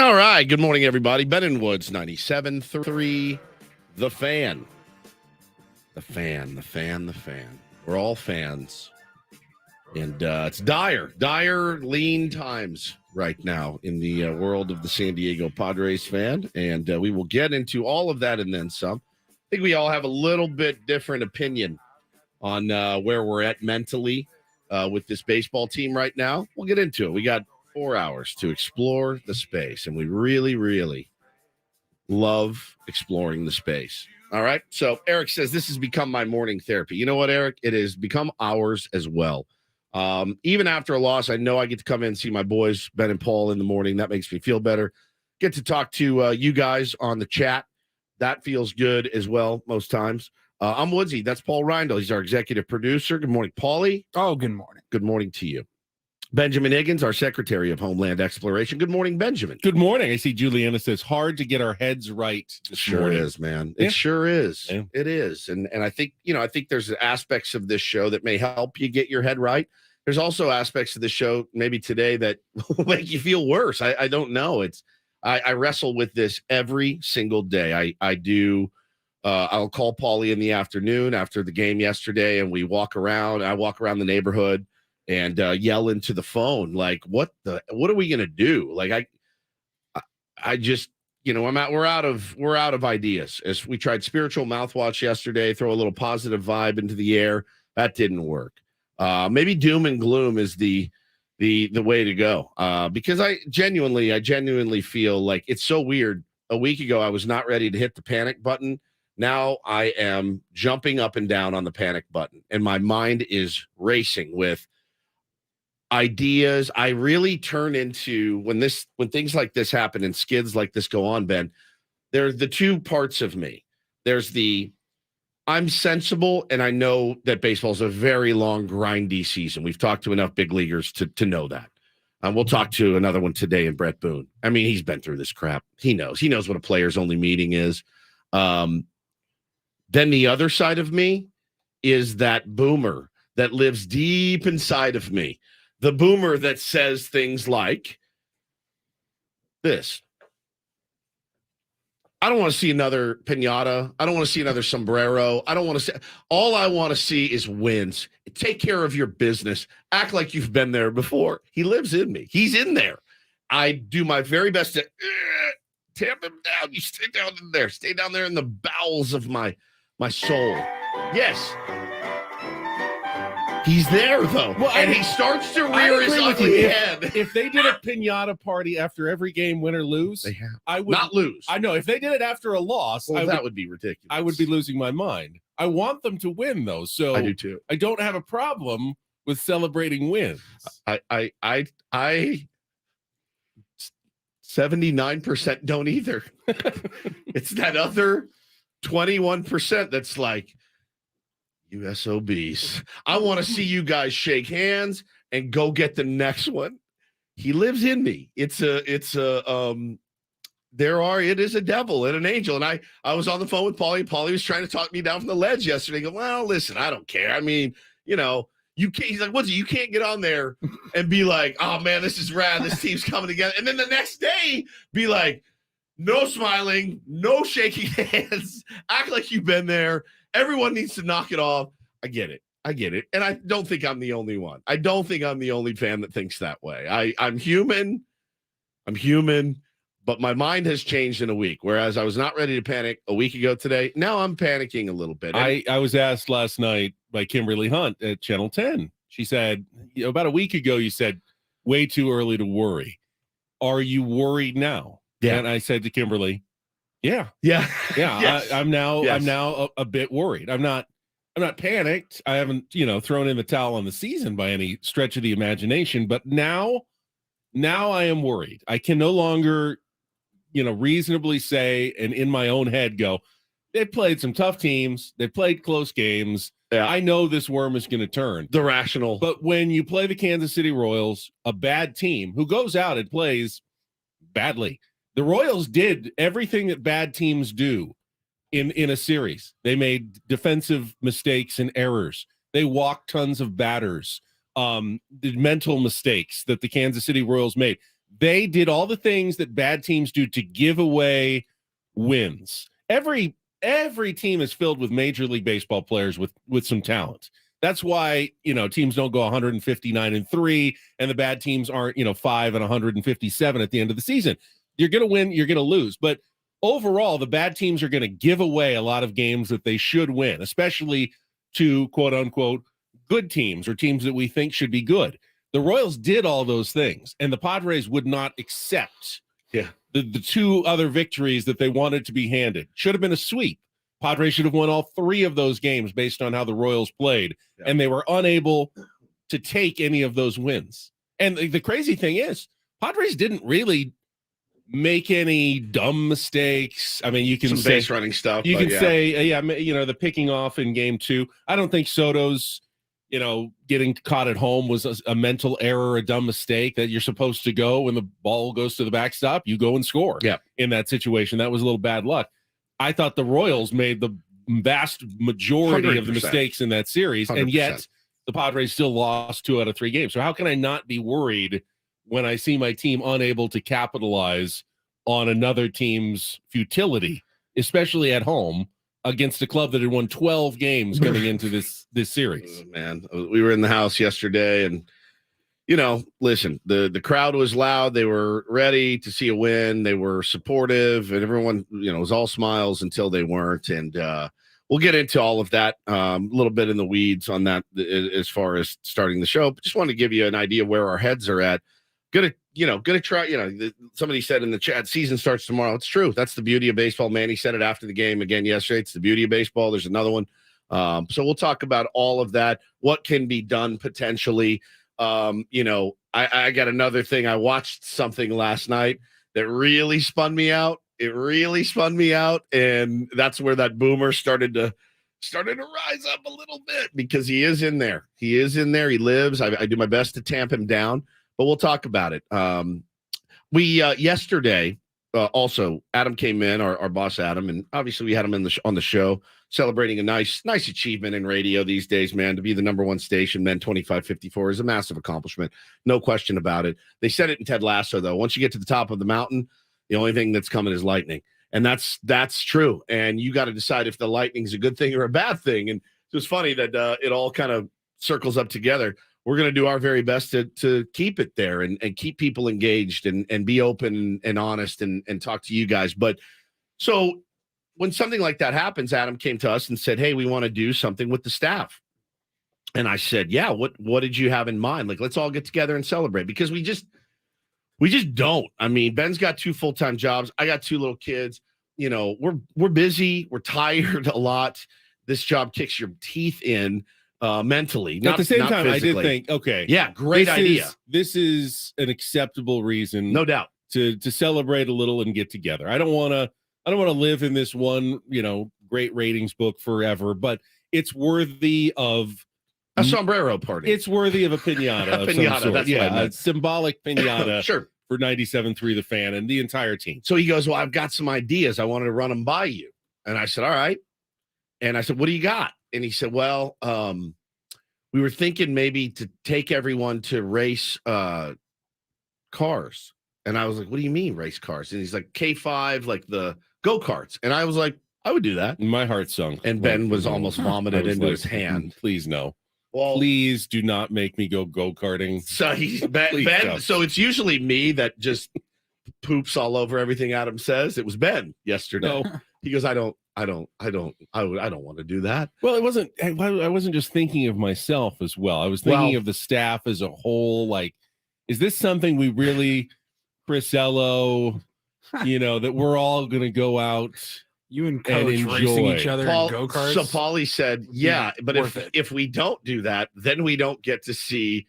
All right. Good morning, everybody. Ben and Woods, 97.3, The Fan. The fan. We're all fans. And it's dire, lean times right now in the world of the San Diego Padres fan. And we will get into all of that and then some. I think we all have a little bit different opinion on where we're at mentally with this baseball team right now. We'll get into it. We got 4 hours to explore the space, and we really, really love exploring the space. All right. So Eric says this has become my morning therapy. You know what, Eric? It has become ours as well. Even after a loss, I know I get to come in and see my boys, Ben and Paul, in the morning. That makes me feel better. Get to talk to you guys on the chat. That feels good as well most times. I'm Woodsy. That's Paul Reindl. He's our executive producer. Good morning, Paulie. Oh, good morning. Good morning to you. Benjamin Higgins, our Secretary of Homeland Exploration. Good morning, Benjamin. Good morning. I see Juliana says hard to get our heads right. Sure is, man. It sure is. Yeah. It is. And I think, I think there's aspects of this show that may help you get your head right. There's also aspects of the show maybe today that will make you feel worse. I don't know. I wrestle with this every single day. I do. I'll call Paulie in the afternoon after the game yesterday, and we walk around. I walk around the neighborhood and yell into the phone, like, what are we going to do? Like, I just, we're out of ideas. As we tried spiritual mouthwash yesterday, throw a little positive vibe into the air. That didn't work. Maybe doom and gloom is the way to go. Because I genuinely feel like it's so weird. A week ago, I was not ready to hit the panic button. Now I am jumping up and down on the panic button, and my mind is racing with ideas. I really turn into when things like this happen and skids like this go on, Ben, there's the two parts of me. There's I'm sensible, and I know that baseball is a very long, grindy season. We've talked to enough big leaguers to know that. We'll talk to another one today in Brett Boone. I mean, he's been through this crap. He knows what a players only meeting is. Then the other side of me is that boomer that lives deep inside of me. The boomer that says things like this. I don't want to see another piñata. I don't want to see another sombrero. All I want to see is wins. Take care of your business. Act like you've been there before. He lives in me. He's in there. I do my very best to tamp him down. You stay down in there. Stay down there in the bowels of my soul. Yes. He's there, though. Well, and he starts to rear his ugly head. If they did a piñata party after every game, win or lose, I would not lose. I know. If they did it after a loss, that would be ridiculous. I would be losing my mind. I want them to win, though. So I do too. I don't have a problem with celebrating wins. I 79% don't either. It's that other 21% that's like, you SOBs. I want to see you guys shake hands and go get the next one. He lives in me. It is a devil and an angel. And I was on the phone with Paulie. Paulie was trying to talk me down from the ledge yesterday. I go, well, listen, I don't care. I mean, you can't, he's like, you can't get on there and be like, oh man, this is rad. This team's coming together. And then the next day be like, no smiling, no shaking hands, act like you've been there. Everyone needs to knock it off. I get it. And I don't think I'm the only one. I don't think I'm the only fan that thinks that way. I'm human, but my mind has changed in a week. Whereas I was not ready to panic a week ago today. Now I'm panicking a little bit. I was asked last night by Kimberly Hunt at Channel 10. She said, about a week ago, you said, way too early to worry. Are you worried now? Yeah. And I said to Kimberly, yeah. Yes. I'm now a bit worried. I'm not panicked. I haven't, thrown in the towel on the season by any stretch of the imagination, but now I am worried. I can no longer, reasonably say, and in my own head go, they played some tough teams. They played close games. Yeah. I know this worm is going to turn. The rational. But when you play the Kansas City Royals, a bad team who goes out and plays badly, the Royals did everything that bad teams do in a series. They made defensive mistakes and errors. They walked tons of batters. The mental mistakes that the Kansas City Royals made. They did all the things that bad teams do to give away wins. Every team is filled with Major League Baseball players with some talent. That's why, teams don't go 159-3, and the bad teams aren't, 5 and 157 at the end of the season. You're going to win, you're going to lose. But overall, the bad teams are going to give away a lot of games that they should win, especially to quote unquote good teams or teams that we think should be good. The Royals did all those things, and the Padres would not accept the two other victories that they wanted to be handed. Should have been a sweep. Padres should have won all 3 of those games based on how the Royals played, and they were unable to take any of those wins. And the crazy thing is, Padres didn't really make any dumb mistakes. I mean, you can some say base running stuff. You can say, the picking off in game 2. I don't think Soto's, getting caught at home was a mental error, a dumb mistake that you're supposed to go when the ball goes to the backstop. You go and score. In that situation, that was a little bad luck. I thought the Royals made the vast majority 100%. of the mistakes in that series, 100%. and yet the Padres still lost 2 out of 3 games. So how can I not be worried when I see my team unable to capitalize on another team's futility, especially at home against a club that had won 12 games coming into this series? Oh, man, we were in the house yesterday, and listen, the crowd was loud. They were ready to see a win. They were supportive, and everyone, was all smiles until they weren't. And we'll get into all of that a little bit in the weeds on that as far as starting the show. But just want to give you an idea where our heads are at. Gonna try. Somebody said in the chat, season starts tomorrow. It's true. That's the beauty of baseball. Manny said it after the game again yesterday. It's the beauty of baseball. There's another one. So we'll talk about all of that. What can be done potentially. I got another thing. I watched something last night that really spun me out. It really spun me out. And that's where that boomer started to rise up a little bit, because he is in there. He is in there. He lives. I do my best to tamp him down, but we'll talk about it. We yesterday, also Adam came in, our boss Adam, and obviously we had him on the show, celebrating a nice achievement in radio these days, man. To be the number 1 station, Men 2554, is a massive accomplishment. No question about it. They said it in Ted Lasso, though. Once you get to the top of the mountain, the only thing that's coming is lightning. And that's true. And you got to decide if the lightning's a good thing or a bad thing. And it was funny that it all kind of circles up together. We're going to do our very best to keep it there and keep people engaged and be open and honest and talk to you guys. But so when something like that happens, Adam came to us and said, hey, we want to do something with the staff. And I said, yeah, what did you have in mind? Like, let's all get together and celebrate, because we just don't. I mean, Ben's got 2 full-time jobs. I got 2 little kids. We're busy. We're tired a lot. This job kicks your teeth in mentally. At the same time, physically. I did think, okay, yeah, great idea. This is an acceptable reason, no doubt, to celebrate a little and get together. I don't want to live in this one, great ratings book forever, but it's worthy of a sombrero party. It's worthy of a pinata. A pinata, that's what I meant. A symbolic pinata. Sure. For 97.3 The Fan and the entire team. So he goes, well, I've got some ideas. I wanted to run them by you. And I said, all right. And I said, what do you got? And he said, well, we were thinking maybe to take everyone to race cars. And I was like, what do you mean race cars? And he's like, K5, like the go-karts. And I was like, I would do that. My heart sunk. And Ben was almost vomited into his hand. Please no. Well, please do not make me go go-karting. So Ben. So it's usually me that just poops all over everything Adam says. It was Ben yesterday. No. He goes, I don't want to do that. Well, it wasn't. I wasn't just thinking of myself as well. I was thinking of the staff as a whole. Like, is this something we really, Crisello, that we're all going to go out? You and Coach racing each other in go-karts? So Paulie said, yeah, but if we don't do that, then we don't get to see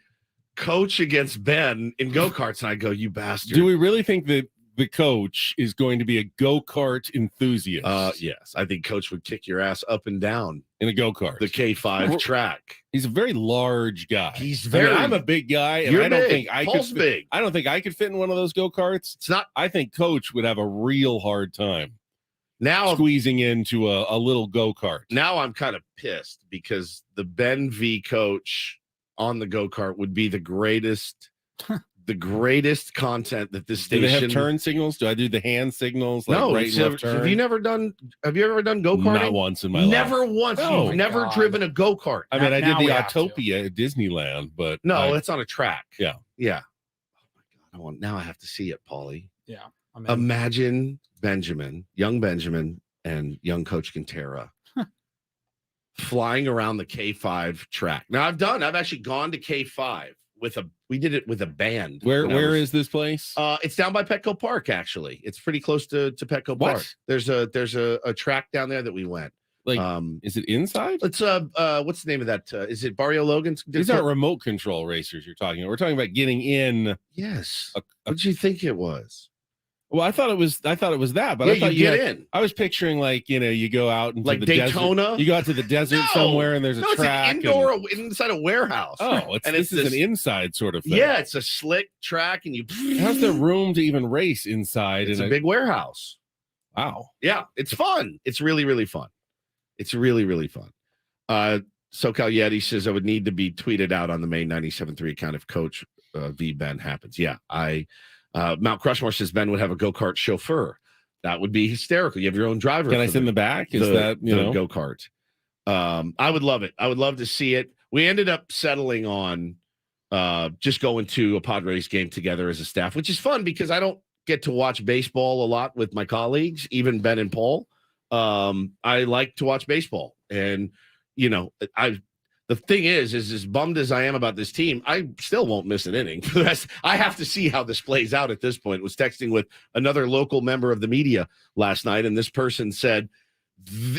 Coach against Ben in go-karts. And I go, you bastard. Do we really think that the coach is going to be a go-kart enthusiast? Yes. I think Coach would kick your ass up and down in a go-kart. The K5 track. He's a very large guy. He's very. I'm a big guy, and You're I don't big. think I Paul's could. Big. I don't think I could fit in one of those go-karts. It's not. I think Coach would have a real hard time now squeezing into a little go-kart. Now I'm kind of pissed because the Ben v Coach on the go-kart would be the greatest the greatest content that this station. Do they have turn signals? Do I do the hand signals? Like no, right and left turn? Have you ever done go-karting? Not once in my life. Never once. No. You've never driven a go-kart. I mean, I did the Autopia at Disneyland, but no, it's on a track. Yeah. Yeah. Oh my God. Now I have to see it, Paulie. Yeah. Imagine young Benjamin and young Coach Quintera flying around the K5 track. Now I've actually gone to K5 we did it with a band. Where is this place? It's down by Petco Park, actually. It's pretty close to Petco Park. There's a track down there that we went. Like, is it inside? It's what's the name of that? Is it Barrio Logan's? These aren't remote control racers you're talking about. We're talking about getting in. Yes. What did you think it was? Well, I thought it was that, but yeah, I thought you get in. I was picturing like, you go out into like the Daytona. Desert. You go out to the desert somewhere and there's a track. It's an indoor inside a warehouse. Oh, this is an inside sort of thing. Yeah, it's a slick track and how's there room to even race inside? It's a big warehouse. Wow. Yeah, it's fun. It's really, really fun. It's really, really fun. SoCal Yeti says I would need to be tweeted out on the main 97.3 account if Coach V Ben happens. Yeah, Mount Crushmore says Ben would have a go-kart chauffeur. That would be hysterical. You have your own driver. Can I sit in the back? Is that go-kart? I would love it. I would love to see it. We ended up settling on just going to a Padres game together as a staff, which is fun because I don't get to watch baseball a lot with my colleagues, even Ben and Paul. I like to watch baseball, and the thing is as bummed as I am about this team, I still won't miss an inning. I have to see how this plays out at this point. I was texting with another local member of the media last night, and this person said,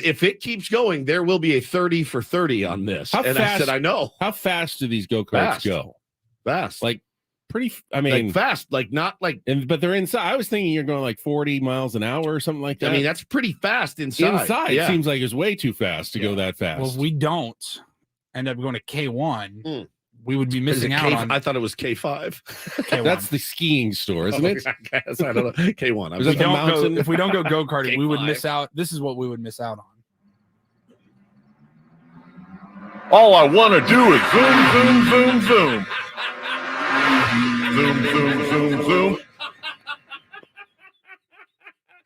if it keeps going, there will be a 30 for 30 on this. I said, I know. How fast do these go-karts go? Fast. Like pretty, I mean. Like fast, like not like. But they're inside. I was thinking you're going like 40 miles an hour or something like that. I mean, that's pretty fast inside. It seems like it's way too fast to go that fast. Well, if we don't end up going to K1, we would be missing out on. I thought it was K5. K1. That's the skiing store, isn't it? I guess. I don't know. K1. If we don't go go-karting, we would miss out. This is what we would miss out on. All I want to do is zoom, zoom, zoom, zoom. Zoom, zoom, zoom, zoom.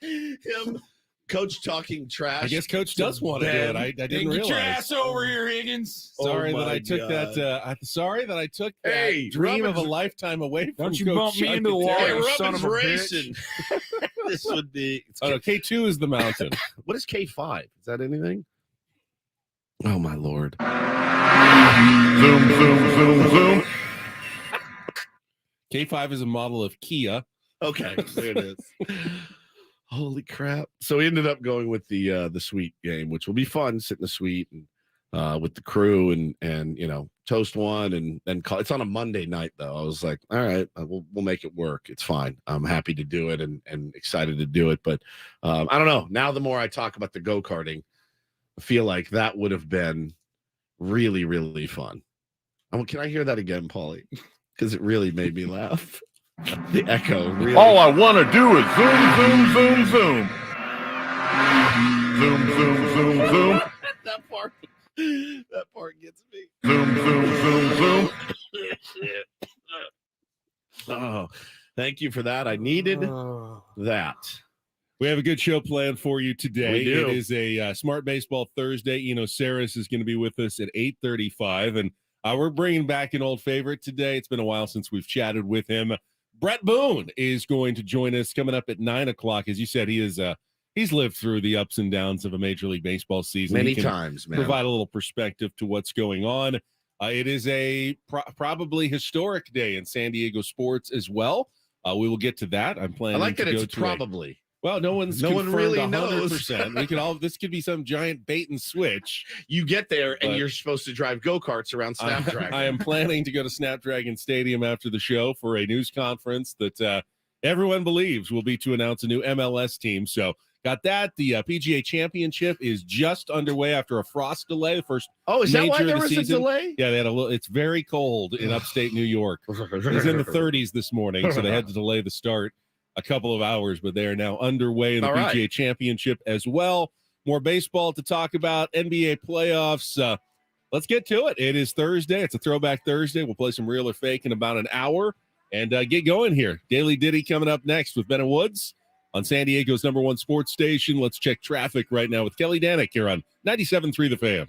Him, Coach talking trash. I guess Coach does want to do it. I didn't realize. Get your ass over here, Higgins. Sorry that I took that. Sorry that I took that dream of a lifetime away from. Don't you Coach bump me into the wall, Hey, son of a racing. bitch. This would be. Oh no, K2 is the mountain. What is K5? Is that anything? Oh my Lord. Zoom, zoom, zoom, zoom. K5 is a model of Kia. Okay, there it is. Holy crap. So we ended up going with the suite game, which will be fun, sit in the suite and with the crew and toast one and then call. It's on a Monday night though. I was like, all right, we'll make it work. It's fine. I'm happy to do it and excited to do it. But I don't know. Now the more I talk about the go-karting, I feel like that would have been really, really fun. Can I hear that again, Paulie? Because it really made me laugh. The echo. Really. All I want to do is zoom, zoom, zoom, zoom. Zoom, zoom, zoom, zoom. That part gets me. Zoom, zoom, zoom, zoom. Oh, thank you for that. I needed that. We have a good show planned for you today. We do. It is a Smart Baseball Thursday. Eno Sarris is going to be with us at 8:35, and we're bringing back an old favorite today. It's been a while since we've chatted with him. Brett Boone is going to join us coming up at 9 o'clock. As you said, he's lived through the ups and downs of a Major League Baseball season. Many times, man. Provide a little perspective to what's going on. It is a probably historic day in San Diego sports as well. We will get to that. I'm planning. I like that to go it's to probably. Well, no one really 100%. knows. We could this could be some giant bait and switch. You get there and you're supposed to drive go-karts around Snapdragon. I am planning to go to Snapdragon Stadium after the show for a news conference that everyone believes will be to announce a new MLS team. So got that. The PGA Championship is just underway after a frost delay. The first. Oh, is that why there was season. A delay? Yeah, they had a little. It's very cold in upstate New York. It was in the 30s this morning, so they had to delay the start a couple of hours, but they are now underway in the PGA Championship as well. More baseball to talk about, NBA playoffs. Let's get to it. It is Thursday. It's a Throwback Thursday. We'll play some real or fake in about an hour. and get going here. Daily Ditty coming up next with Ben and Woods on San Diego's #1 sports station. Let's check traffic right now with Kelly Danick here on 97.3 The Fan.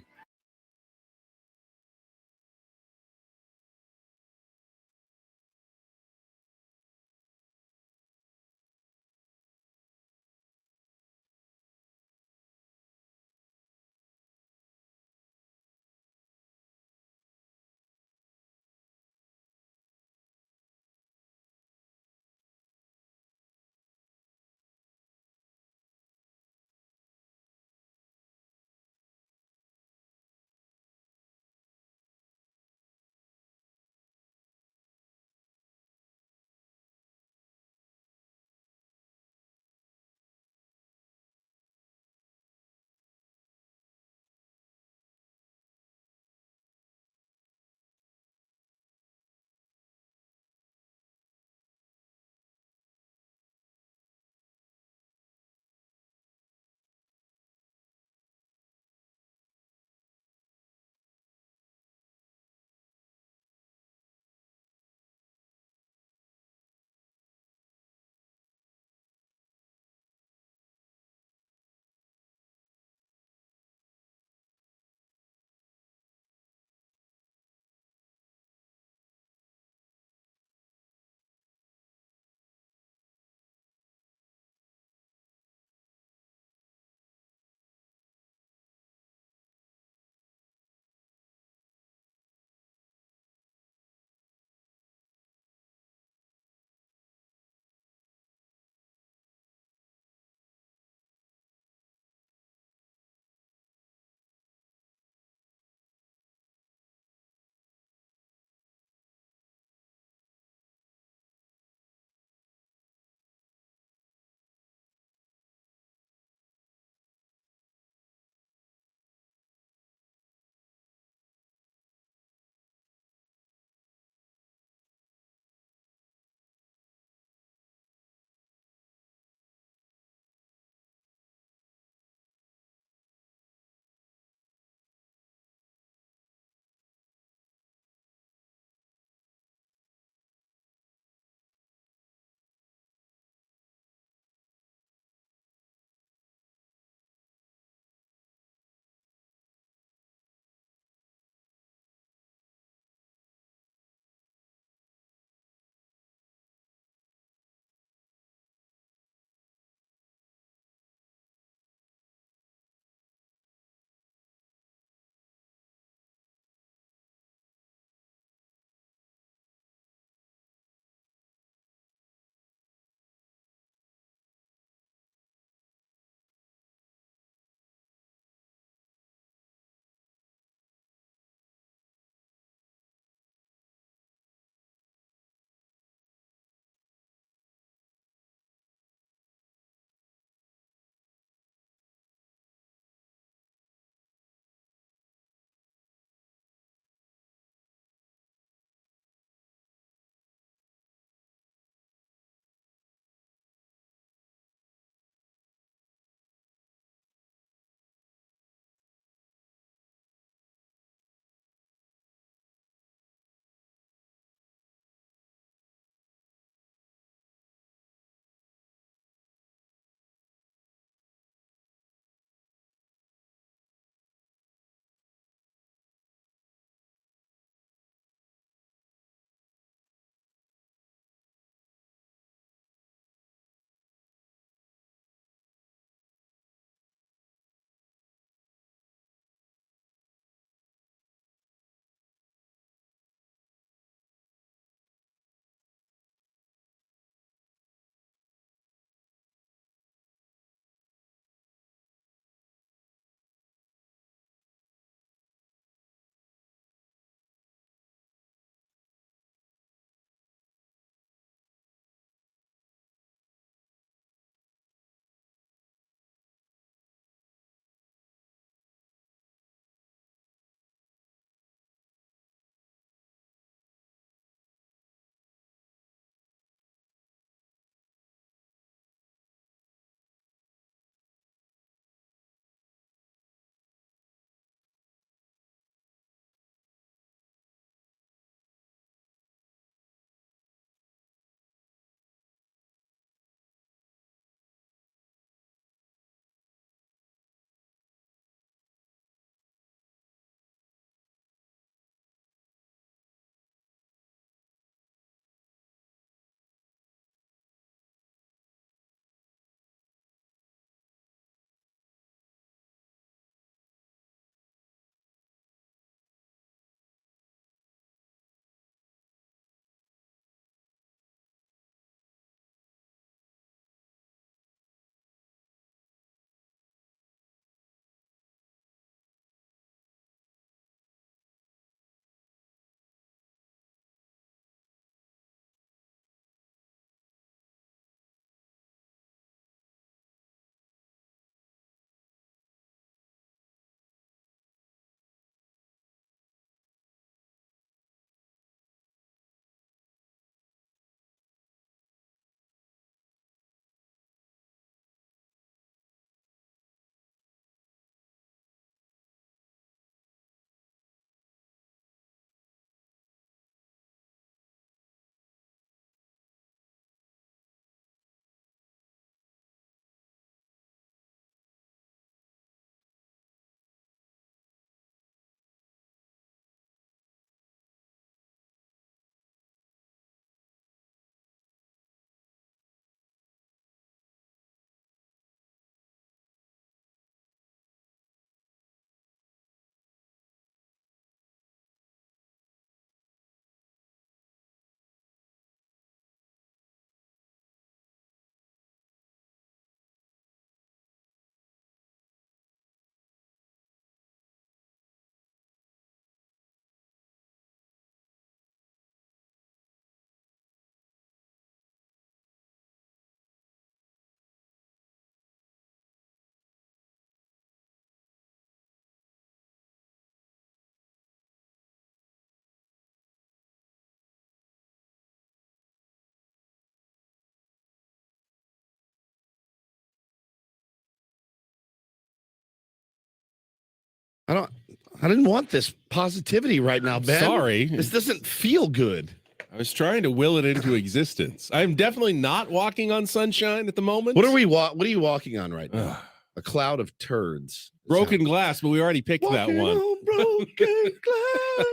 I didn't want this positivity right now, Ben. Sorry. This doesn't feel good. I was trying to will it into existence. I'm definitely not walking on sunshine at the moment. What are you walking on right now? A cloud of turds. Broken glass, but we already picked that one. On broken glass.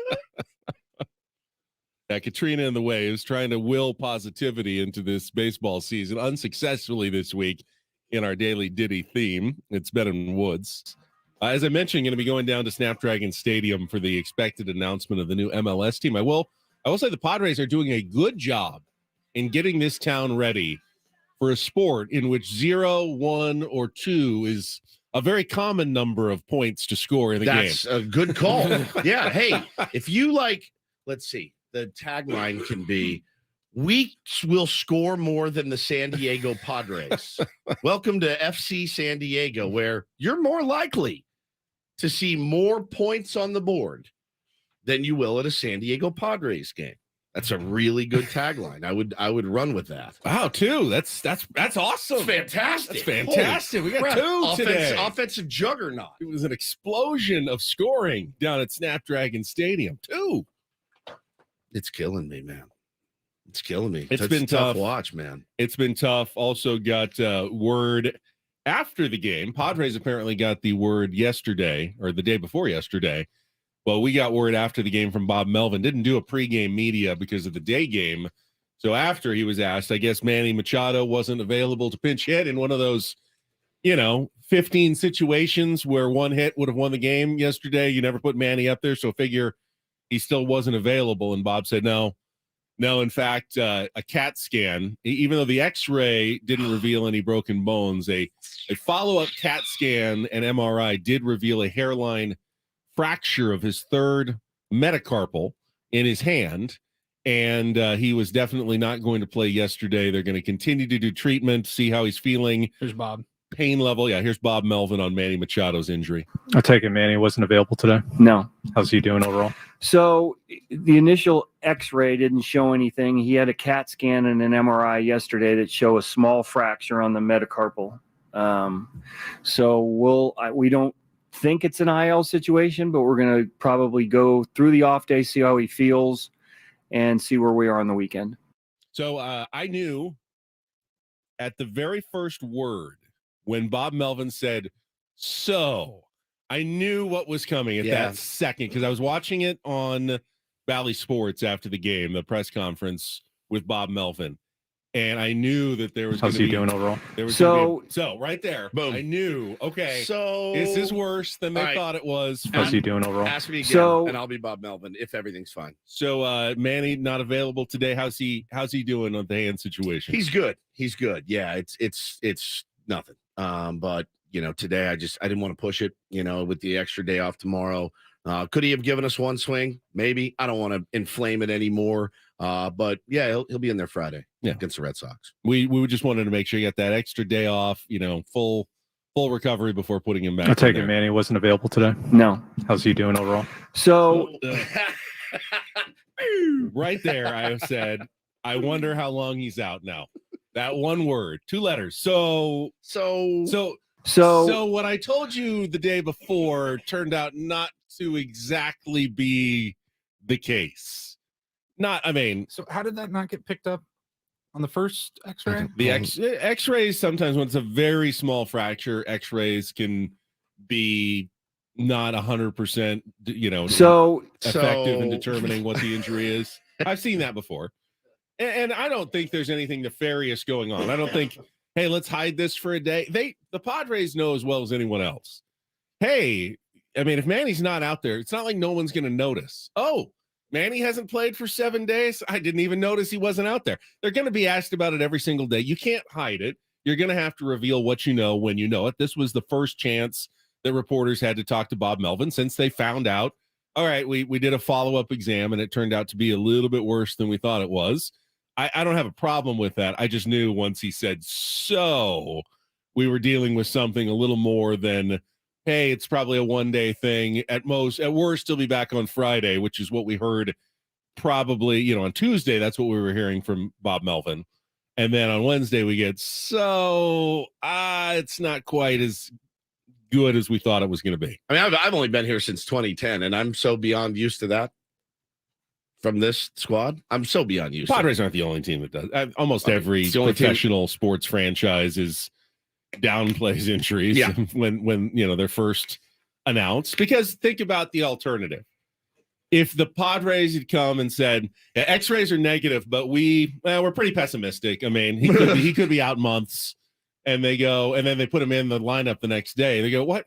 Yeah, Katrina in the way is trying to will positivity into this baseball season unsuccessfully this week in our daily Diddy theme. It's Ben and Woods. As I mentioned, going to be going down to Snapdragon Stadium for the expected announcement of the new MLS team. I will say the Padres are doing a good job in getting this town ready for a sport in which 0, 1, or 2 is a very common number of points to score in the game. That's a good call. Yeah. Hey, if you like, let's see, the tagline can be, we will score more than the San Diego Padres. Welcome to FC San Diego, where you're more likely to see more points on the board than you will at a San Diego Padres game. That's a really good tagline. I would run with that. Wow, 2. That's awesome. It's fantastic. That's fantastic. We got 2 today. Offensive juggernaut. It was an explosion of scoring down at Snapdragon Stadium. 2. It's killing me, man. It's killing me. It's been tough. Watch, man. It's been tough. Also got word after the game. Padres apparently got the word yesterday or the day before yesterday. Well, we got word after the game from Bob Melvin. Didn't do a pregame media because of the day game. So after he was asked, I guess Manny Machado wasn't available to pinch hit in one of those, 15 situations where one hit would have won the game yesterday. You never put Manny up there, so figure he still wasn't available. And Bob said, no, in fact, a CAT scan, even though the x-ray didn't reveal any broken bones, a follow-up CAT scan and MRI did reveal a hairline fracture of his third metacarpal in his hand, and he was definitely not going to play yesterday. They're going to continue to do treatment, see how he's feeling. Here's Bob. Pain level. Yeah, here's Bob Melvin on Manny Machado's injury. I take it Manny wasn't available today. No. How's he doing overall? So the initial x-ray didn't show anything. He had a CAT scan and an MRI yesterday that show a small fracture on the metacarpal. So we don't think it's an IL situation, but we're going to probably go through the off day, see how he feels, and see where we are on the weekend. So I knew at the very first word when Bob Melvin said, so I knew what was coming at that second, because I was watching it on Valley Sports after the game, the press conference with Bob Melvin. And I knew that there was. How's he doing overall? There was so right there. Boom. I knew. Okay. So this is worse than they thought it was. How's he doing overall? Ask me again, and I'll be Bob Melvin if everything's fine. So Manny not available today. How's he doing on the hand situation? He's good. Yeah, it's nothing. But today I didn't want to push it. With the extra day off tomorrow. Could he have given us one swing? Maybe. I don't want to inflame it anymore. But yeah, he'll be in there Friday against the Red Sox. We just wanted to make sure you got that extra day off, full recovery before putting him back. I take it Manny wasn't available today. No. How's he doing overall? So right there, I said, I wonder how long he's out now. That one word, 2 letters. So what I told you the day before turned out not to exactly be the case. So how did that not get picked up on the first x-ray? The x-rays, sometimes when it's a very small fracture, x-rays can be not 100%, effective in determining what the injury is. I've seen that before. And I don't think there's anything nefarious going on. I don't think, hey, let's hide this for a day. The Padres know as well as anyone else. Hey, if Manny's not out there, it's not like no one's going to notice. Oh, Manny hasn't played for 7 days. I didn't even notice he wasn't out there. They're going to be asked about it every single day. You can't hide it. You're going to have to reveal what you know when you know it. This was the first chance that reporters had to talk to Bob Melvin since they found out, all right, we did a follow-up exam and it turned out to be a little bit worse than we thought it was. I don't have a problem with that. I just knew once he said, so we were dealing with something a little more than, hey, it's probably a one-day thing. At worst, he'll be back on Friday, which is what we heard probably, on Tuesday. That's what we were hearing from Bob Melvin. And then on Wednesday, we get, it's not quite as good as we thought it was going to be. I mean, I've only been here since 2010, and I'm so beyond used to that from this squad. I'm so beyond used Padres to aren't the only team that does. Almost I mean, every it's the only team- professional sports franchise is downplays injuries Yeah. when they're first announced. Because think about the alternative. If the Padres had come and said, yeah, X-rays are negative, but we're pretty pessimistic. I mean, he could be out months, and they go, and then they put him in the lineup the next day. They go, what?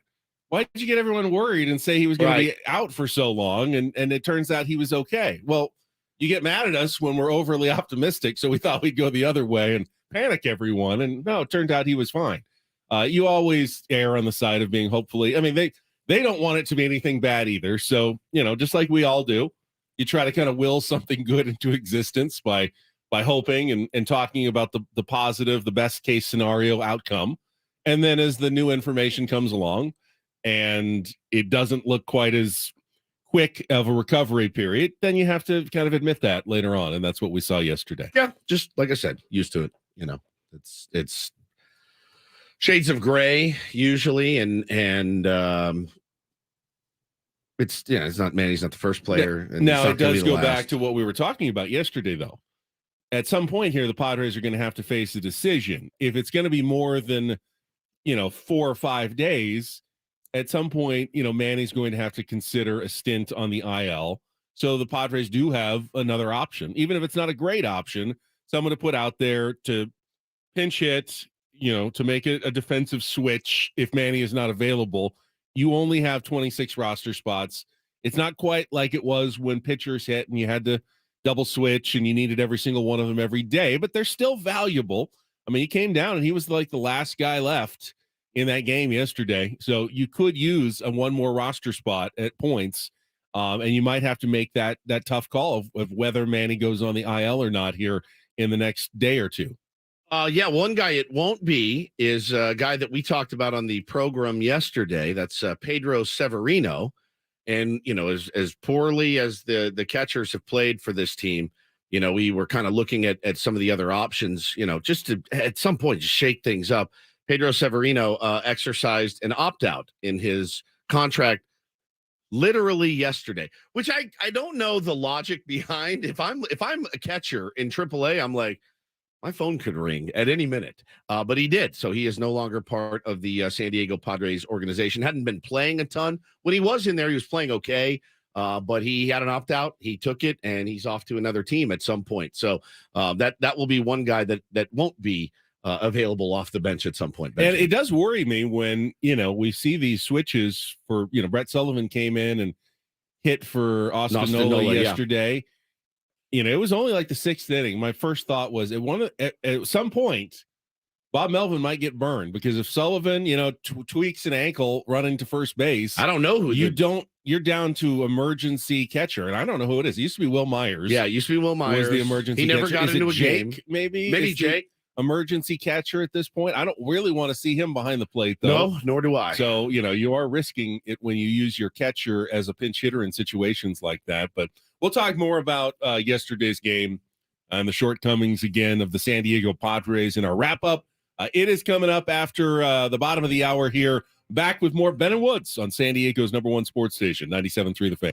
Why did you get everyone worried and say he was going to be out for so long? And it turns out he was okay. Well, you get mad at us when we're overly optimistic, so we thought we'd go the other way and panic everyone. And no, it turned out he was fine. You always err on the side of being hopefully. I mean, they don't want it to be anything bad either. So, just like we all do, you try to kind of will something good into existence by hoping and talking about the positive, the best case scenario outcome. And then as the new information comes along and it doesn't look quite as quick of a recovery period, then you have to kind of admit that later on. And that's what we saw yesterday. Yeah, just like I said, used to it. It's shades of gray usually, and it's not Manny's not the first player. And now it does go back to what we were talking about yesterday, though. At some point here, the Padres are going to have to face a decision. If it's going to be more than 4 or 5 days, at some point, Manny's going to have to consider a stint on the IL. So the Padres do have another option, even if it's not a great option, someone to put out there to pinch hit, to make it a defensive switch if Manny is not available. You only have 26 roster spots. It's not quite like it was when pitchers hit and you had to double switch and you needed every single one of them every day, but they're still valuable. I mean, he came down and he was like the last guy left in that game yesterday. So you could use one more roster spot at points, and you might have to make that tough call of whether Manny goes on the IL or not here in the next day or two. One guy it won't be is a guy that we talked about on the program yesterday. That's Pedro Severino. And, as poorly as the catchers have played for this team, we were kind of looking at some of the other options, just to at some point just shake things up. Pedro Severino exercised an opt-out in his contract literally yesterday, which I don't know the logic behind. If I'm a catcher in AAA, I'm like, my phone could ring at any minute, but he did. So he is no longer part of the San Diego Padres organization. Hadn't been playing a ton. When he was in there, he was playing okay, but he had an opt-out. He took it, and he's off to another team at some point. So that will be one guy that won't be available off the bench at some point. And it does worry me when, we see these switches for, Brett Sullivan came in and hit for Austin Nola yesterday. Yeah. It was only like the 6th inning. My first thought was at some point, Bob Melvin might get burned because if Sullivan, tweaks an ankle running to first base, I don't know who you're down to emergency catcher. And I don't know who it is. It used to be Will Myers. Yeah, it used to be Will Myers. Was the emergency He never catcher. got is into a Jake, game. Maybe Jake. Emergency catcher at this point. I don't really want to see him behind the plate, though. No, nor do I. So, you are risking it when you use your catcher as a pinch hitter in situations like that. But we'll talk more about yesterday's game and the shortcomings again of the San Diego Padres in our wrap-up. It is coming up after the bottom of the hour here. Back with more Ben and Woods on San Diego's #1 sports station, 97.3 The Fan.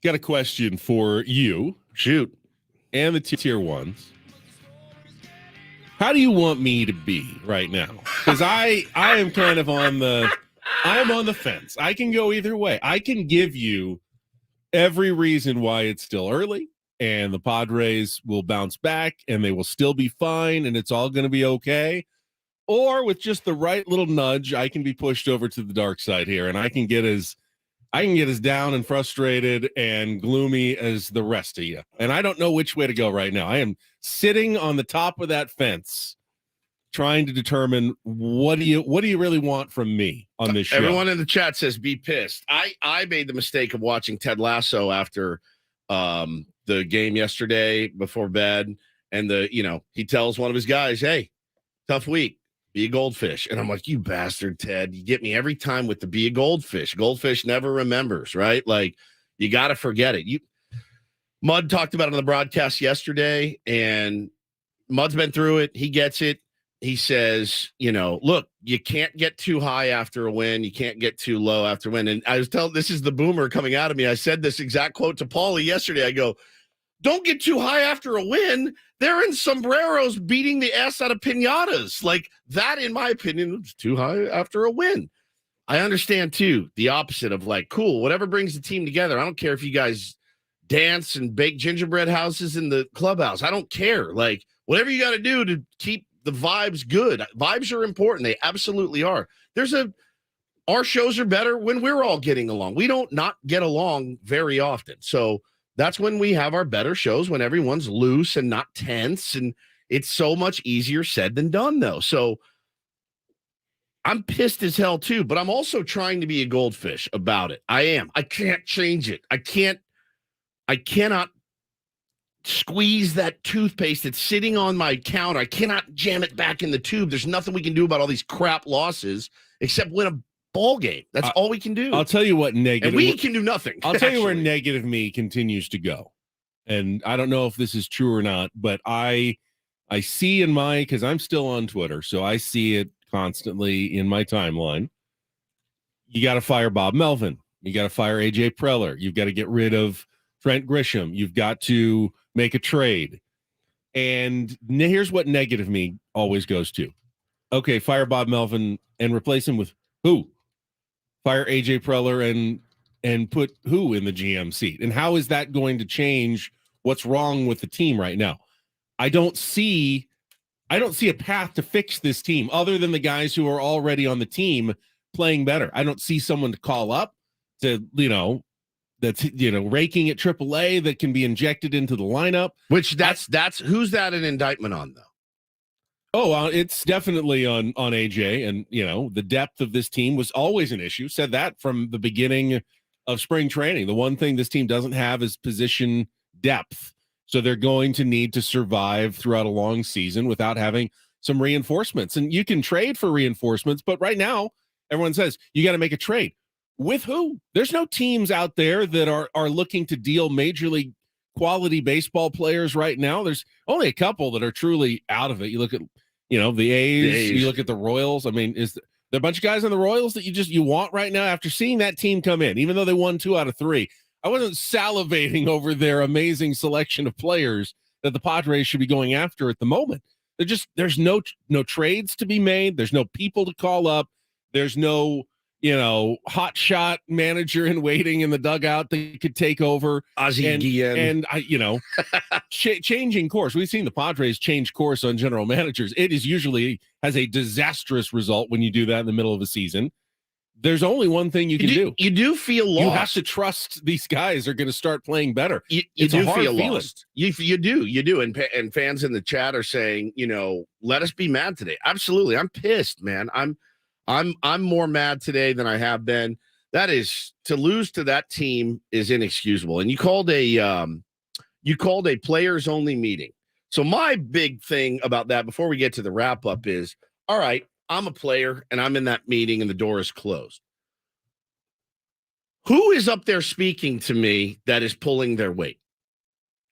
got a question for you. Shoot. And the tier ones. How do you want me to be right now? Because I am kind of on the fence. I can go either way. I can give you every reason why it's still early and the Padres will bounce back and they will still be fine and it's all going to be okay. Or with just the right little nudge, I can be pushed over to the dark side here and I can get as down and frustrated and gloomy as the rest of you. And I don't know which way to go right now. I am sitting on the top of that fence trying to determine what do you really want from me on this show. Everyone in the chat says be pissed. I made the mistake of watching Ted Lasso after the game yesterday before bed, and he tells one of his guys, "Hey, tough week. Be a goldfish." And I'm like, you bastard, Ted. You get me every time with the be a goldfish. Goldfish never remembers, right? Like, you got to forget it. Mud talked about it on the broadcast yesterday, and Mud's been through it. He gets it. He says, look, you can't get too high after a win. You can't get too low after a win. And I was telling, this is the boomer coming out of me. I said this exact quote to Paulie yesterday. I go, don't get too high after a win. They're in sombreros beating the ass out of piñatas. Like that, in my opinion, was too high after a win. I understand, too, the opposite of like, cool, whatever brings the team together. I don't care if you guys dance and bake gingerbread houses in the clubhouse. I don't care. Like, whatever you got to do to keep the vibes good. Vibes are important. They absolutely are. Our shows are better when we're all getting along. We don't not get along very often. So that's when we have our better shows, when everyone's loose and not tense. And it's so much easier said than done, though. So I'm pissed as hell, too. But I'm also trying to be a goldfish about it. I am. I can't change it. I cannot squeeze that toothpaste that's sitting on my counter. I cannot jam it back in the tube. There's nothing we can do about all these crap losses except win a ball game. That's all we can do. I'll tell you what negative. And we can do nothing. I'll tell you where negative me continues to go. And I don't know if this is true or not, but I see because I'm still on Twitter, so I see it constantly in my timeline. You got to fire Bob Melvin. You got to fire AJ Preller. You've got to get rid of Trent Grisham. You've got to make a trade. And here's what negative me always goes to. Okay, fire Bob Melvin and replace him with who? Fire AJ Preller and put who in the GM seat? And how is that going to change what's wrong with the team right now? I don't see a path to fix this team other than the guys who are already on the team playing better. I don't see someone to call up to, that's raking at AAA that can be injected into the lineup. Which that's who's that an indictment on, though? Oh, it's definitely on AJ, and the depth of this team was always an issue. Said that from the beginning of spring training. The one thing this team doesn't have is position depth, so they're going to need to survive throughout a long season without having some reinforcements. And you can trade for reinforcements, but right now everyone says you got to make a trade. With who? There's no teams out there that are looking to deal major league quality baseball players right now. There's only a couple that are truly out of it. You look at, the A's, you look at the Royals. I mean, is there a bunch of guys on the Royals that you want right now after seeing that team come in, even though they won 2 out of 3? I wasn't salivating over their amazing selection of players that the Padres should be going after at the moment. There's no trades to be made. There's no people to call up. There's no hot shot manager in waiting in the dugout that could take over. Ozzie Guillen. And changing course. We've seen the Padres change course on general managers. It is usually has a disastrous result when you do that in the middle of a season. There's only one thing you can do. You do feel lost. You have to trust these guys are going to start playing better. You do feel lost. You do. And fans in the chat are saying, let us be mad today. Absolutely. I'm pissed, man. I'm more mad today than I have been. That is, to lose to that team is inexcusable. And you called a players only meeting. So my big thing about that before we get to the wrap up is, all right, I'm a player and I'm in that meeting and the door is closed. Who is up there speaking to me that is pulling their weight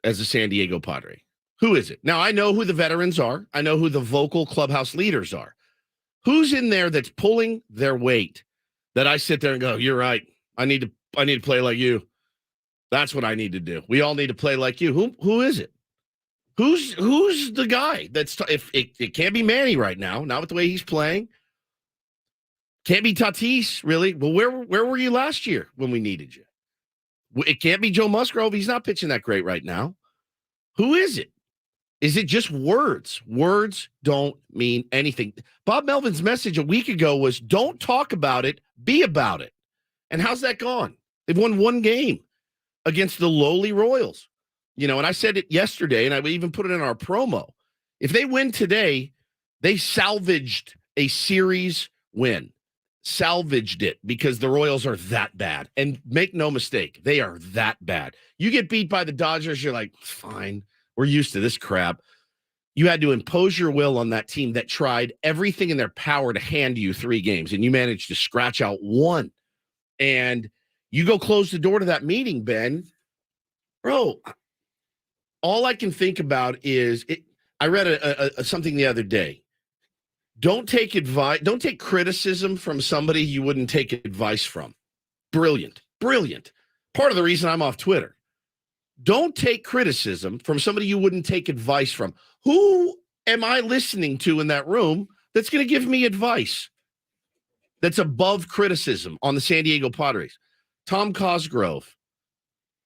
as a San Diego Padre? Who is it? Now, I know who the veterans are. I know who the vocal clubhouse leaders are. Who's in there that's pulling their weight that I sit there and go, you're right. I need to play like you. That's what I need to do. We all need to play like you. Who is it? Who's the guy that's if it can't be Manny right now, not with the way he's playing. Can't be Tatis, really. Well, where were you last year when we needed you? It can't be Joe Musgrove. He's not pitching that great right now. Who is it? Is it just words? Words don't mean anything. Bob Melvin's message a week ago was, don't talk about it, be about it. And how's that gone? They've won one game against the lowly Royals. You know, and I said it yesterday, and I even put it in our promo. If they win today, they salvaged a series win. Salvaged it because the Royals are that bad. And make no mistake, they are that bad. You get beat by the Dodgers, you're like, fine, we're used to this crap. You had to impose your will on that team that tried everything in their power to hand you 3 games, and you managed to scratch out 1. And you go close the door to that meeting, Ben. Bro, all I can think about is I read something the other day. Don't take advice. Don't take criticism from somebody you wouldn't take advice from. Brilliant. Part of the reason I'm off Twitter. Don't take criticism from somebody you wouldn't take advice from. Who am I listening to in that room that's going to give me advice that's above criticism on the San Diego Padres? Tom Cosgrove,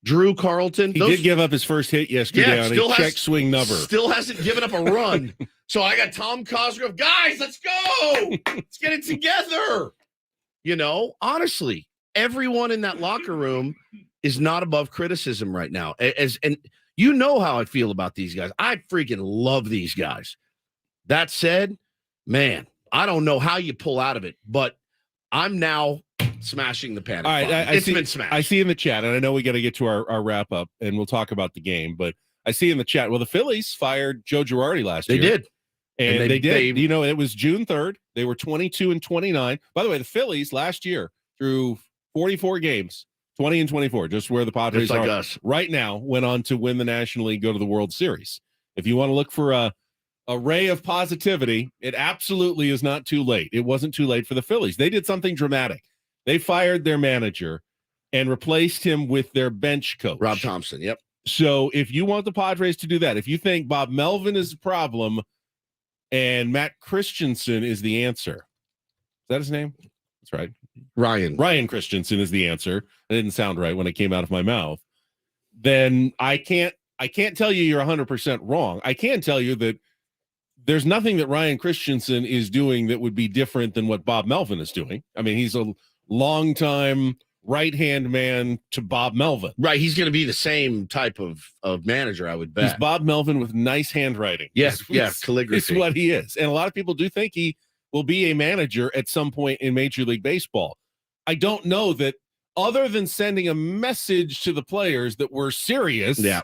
Drew Carlton. He did give up his first hit yesterday on a check swing number. Still hasn't given up a run. So I got Tom Cosgrove. Guys, let's go. Let's get it together. You know, honestly, everyone in that locker room is not above criticism right now. And you know how I feel about these guys. I freaking love these guys. That said, man, I don't know how you pull out of it, but I'm now smashing the panic. All right, it's been smashed. I see in the chat, and I know we got to get to our wrap up, and we'll talk about the game. But I see in the chat, well, the Phillies fired Joe Girardi last year. They did, and they did. You know, it was June 3rd. They were 22-29. By the way, the Phillies last year through 44 games, 20-24, just where the Padres like are us right now, went on to win the National League, go to the World Series. If you want to look for a ray of positivity, it absolutely is not too late. It wasn't too late for the Phillies. They did something dramatic. They fired their manager and replaced him with their bench coach, Rob Thompson. Yep. So if you want the Padres to do that, if you think Bob Melvin is the problem and Matt Christensen is the answer, is that his name? That's right. Ryan Christensen is the answer. It didn't sound right when it came out of my mouth. Then I can't tell you you're 100% wrong. I can tell you that there's nothing that Ryan Christensen is doing that would be different than what Bob Melvin is doing. I mean, he's a longtime right-hand man to Bob Melvin. Right. He's going to be the same type of manager, I would bet. He's Bob Melvin with nice handwriting. Yes. Yeah. Calligraphy. It's what he is. And a lot of people do think he will be a manager at some point in Major League Baseball. I don't know that, other than sending a message to the players that we're serious. Yeah.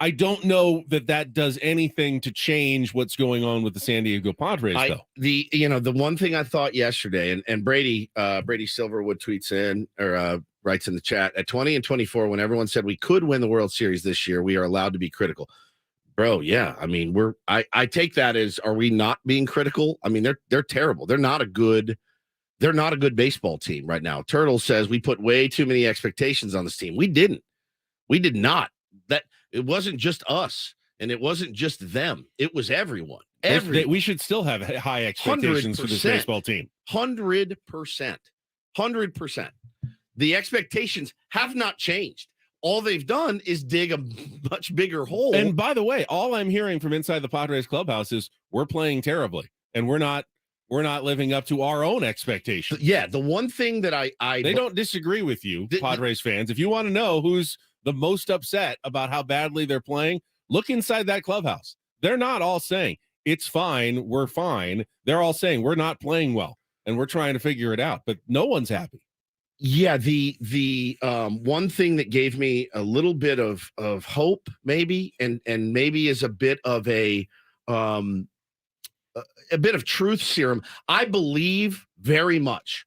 I don't know that does anything to change what's going on with the San Diego Padres, though. The one thing I thought yesterday, and Brady Silverwood tweets in or writes in the chat, at 20-24, when everyone said we could win the World Series this year, we are allowed to be critical. Bro, yeah. I mean, I take that as, are we not being critical? I mean, they're terrible. They're not a good baseball team right now. Turtle says we put way too many expectations on this team. We didn't. We did not. That it wasn't just us, and it wasn't just them. It was everyone. We should still have high expectations 100%, for this baseball team. 100%. 100%. The expectations have not changed. All they've done is dig a much bigger hole. And by the way, all I'm hearing from inside the Padres clubhouse is we're playing terribly, and we're not living up to our own expectations. Yeah, the one thing that they don't disagree with you, Padres fans. If you want to know who's the most upset about how badly they're playing, look inside that clubhouse. They're not all saying it's fine, we're fine. They're all saying we're not playing well and we're trying to figure it out, but no one's happy. Yeah, the one thing that gave me a little bit of hope, maybe, and maybe is a bit of a bit of truth serum. I believe very much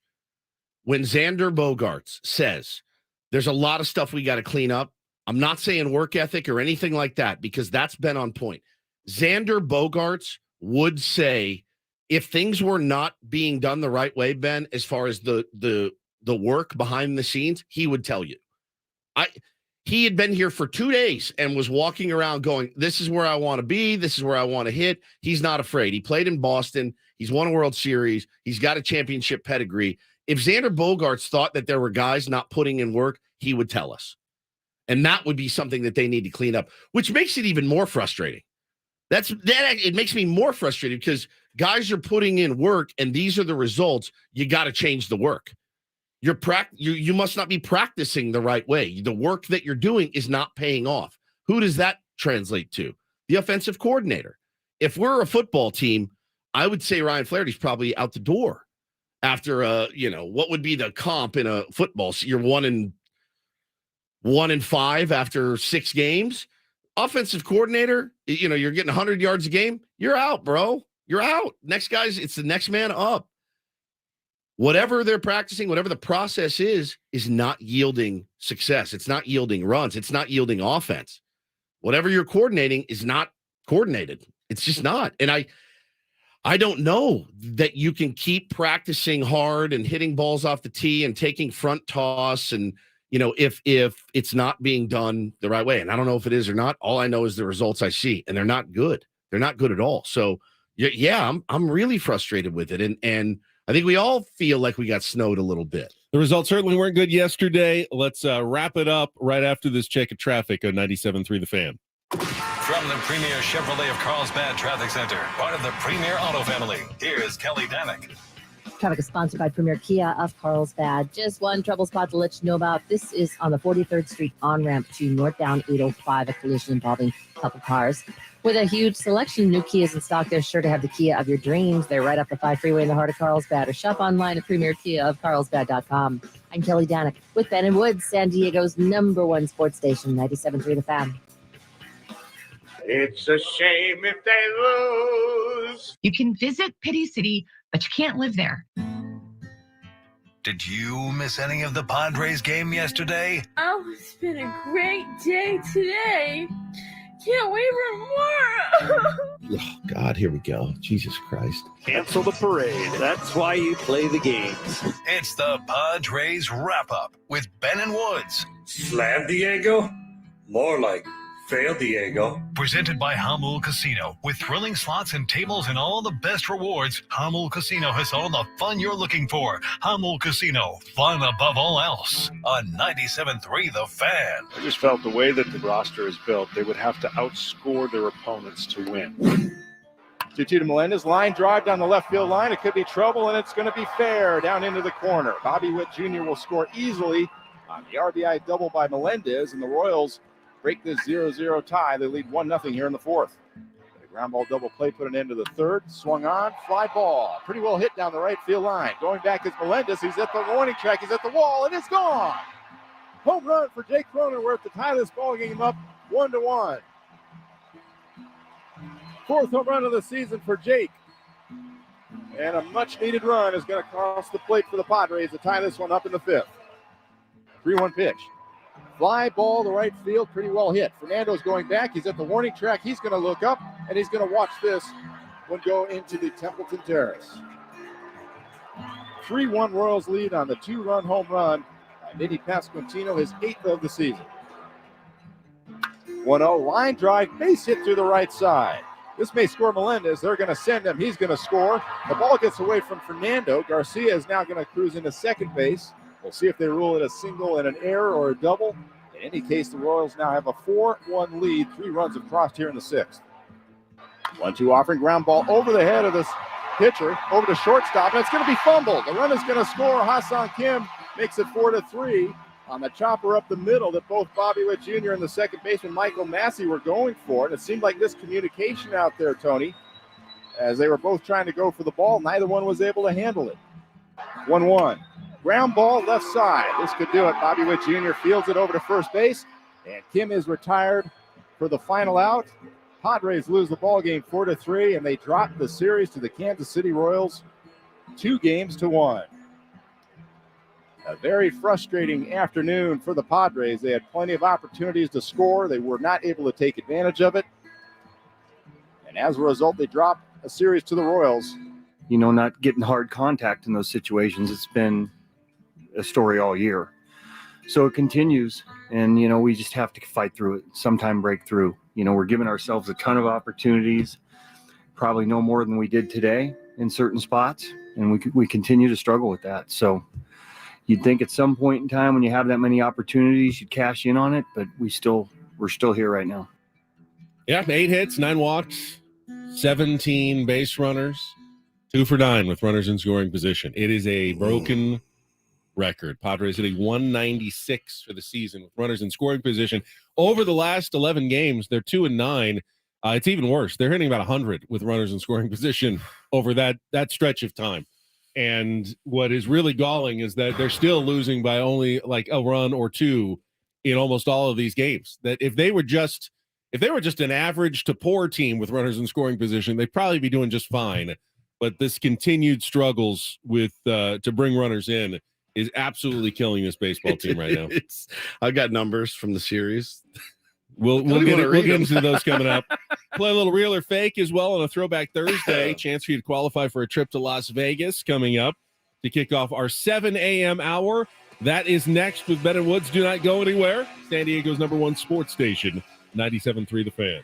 when Xander Bogaerts says there's a lot of stuff we got to clean up. I'm not saying work ethic or anything like that, because that's been on point. Xander Bogaerts would say, if things were not being done the right way, Ben, as far as the work behind the scenes, he would tell you. He had been here for 2 days and was walking around going, this is where I want to be. This is where I want to hit. He's not afraid. He played in Boston. He's won a World Series. He's got a championship pedigree. If Xander Bogaerts thought that there were guys not putting in work, he would tell us. And that would be something that they need to clean up, which makes it even more frustrating. It makes me more frustrated because guys are putting in work and these are the results. You got to change the work. You must not be practicing the right way. The work that you're doing is not paying off. Who does that translate to? The offensive coordinator. If we're a football team, I would say Ryan Flaherty's probably out the door after what would be the comp in a football. So you're 1-5 after 6 games. Offensive coordinator, you're getting 100 yards a game. You're out, bro. You're out. Next guys, it's the next man up. Whatever they're practicing, whatever the process is not yielding success. It's not yielding runs. It's not yielding offense. Whatever you're coordinating is not coordinated. It's just not. And I don't know that you can keep practicing hard and hitting balls off the tee and taking front toss and, if it's not being done the right way. And I don't know if it is or not. All I know is the results I see, and they're not good. They're not good at all. So, yeah, I'm really frustrated with it. And I think we all feel like we got snowed a little bit. The results certainly weren't good yesterday. Let's wrap it up right after this check of traffic on 97.3 The Fan. From the premier Chevrolet of Carlsbad Traffic Center, part of the Premier Auto family, here's Kelly Danick. Traffic is sponsored by Premier Kia of Carlsbad. Just one trouble spot to let you know about. This is on the 43rd Street on-ramp to northbound 805, a collision involving a couple cars. With a huge selection of new Kias in stock, they're sure to have the Kia of your dreams. They're right up the 5 freeway in the heart of Carlsbad, or shop online at premierkiaofcarlsbad.com. I'm Kelly Danick with Ben & Woods, San Diego's #1 sports station, 97.3 The Fan. It's a shame if they lose. You can visit Pity City, but you can't live there. Did you miss any of the Padres game yesterday? Oh, it's been a great day today. Can't wait for more. Oh, God, here we go. Jesus Christ. Cancel the parade. That's why you play the games. It's the Padres wrap-up with Ben and Woods. Slam Diego? More like fail Diego. Presented by Hamul Casino. With thrilling slots and tables and all the best rewards, Hamul Casino has all the fun you're looking for. Hamul Casino, fun above all else. On 97.3 The Fan. I just felt the way that the roster is built, they would have to outscore their opponents to win. 2-2 to Melendez. Line drive down the left field line. It could be trouble, and it's going to be fair down into the corner. Bobby Witt Jr. will score easily on the RBI double by Melendez, and the Royals break this 0-0 tie. They lead 1-0 here in the fourth. The ground ball double play put an end to the third. Swung on, fly ball. Pretty well hit down the right field line. Going back is Melendez. He's at the warning track. He's at the wall, and it's gone. Home run for Jake Cronenworth to tie this ball game up 1-1. Fourth home run of the season for Jake. And a much-needed run is going to cross the plate for the Padres to tie this one up in the fifth. 3-1 pitch. Fly ball to right field, pretty well hit. Fernando's going back. He's at the warning track. He's going to look up, and he's going to watch this one go into the Templeton Terrace. 3-1 Royals lead on the 2-run home run by Vinny Pasquantino, his 8th of the season. 1-0 line drive, base hit through the right side. This may score Melendez. They're going to send him. He's going to score. The ball gets away from Fernando. Garcia is now going to cruise into second base. We'll see if they rule it a single and an error or a double. In any case, the Royals now have a 4-1 lead. 3 runs have crossed here in the sixth. 1-2 offering, ground ball over the head of this pitcher, over to shortstop, and it's going to be fumbled. The run is going to score. Ha-Seong Kim makes it 4-3 on the chopper up the middle that both Bobby Witt Jr. and the second baseman Michael Massey were going for. And it seemed like this communication out there, Tony, as they were both trying to go for the ball, neither one was able to handle it. 1-1. Ground ball left side. This could do it. Bobby Witt Jr. fields it over to first base, and Kim is retired for the final out. Padres lose the ball game 4-3, and they drop the series to the Kansas City Royals 2-1. A very frustrating afternoon for the Padres. They had plenty of opportunities to score. They were not able to take advantage of it. And as a result, they drop a series to the Royals. Not getting hard contact in those situations. It's been a story all year. So it continues, and we just have to fight through it. Sometime break through. We're giving ourselves a ton of opportunities, probably no more than we did today in certain spots, and we continue to struggle with that. So you'd think at some point in time when you have that many opportunities, you'd cash in on it, but we're still here right now. Yeah, 8 hits, 9 walks, 17 base runners, 2 for 9 with runners in scoring position. It is a broken record. Padres hitting 196 for the season with runners in scoring position. Over the last 11 games, they're 2-9. It's even worse. They're hitting about 100 with runners in scoring position over that stretch of time. And what is really galling is that they're still losing by only like a run or two in almost all of these games. That if they were just an average to poor team with runners in scoring position, they'd probably be doing just fine. But this continued struggles with to bring runners in is absolutely killing this baseball team right now. I've got numbers from the series. We'll get into those coming up. Play a little real or fake as well on a Throwback Thursday. Chance for you to qualify for a trip to Las Vegas coming up to kick off our 7 a.m. hour. That is next with Ben and Woods. Do not go anywhere. San Diego's #1 sports station, 97.3 The Fan.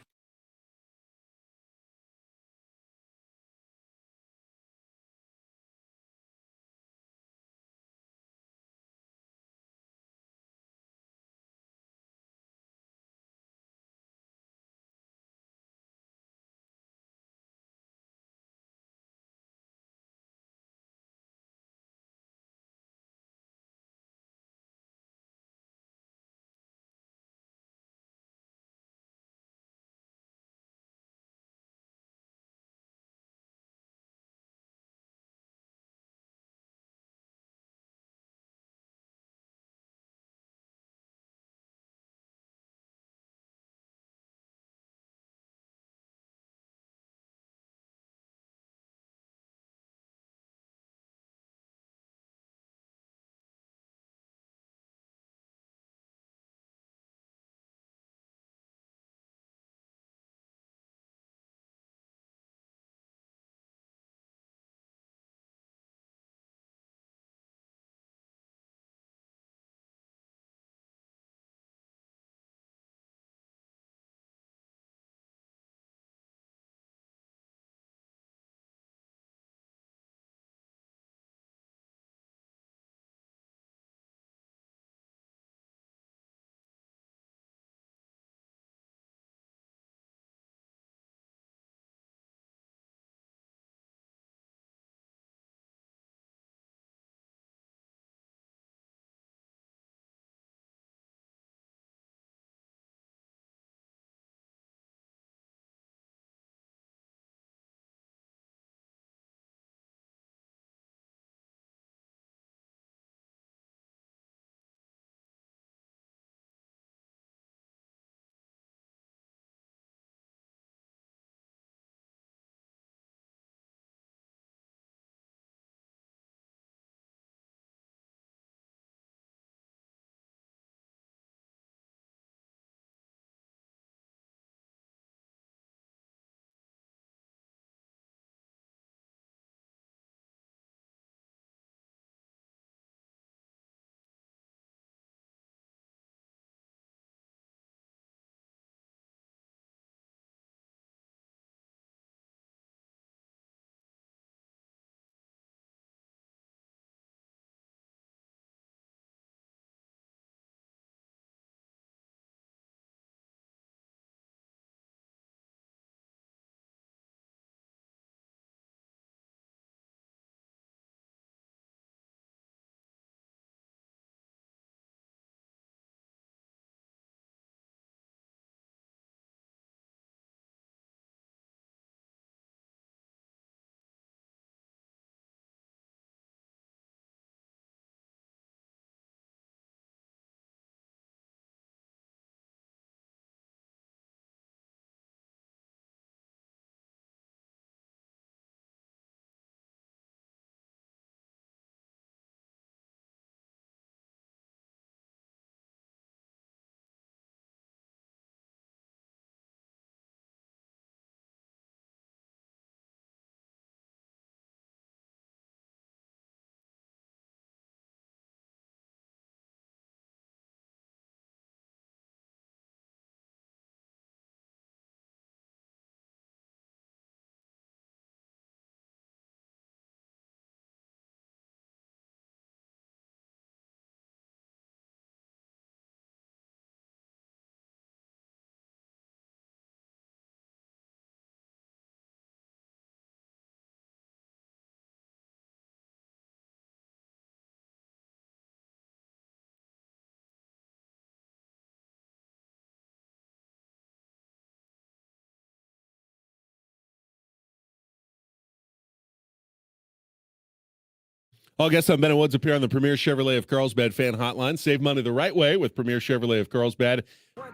All guests on Ben and Woods appear on the Premier Chevrolet of Carlsbad fan hotline. Save money the right way with Premier Chevrolet of Carlsbad.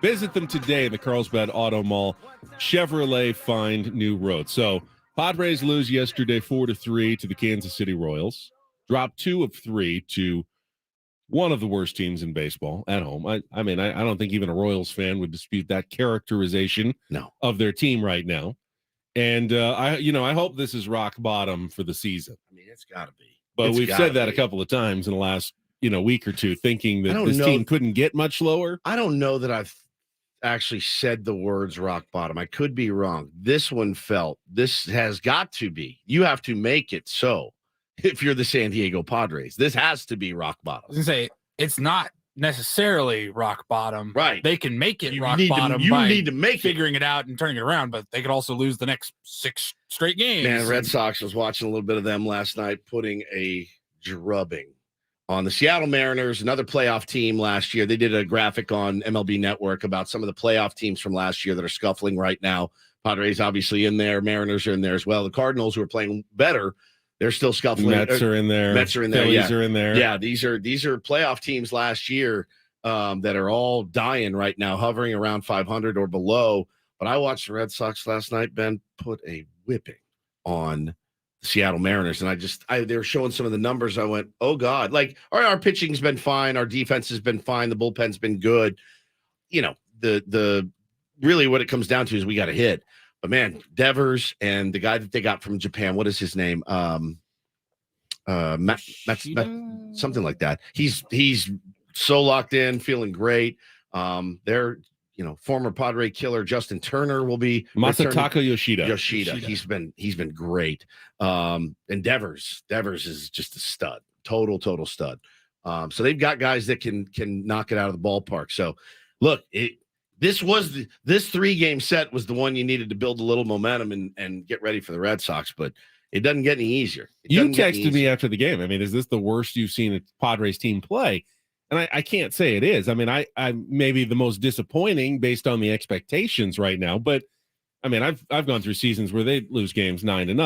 Visit them today in the Carlsbad Auto Mall. Chevrolet, find new roads. So Padres lose yesterday 4-3 to the Kansas City Royals. Dropped 2 of 3 to one of the worst teams in baseball at home. I mean, I don't think even a Royals fan would dispute that characterization of their team right now. And I hope this is rock bottom for the season. I mean, it's got to be. But we've said that a couple of times in the last, week or two, thinking that this team couldn't get much lower. I don't know that I've actually said the words rock bottom. I could be wrong. This one this has got to be. You have to make it so if you're the San Diego Padres. This has to be rock bottom. I was going to say, it's not necessarily rock bottom. Right. They can make it rock bottom need to make figuring it out and turning it around, but they could also lose the next 6 straight games. Man, Red Sox, was watching a little bit of them last night, putting a drubbing on the Seattle Mariners, another playoff team last year. They did a graphic on MLB Network about some of the playoff teams from last year that are scuffling right now. Padres obviously in there. Mariners are in there as well. The Cardinals, who are playing better, they're still scuffling. Mets are in there. Phillies are in there. Yeah, these are playoff teams last year that are all dying right now, hovering around 500 or below. But I watched the Red Sox last night, Ben, put a whipping on the Seattle Mariners. And they were showing some of the numbers. I went, oh, God. Like, our pitching's been fine. Our defense has been fine. The bullpen's been good. The really what it comes down to is we got to hit. But, man, Devers and the guy that they got from Japan, what is his name? Something like that. He's so locked in, feeling great. They're former Padre killer Justin Turner will be Masataka Yoshida. He's been great. And Devers is just a stud, total stud. So they've got guys that can knock it out of the ballpark. So look, this 3-game set was the one you needed to build a little momentum and get ready for the Red Sox, but it doesn't get any easier. You texted me after the game. I mean, is this the worst you've seen a Padres team play? And I can't say it is. I mean, I maybe the most disappointing based on the expectations right now. But I mean, I've gone through seasons where they lose games 9-0 and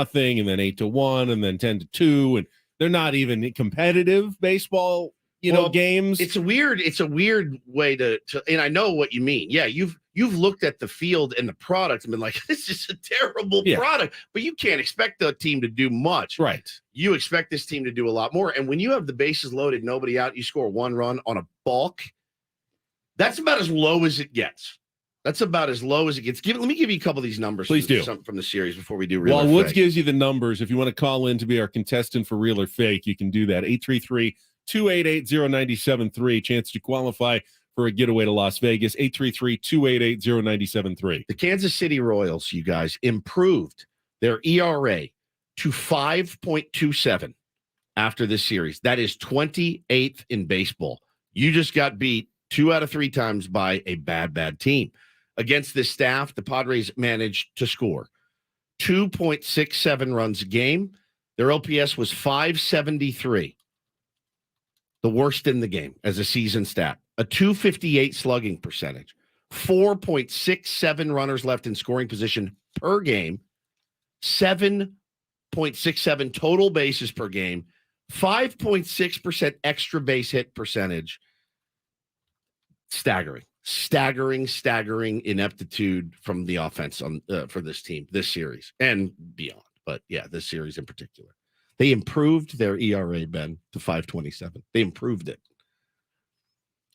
then 8-1 and then 10-2, and they're not even competitive baseball, games. It's a weird way to, and I know what you mean. Yeah, you've looked at the field and the product and been like, this is a terrible product, but you can't expect the team to do much. Right. You expect this team to do a lot more. And when you have the bases loaded, nobody out, you score 1 run on a balk, that's about as low as it gets. Let me give you a couple of these numbers. Please do. From the series before we do real While or Woods fake. gives you the numbers, if you want to call in to be our contestant for real or fake, you can do that. 833-288-0973. Chance to qualify for a getaway to Las Vegas. 833-288-0973. The Kansas City Royals, you guys, improved their ERA to 5.27 after this series. That is 28th in baseball. You just got beat 2 out of 3 times by a bad team. Against this staff, the Padres managed to score 2.67 runs a game. Their OPS was 573, the worst in the game as a season stat. A 258 slugging percentage, 4.67 runners left in scoring position per game, 7.67 total bases per game, 5.6% extra base hit percentage. Staggering ineptitude from the offense for this team, this series and beyond. But yeah, this series in particular, they improved their ERA, Ben, to 5.27. They improved it.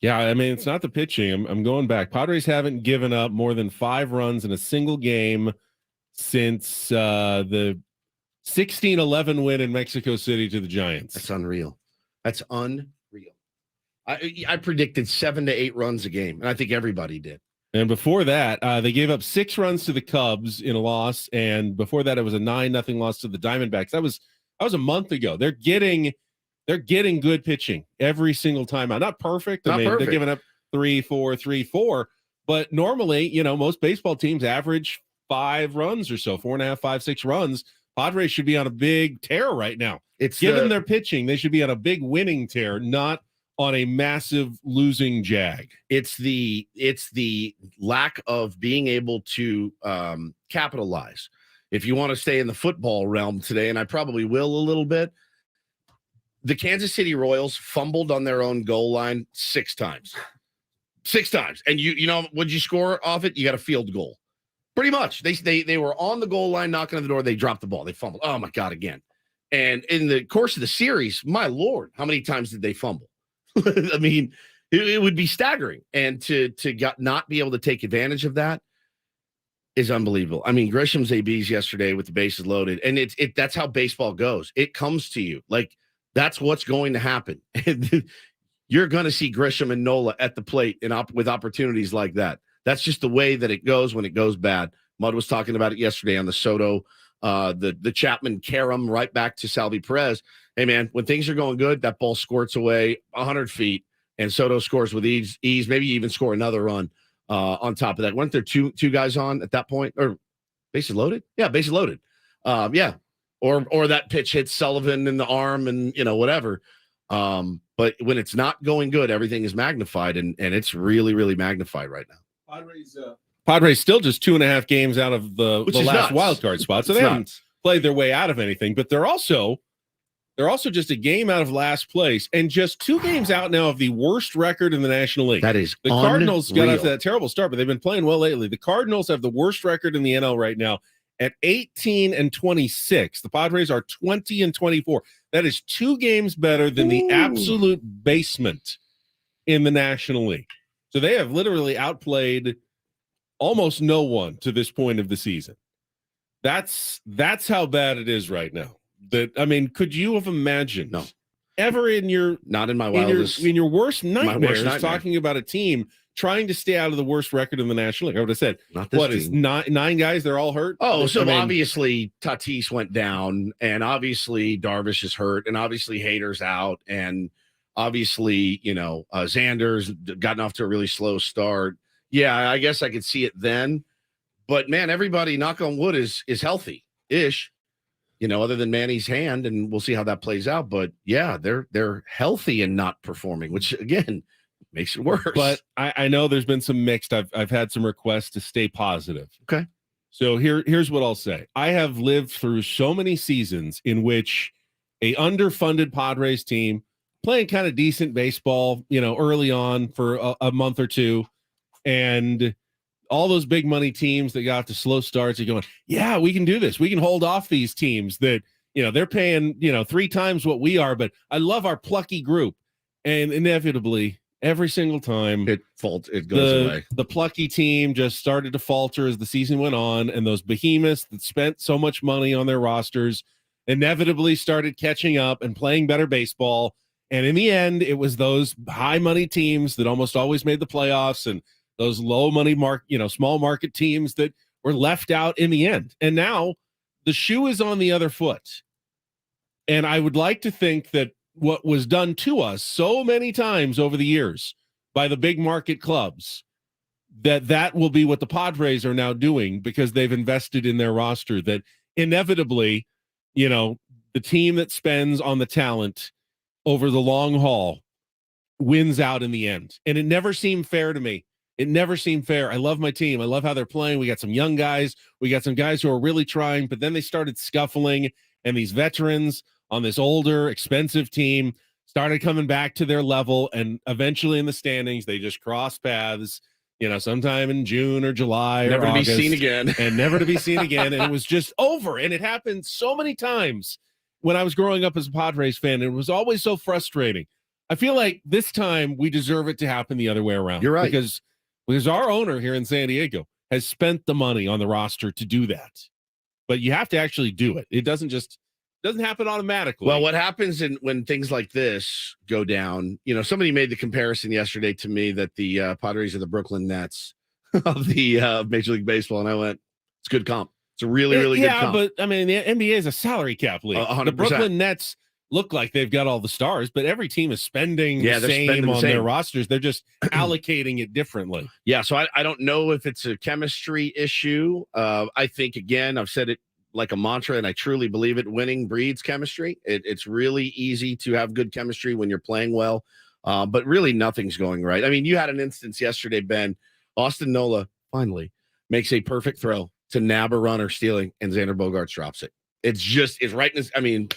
Yeah, I mean, it's not the pitching. I'm going back. Padres haven't given up more than 5 runs in a single game since the 16-11 win in Mexico City to the Giants. That's unreal. I predicted 7 to 8 runs a game, and I think everybody did. And before that, they gave up 6 runs to the Cubs in a loss, and before that, it was a 9-0 loss to the Diamondbacks. That was a month ago. They're getting good pitching every single time out. Not perfect. They're giving up 3-4, but normally, most baseball teams average 5 runs or so, 4.5, 5, 6 runs. Padres should be on a big tear right now. Given their pitching, they should be on a big winning tear, not on a massive losing jag. It's the lack of being able to capitalize. If you want to stay in the football realm today, and I probably will a little bit, the Kansas City Royals fumbled on their own goal line 6 times. 6 times. And you know, what'd you score off it? You got a field goal. Pretty much. They were on the goal line, knocking on the door. They dropped the ball. They fumbled. Oh, my God, again. And in the course of the series, my Lord, how many times did they fumble? I mean, it would be staggering. And to not be able to take advantage of that is unbelievable. I mean, Grisham's ABs yesterday with the bases loaded, and that's how baseball goes. It comes to you. Like, that's what's going to happen. You're going to see Grisham and Nola at the plate with opportunities like that. That's just the way that it goes when it goes bad. Mudd was talking about it yesterday on the Soto, the Chapman Karam right back to Salvi Perez. Hey, man, when things are going good, that ball squirts away 100 feet, and Soto scores with ease, maybe even score another run on top of that. Weren't there two guys on at that point? Or bases loaded? Yeah, bases loaded. Yeah. Or that pitch hits Sullivan in the arm and, you know, whatever. But when it's not going good, everything is magnified, and it's really, really magnified right now. Padres still just 2.5 games out of the last nuts. wild card spot, so they haven't played their way out of anything. But they're also just a game out of last place, and just 2 games out now of the worst record in the National League. That is the unreal. Cardinals got off to that terrible start, but they've been playing well lately. The Cardinals have the worst record in the NL right now at 18-26. The Padres are 20-24. That is 2 games better than the absolute basement in the National League. So they have literally outplayed almost no one to this point of the season. That's how bad it is right now. I mean, could you have imagined ever in your not in my wildest in your worst nightmares nightmare talking about a team trying to stay out of the worst record in the National League? I would have said, is 9 guys? They're all hurt. Oh, so obviously Tatis went down, and obviously Darvish is hurt, and obviously Hader's out, and obviously, you know, Xander's gotten off to a really slow start. Yeah, I guess I could see it then. But, man, everybody, knock on wood, is healthy-ish, you know, other than Manny's hand, and we'll see how that plays out. But, yeah, they're healthy and not performing, which, again, makes it worse. But I know there's been some mixed. I've had some requests to stay positive. Okay. So here's what I'll say. I have lived through so many seasons in which a underfunded Padres team playing kind of decent baseball, you know, early on for a month or two, and all those big money teams that got to slow starts are going, yeah, we can do this. We can hold off these teams that, you know, they're paying, you know, 3 times what we are, but I love our plucky group. And inevitably, every single time it goes away. The plucky team just started to falter as the season went on, and those behemoths that spent so much money on their rosters inevitably started catching up and playing better baseball. And in the end, it was those high money teams that almost always made the playoffs, and those low money small market teams that were left out in the end. And now the shoe is on the other foot. And I would like to think that what was done to us so many times over the years by the big market clubs, that will be what the Padres are now doing, because they've invested in their roster, that inevitably, you know, the team that spends on the talent over the long haul wins out in the end. And it never seemed fair to me. It never seemed fair. I love my team. I love how they're playing. We got some young guys. We got some guys who are really trying, but then they started scuffling, and these veterans on this older, expensive team started coming back to their level, and eventually in the standings, they just crossed paths, you know, sometime in June or July never or August, to be seen again. and never to be seen again. And it was just over. And it happened so many times when I was growing up as a Padres fan. It was always so frustrating. I feel like this time we deserve it to happen the other way around. You're right. Because our owner here in San Diego has spent the money on the roster to do that. But you have to actually do it. It doesn't happen automatically. Well, what happens when things like this go down, you know, somebody made the comparison yesterday to me that the Padres are the Brooklyn Nets of the Major League Baseball. And I went, it's good comp. It's a really, really good comp. Yeah, but I mean, the NBA is a salary cap league. 100%. The Brooklyn Nets look like they've got all the stars, but every team is spending the same on their rosters. They're just allocating it differently. Yeah, so I don't know if it's a chemistry issue. I think, again, I've said it like a mantra, and I truly believe it, winning breeds chemistry. It's really easy to have good chemistry when you're playing well, but really nothing's going right. I mean, you had an instance yesterday, Ben. Austin Nola finally makes a perfect throw to nab a runner stealing, and Xander Bogaerts drops it. It's right in his, I mean,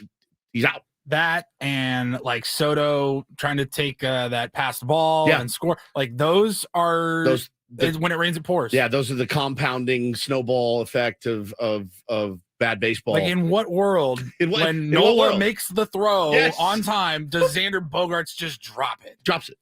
he's out. that and like Soto trying to take that passed ball and score. Like those are when it rains, it pours. Yeah, those are the compounding snowball effect of bad baseball. Like in what world, when Nola makes the throw on time, does Xander Bogaerts just drop it? Drops it.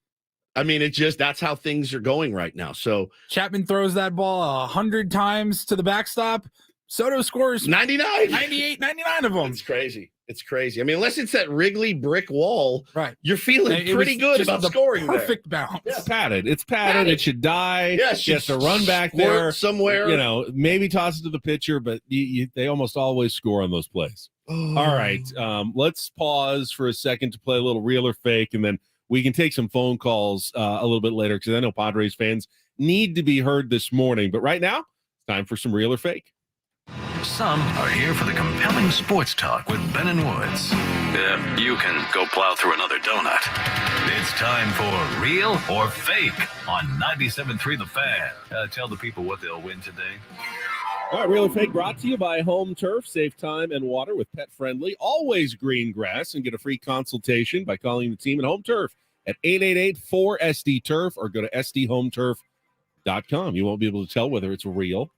I mean, that's how things are going right now. So Chapman throws that ball 100 times to the backstop. Soto scores 99, 98, 99 of them. It's crazy. It's crazy. I mean, unless it's that Wrigley brick wall, right? You're feeling pretty good about the scoring. Perfect bounce. It's padded. It's padded. It should die. Yeah, you have to run back there somewhere. You know, maybe toss it to the pitcher, but they almost always score on those plays. All right, let's pause for a second to play a little real or fake, and then we can take some phone calls a little bit later because I know Padres fans need to be heard this morning. But right now, it's time for some real or fake. Some are here for the compelling sports talk with Ben and Woods. Yeah, you can go plow through another donut. It's time for Real or Fake on 97.3 The Fan. Tell the people what they'll win today. All right, Real or Fake brought to you by Home Turf. Save time and water with Pet Friendly. Always green grass, and get a free consultation by calling the team at Home Turf at 888-4SD-TURF or go to sdhometurf.com. You won't be able to tell whether it's real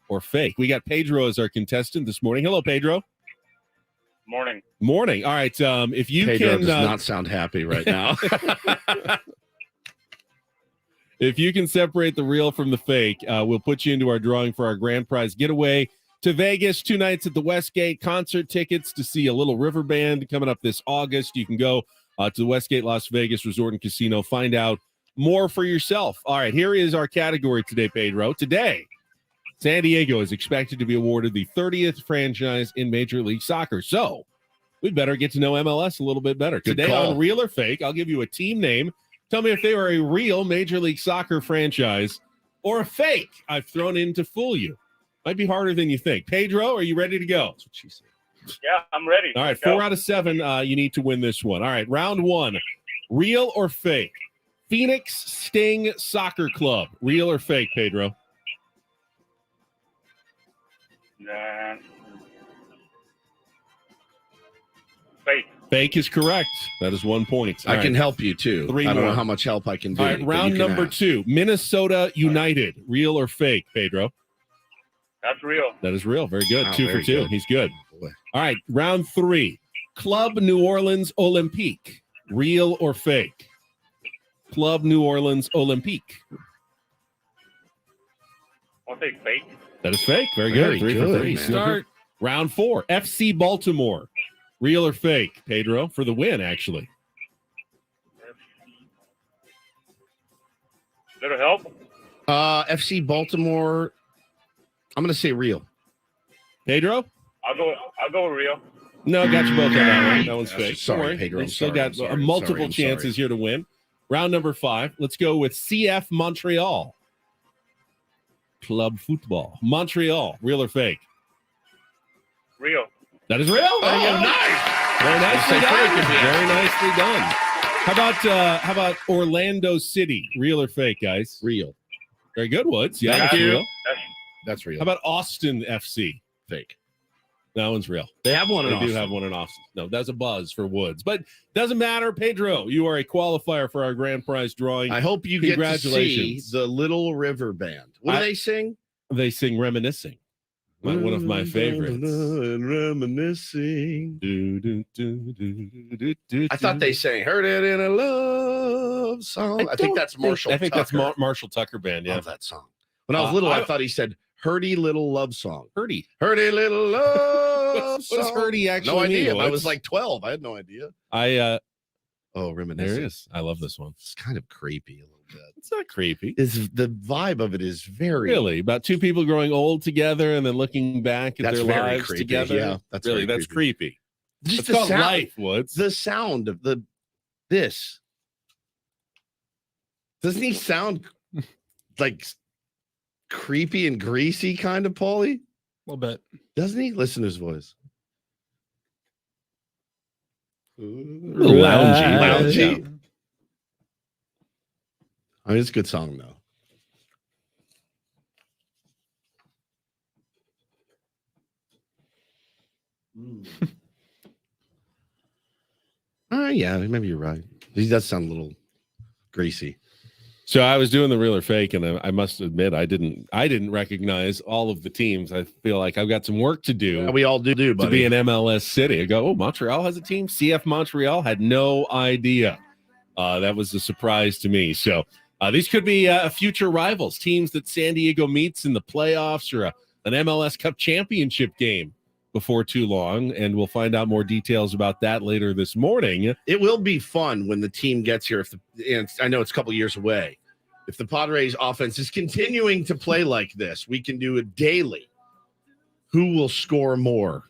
or fake. We got Pedro as our contestant this morning. Hello, Pedro. Morning. Morning. All right. If you Pedro can does not sound happy right now. If you can separate the real from the fake, we'll put you into our drawing for our grand prize getaway to Vegas. 2 nights at the Westgate, concert tickets to see a Little River Band coming up this August. You can go to the Westgate Las Vegas Resort and Casino. Find out more for yourself. All right. Here is our category today, Pedro. Today, San Diego is expected to be awarded the 30th franchise in Major League Soccer. So we better get to know MLS a little bit better. Today on Real or Fake, I'll give you a team name. Tell me if they are a real Major League Soccer franchise or a fake I've thrown in to fool you. Might be harder than you think. Pedro, are you ready to go? That's what she said. Yeah, I'm ready. All right, 4 out of 7. You need to win this one. All right, round 1. Real or fake? Phoenix Sting Soccer Club. Real or fake, Pedro? Fake. Fake is correct. That is 1 point. I can help you too. 3 I don't more. know how much help I can do. All right, round number 2. Minnesota United. Real or fake, Pedro? That's real. That is real. Very good. Wow, 2 for very 2. good. He's good. Boy. All right, round 3. Club New Orleans Olympique. Real or fake? Club New Orleans Olympique. I'll say fake. That is fake. Very Very good. 3 for good, 3. man. Start. Round 4. FC Baltimore. Real or fake, Pedro? For the win, actually. Little help. FC Baltimore. I'm going to say real. Pedro? I'll go with real. No, got you both on that one. That one's fake. Sorry, Don't worry. Pedro, We've I'm still sorry, got I'm sorry, multiple I'm chances sorry. here to win. Round number 5. Let's go with CF Montreal. Club football. Montreal. Real or fake? Real. That is real. There you go. Nice. Very nicely Say done. fake if you- Very nicely done. How about Orlando City? Real or fake, guys? Real. Very good, Woods. Yeah, Thank that's you. real. That's real. How about Austin FC? Fake? That one's real. They have one in They do Austin. have one in Austin. No, that's a buzz for Woods. But doesn't matter. Pedro, you are a qualifier for our grand prize drawing. I hope you get to see Congratulations. the Little River Band. What do they sing? They sing Reminiscing. One of my favorites. Reminiscing. I I thought they sang "Heard It in a Love Song." I think that's Marshall. I think that's Tucker. Marshall Tucker Band. Yeah. Love that song. When I was little, I thought he said "Hurdy Little Love Song." Hurdy. Hurdy Little Love What does Song. Hurdy actually No idea. mean? I was like 12. I had no idea. Oh, reminiscing. there it is. I love this one. It's kind of creepy a little bit. It's not creepy. It's the vibe of it is very Really, about two people growing old together and then looking back at That's their very lives creepy. together. Yeah, that's really very that's creepy. Just It's the called sound, life, Woods. the sound of this. Doesn't he sound like creepy and greasy, kind of, Paulie? A little bit. Doesn't he? Listen to his voice. Loungy. Yeah. I mean, it's a good song, though. yeah, maybe you're right. He does sound a little greasy. So I was doing the real or fake, and I must admit I didn't recognize all of the teams. I feel like I've got some work to do. Yeah, we all do, buddy. To be an MLS city. I go, oh, Montreal has a team. CF Montreal, had no idea. That was a surprise to me. So these could be future rivals, teams that San Diego meets in the playoffs or an MLS Cup championship game before too long, and we'll find out more details about that later this morning. It will be fun when the team gets here. And I know it's a couple years away. If the Padres offense is continuing to play like this, we can do it daily. Who will score more?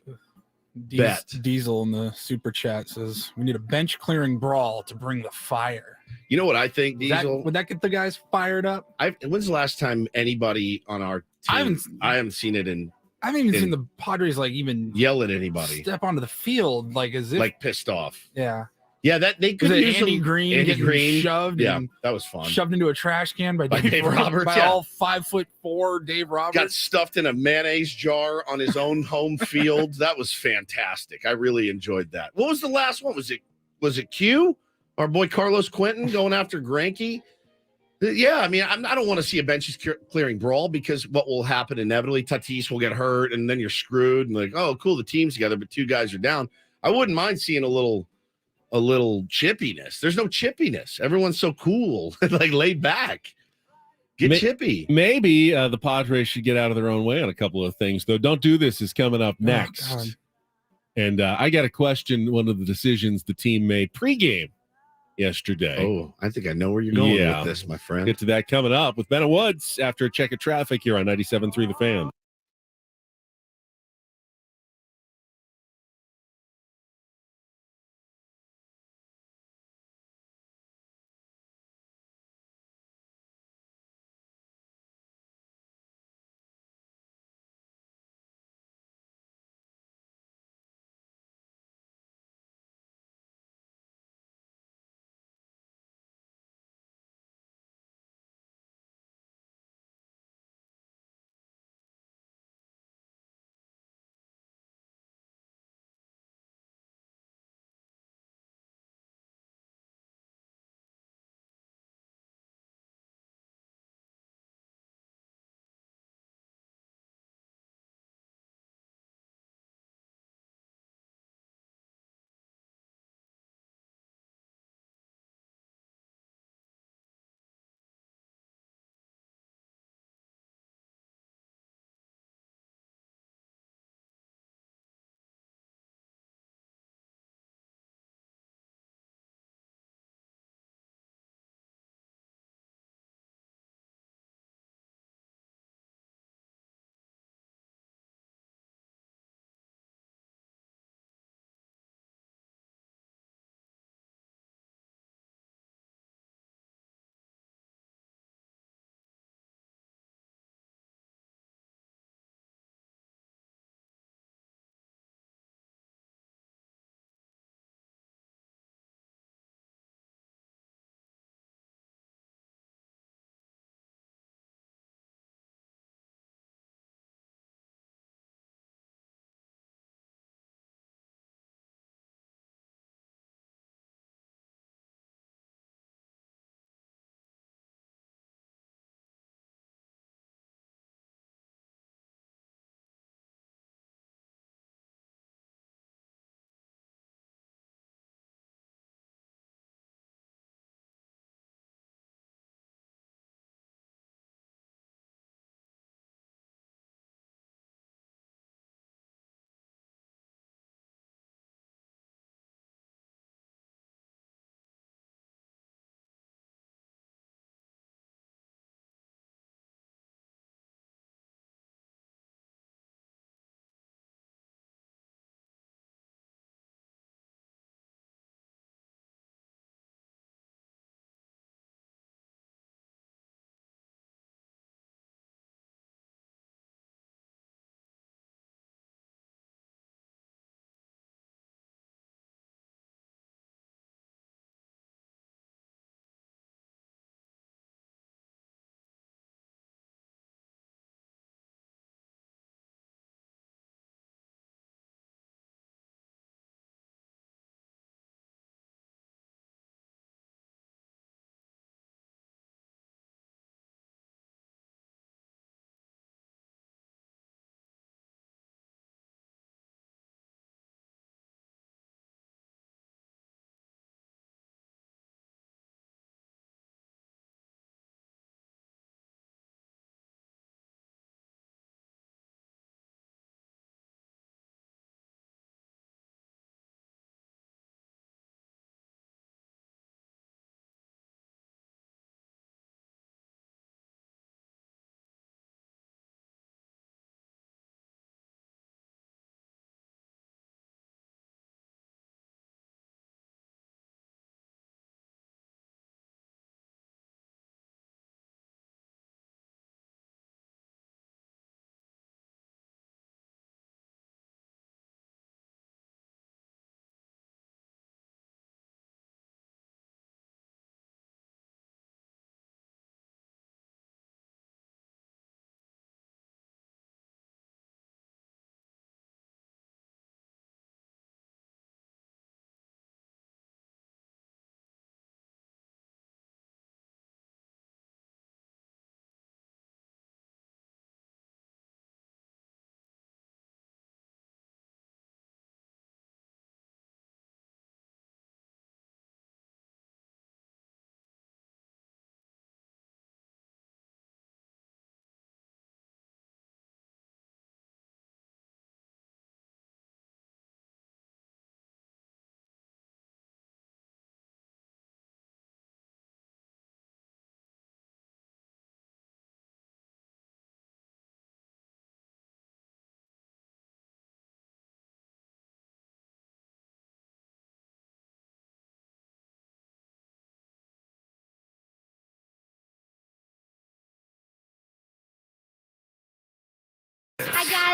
Diesel in the super chat says we need a bench clearing brawl to bring the fire. You know what I think, Diesel? Would that get the guys fired up? When's the last time anybody on our team? I haven't seen it in. I haven't even seen the Padres even yell at anybody, step onto the field as if pissed off. Yeah. Yeah, that they could use Andy Green getting shoved. Yeah, that was fun. Shoved into a trash can by Dave Roberts. By all 5'4" Dave Roberts. Got stuffed in a mayonnaise jar on his own home field. That was fantastic. I really enjoyed that. What was the last one? Was it Q? Our boy Carlos Quentin going after Greinke? Yeah, I mean, I don't want to see a benches clearing brawl because what will happen inevitably, Tatis will get hurt, and then you're screwed. And oh, cool, the team's together, but two guys are down. I wouldn't mind seeing a little chippiness. There's no chippiness. Everyone's so cool, laid back. Get chippy. Maybe the Padres should get out of their own way on a couple of things, though. Don't do this is coming up next. And I got to question one of the decisions the team made pregame yesterday. Oh, I think I know where you're going with this, my friend. Get to that coming up with Ben and Woods after a check of traffic here on 97.3 The Fan.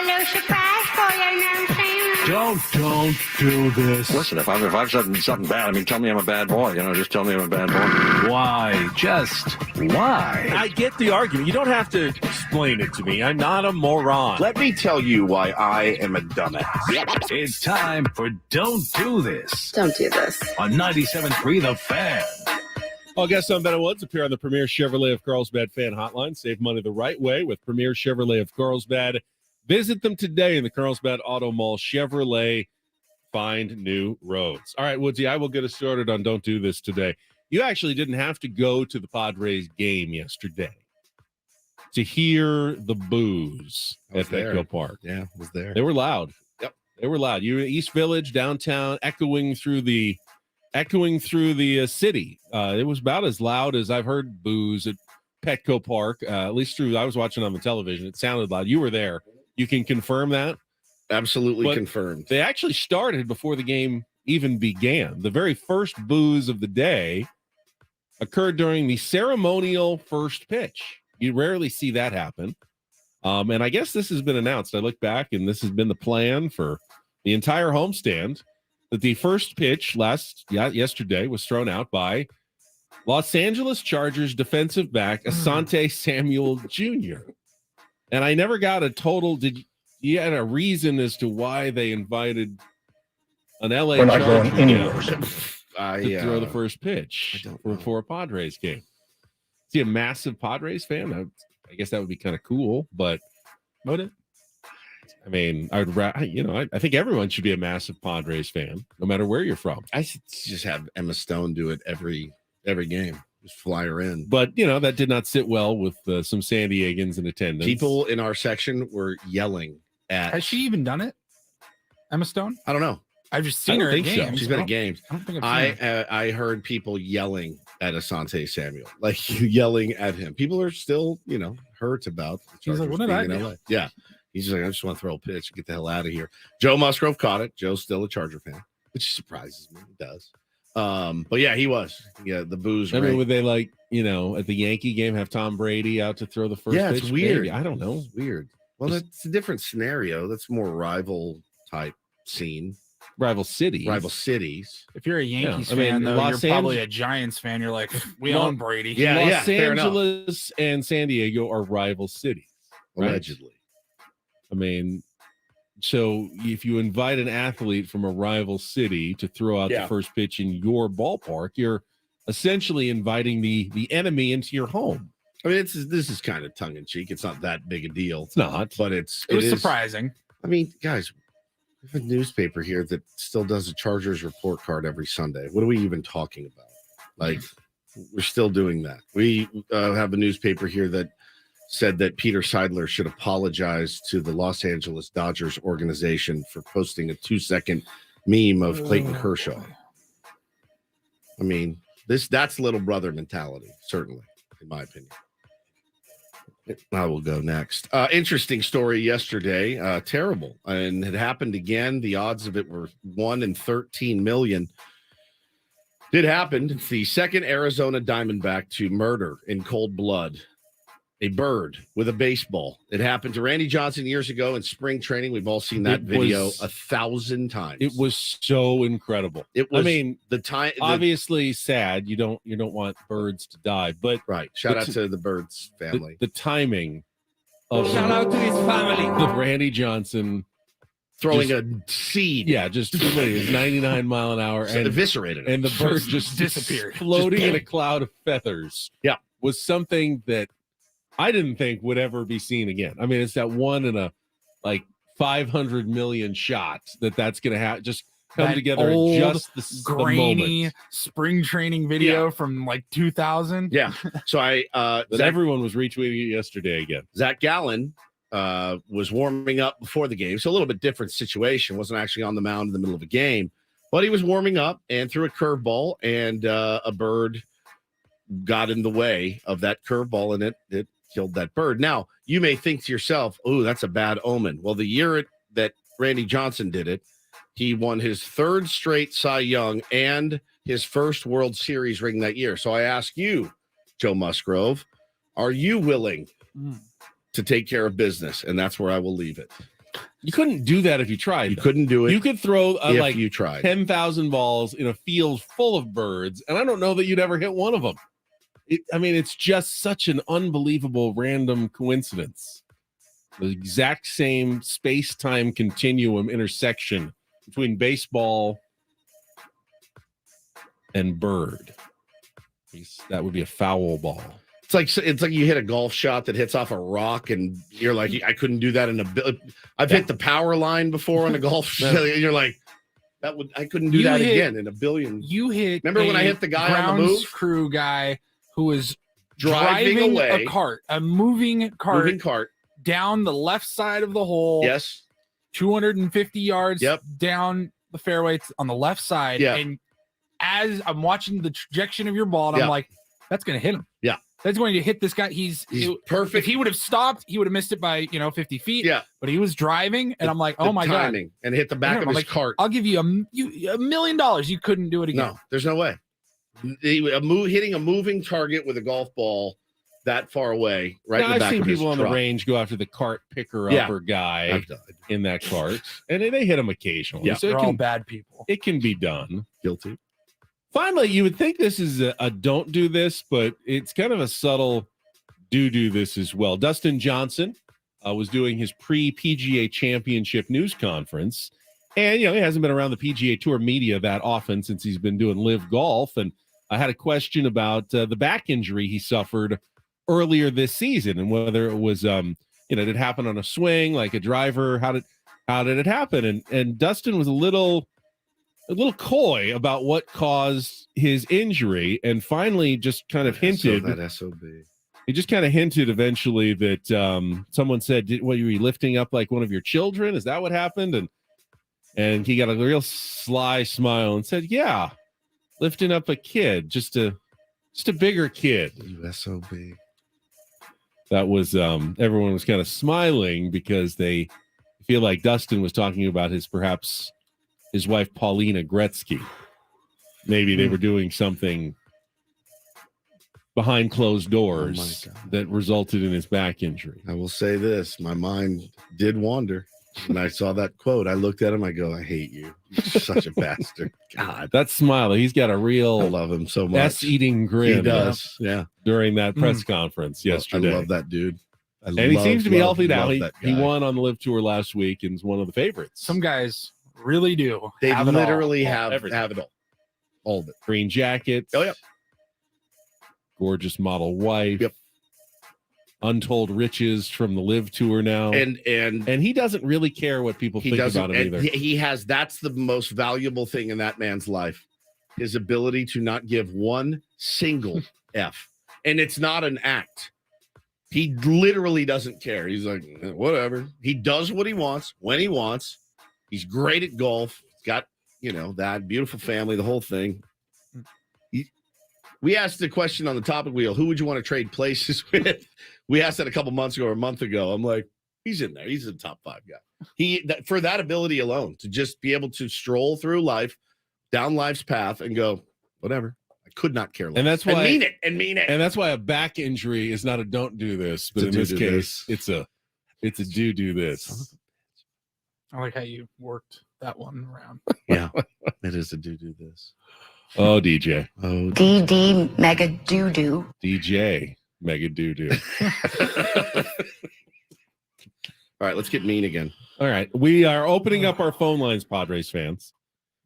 a little surprise for you, you know what I'm saying? Don't do this. Listen, if I've said something bad, I mean, tell me I'm a bad boy. Just tell me I'm a bad boy. Why? Just why? I get the argument. You don't have to explain it to me. I'm not a moron. Let me tell you why I am a dumbass. It's time for Don't Do This. Don't do this. On 97.3 The Fan. All guests on Ben Woods appear on the Premier Chevrolet of Carlsbad fan hotline. Save money the right way with Premier Chevrolet of Carlsbad. Visit them today in the Carlsbad Auto Mall. Chevrolet, find new roads. All right, Woodsy, I will get us started on Don't Do This today. You actually didn't have to go to the Padres game yesterday to hear the boos at Petco Park. Yeah, I was there. They were loud. Yep. They were loud. You were in East Village, downtown, echoing through the city. It was about as loud as I've heard boos at Petco Park, at least I was watching on the television. It sounded loud. You were there. You can confirm that? Absolutely confirmed. They actually started before the game even began. The very first boos of the day occurred during the ceremonial first pitch. You rarely see that happen. And I guess this has been announced. I look back, and this has been the plan for the entire homestand, that the first pitch yesterday was thrown out by Los Angeles Chargers defensive back Asante Samuel Jr. And I never got a total. You had a reason as to why they invited an LA We're not Charger going anywhere. to throw the first pitch for a Padres game? Is he a massive Padres fan? I guess that would be kind of cool, but would it? I mean, I think everyone should be a massive Padres fan, no matter where you're from. I should just have Emma Stone do it every game. Just fly her in. But, that did not sit well with some San Diegans in attendance. People in our section were yelling at... Has she even done it? Emma Stone? I don't know. I've just seen her at games. So. She's been at games. I don't think I've seen her. I heard people yelling at Asante Samuel, like yelling at him. People are still, hurt about the He's like, Chargers what did I being in do? LA. Yeah. He's just like, I just want to throw a pitch and get the hell out of here. Joe Musgrove caught it. Joe's still a Charger fan, which surprises me. He does. But yeah, he was. Yeah, the boos. I mean, would they at the Yankee game have Tom Brady out to throw the first pitch? It's weird. Maybe. I don't know. It's weird. Well, that's a different scenario. That's more rival type scene. Rival cities. If you're a Yankees fan, though, you're probably a Giants fan. You're like, we own Brady. Los Angeles and San Diego are rival cities. Right? Allegedly. I mean, so if you invite an athlete from a rival city to throw out the first pitch in your ballpark, you're essentially inviting the enemy into your home. I mean, this is kind of tongue in cheek. It's not that big a deal. It's not, but it was surprising. I mean, guys, we have a newspaper here that still does a Chargers report card every Sunday. What are we even talking about? Like, we're still doing that. We have a newspaper here that said that Peter Seidler should apologize to the Los Angeles Dodgers organization for posting a 2-second meme of Clayton Kershaw. I mean, that's little brother mentality, certainly, in my opinion. I will go next. Interesting story yesterday. Terrible. And it happened again. The odds of it were 1 in 13 million. It happened. It's the second Arizona Diamondback to murder in cold blood a bird with a baseball. It happened to Randy Johnson years ago in spring training. We've all seen that video 1,000 times. It was so incredible. It was. I mean, obviously sad. You don't want birds to die, but right. Shout out to the birds family. The timing of shout out to his family. Of Randy Johnson throwing a seed. Yeah, just 99 mile an hour and eviscerated it. And the bird just disappeared, floating in a cloud of feathers. Yeah, was something that I didn't think would ever be seen again. I mean, it's that one in a 500 million shot that's going to just come that together old, in just the grainy moment. Spring training video from 2000. Yeah. So everyone was retweeting it yesterday again. Zach Gallen was warming up before the game. So a little bit different situation. Wasn't actually on the mound in the middle of a game, but he was warming up and threw a curveball, and a bird got in the way of that curveball, and it killed that bird. Now, you may think to yourself, oh, that's a bad omen. Well, the year that Randy Johnson did it, he won his third straight Cy Young and his first World Series ring that year. So I ask you, Joe Musgrove, are you willing to take care of business? And that's where I will leave it. You couldn't do that if you tried. You couldn't do it. You could throw if you tried 10,000 balls in a field full of birds, and I don't know that you'd ever hit one of them. It's just such an unbelievable random coincidence. The exact same space-time continuum intersection between baseball and bird. That would be a foul ball. It's like you hit a golf shot that hits off a rock, and you're like, I couldn't do that I've hit the power line before on a golf shot. You're like, I couldn't do that again in a billion. You hit. Remember when I hit the guy on the move? Crew guy who was driving away a moving cart down the left side of the hole. Yes, 250 yards down the fairway on the left side. Yeah. And as I'm watching the trajectory of your ball, and I'm like, that's going to hit him. Yeah. That's going to hit this guy. He's perfect. If he would have stopped, he would have missed it by 50 feet. Yeah. But he was driving, and I'm like, oh my god! And hit the back of his cart. I'll give you $1 million. You couldn't do it again. No, there's no way. Hitting a moving target with a golf ball that far away, right? I've seen people on the range go after the cart picker-upper guy in that cart, and they hit him occasionally. Yeah, so they're all bad people. It can be done. Guilty. Finally, you would think this is a don't do this, but it's kind of a subtle do this as well. Dustin Johnson was doing his pre-PGA Championship news conference, and he hasn't been around the PGA Tour media that often since he's been doing live golf. And I had a question about the back injury he suffered earlier this season and whether it was did it happen on a swing like a driver? How did it happen? And Dustin was a little coy about what caused his injury, and finally just kind of hinted that SOB. He just kind of hinted eventually that someone said, "What, you were lifting up like one of your children? Is that what happened?" And he got a real sly smile and said, "Yeah, lifting up a kid, just a bigger kid." SOB. That was everyone was kind of smiling because they feel like Dustin was talking about his wife Paulina Gretzky. Maybe they were doing something behind closed doors that resulted in his back injury. I will say this, my mind did wander when I saw that quote. I looked at him, I go, I hate you. You're such a bastard. God, that smile, he's got a real I love him so much. S-eating grin. He does. Yeah. During that press conference yesterday. I love that dude. And he seems to be healthy now. He won on the Live Tour last week and is one of the favorites. Some guys really do. They literally have it all. All of it. Green jackets. Oh, yep. Gorgeous model wife. Yep. Untold riches from the Live Tour now. And he doesn't really care what people think about him either. That's the most valuable thing in that man's life. His ability to not give one single F. And it's not an act. He literally doesn't care. He's like, whatever. He does what he wants when he wants. He's great at golf. He's got, that beautiful family, the whole thing. We asked the question on the topic wheel, who would you want to trade places with? We asked that a couple months ago or a month ago. I'm like, he's in there. He's a top 5 guy. For that ability alone, to just be able to stroll through life, down life's path and go, whatever. I could not care less. And that's why mean it. And that's why a back injury is not a don't do this, but in this case, it's a do this. I like how you worked that one around. Yeah, it is a do this. Oh, DJ. Oh, DD Mega Doo Doo. DJ Mega Doo Doo. All right, let's get mean again. All right, we are opening up our phone lines, Padres fans.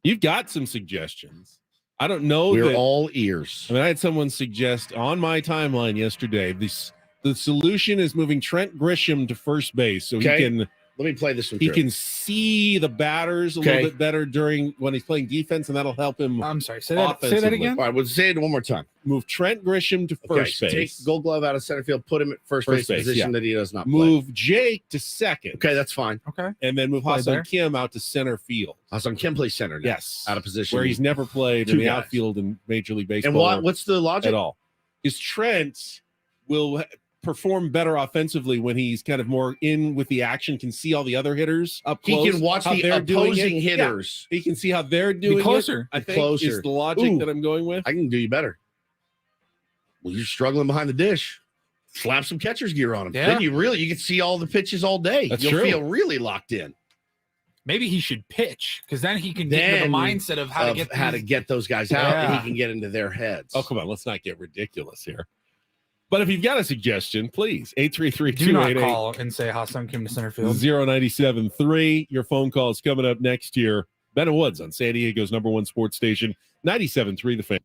You've got some suggestions. I don't know. We're all ears. I had someone suggest on my timeline yesterday, the solution is moving Trent Grisham to first base so he can. Let me play this one. He can see the batters a little bit better when he's playing defense, and that'll help him. I'm sorry. Say that again. All right, we'll say it one more time. Move Trent Grisham to first base. Take Gold Glove out of center field, put him at first base position that he does not play. Move Jake to second. Okay, that's fine. Okay. And then move Ha-Seong Kim out to center field. Ha-Seong Kim plays center now. Yes. Out of position. Where he's never played in the outfield in Major League Baseball. And what's the logic? At all. Because Trent will perform better offensively when he's kind of more in with the action, can see all the other hitters up close. He can watch the opposing hitters. Yeah. He can see how they're doing closer. I think is the logic that I'm going with. I can do you better. Well, you're struggling behind the dish. Slap some catcher's gear on him. Yeah. Then you can see all the pitches all day. That's You'll true. feel really locked in. maybe he should pitch because then he can get into the mindset of how to get those guys out, and he can get into their heads. Oh, come on, let's not get ridiculous here. But if you've got a suggestion, please 833 do not call and say Ha-Seong Kim to center field. 0973. Your phone call is coming up next year. Ben and Woods on San Diego's #1 sports station, 97.3 The Fan.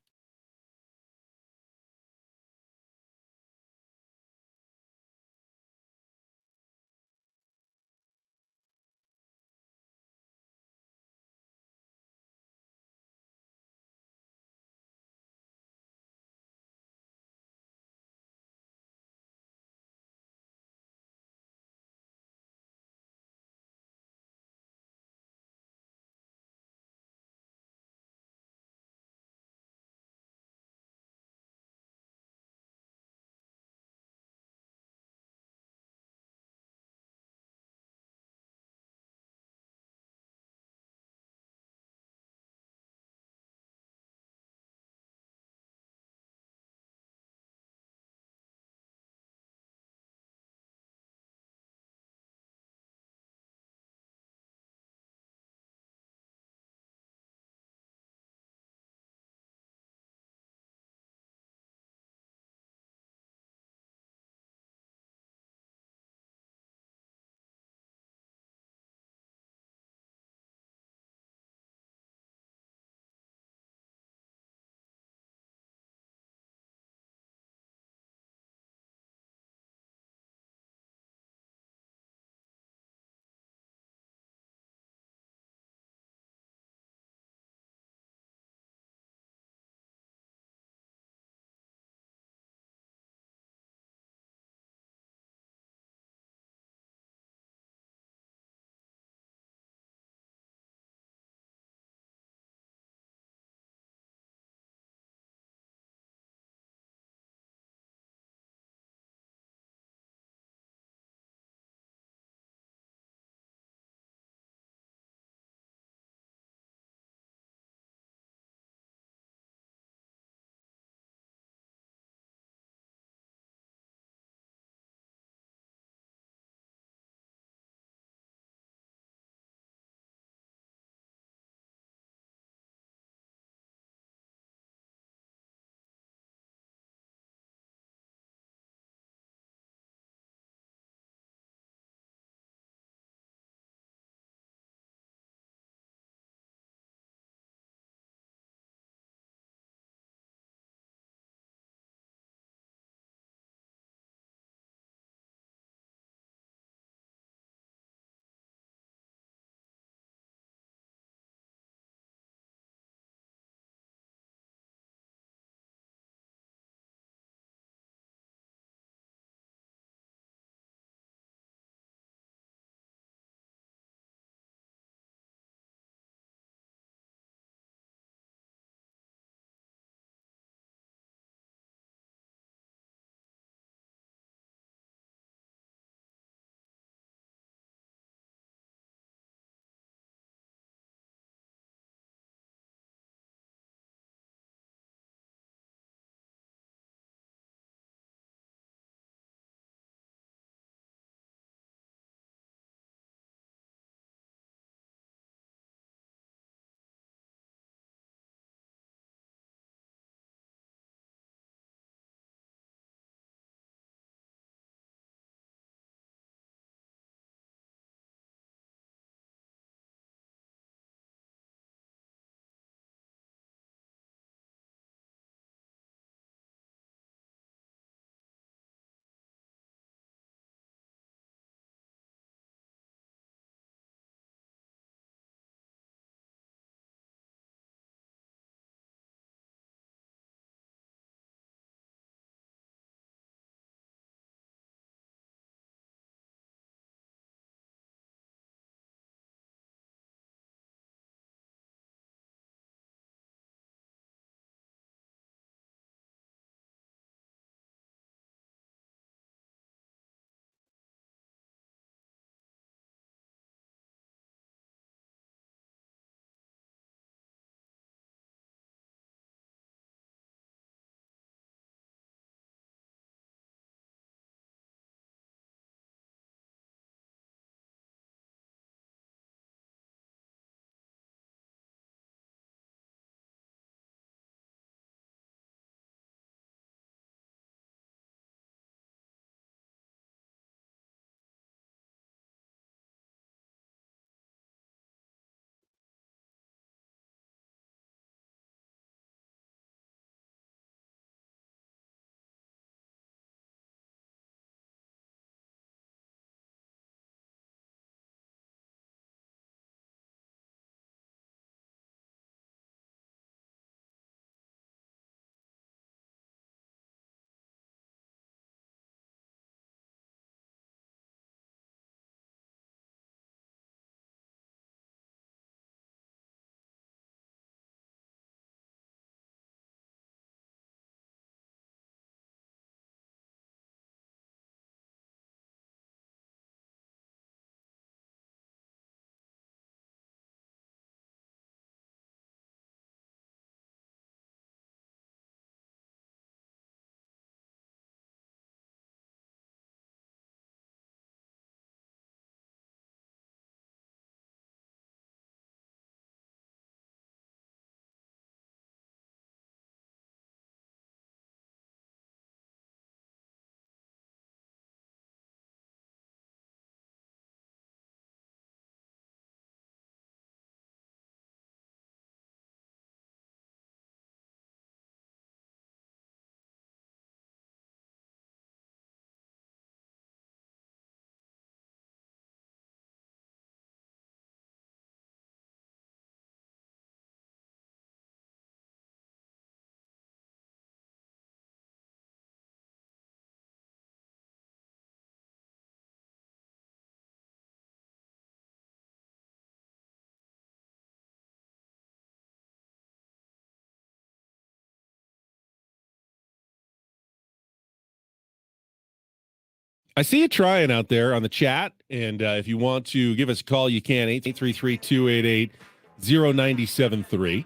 I see you trying out there on the chat, and if you want to give us a call, you can, 833-288-0973.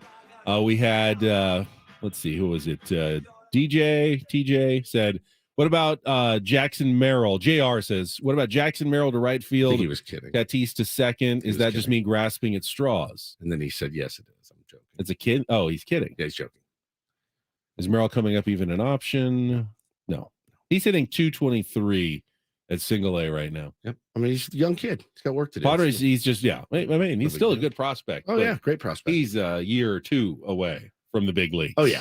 We had, let's see, who was it? TJ said, what about Jackson Merrill? JR says, what about Jackson Merrill to right field? I think he was kidding. Tatis to second. Is that just me grasping at straws? And then he said, yes, it is. I'm joking. It's a kid? Oh, he's kidding. Yeah, he's joking. Is Merrill coming up even an option? No. He's hitting 223 at single A right now. Yep. I mean, he's a young kid. He's got work to do. Padres, he's just, I mean, he's still a good prospect. Oh, yeah. Great prospect. He's a year or two away from the big leagues. Oh, yeah.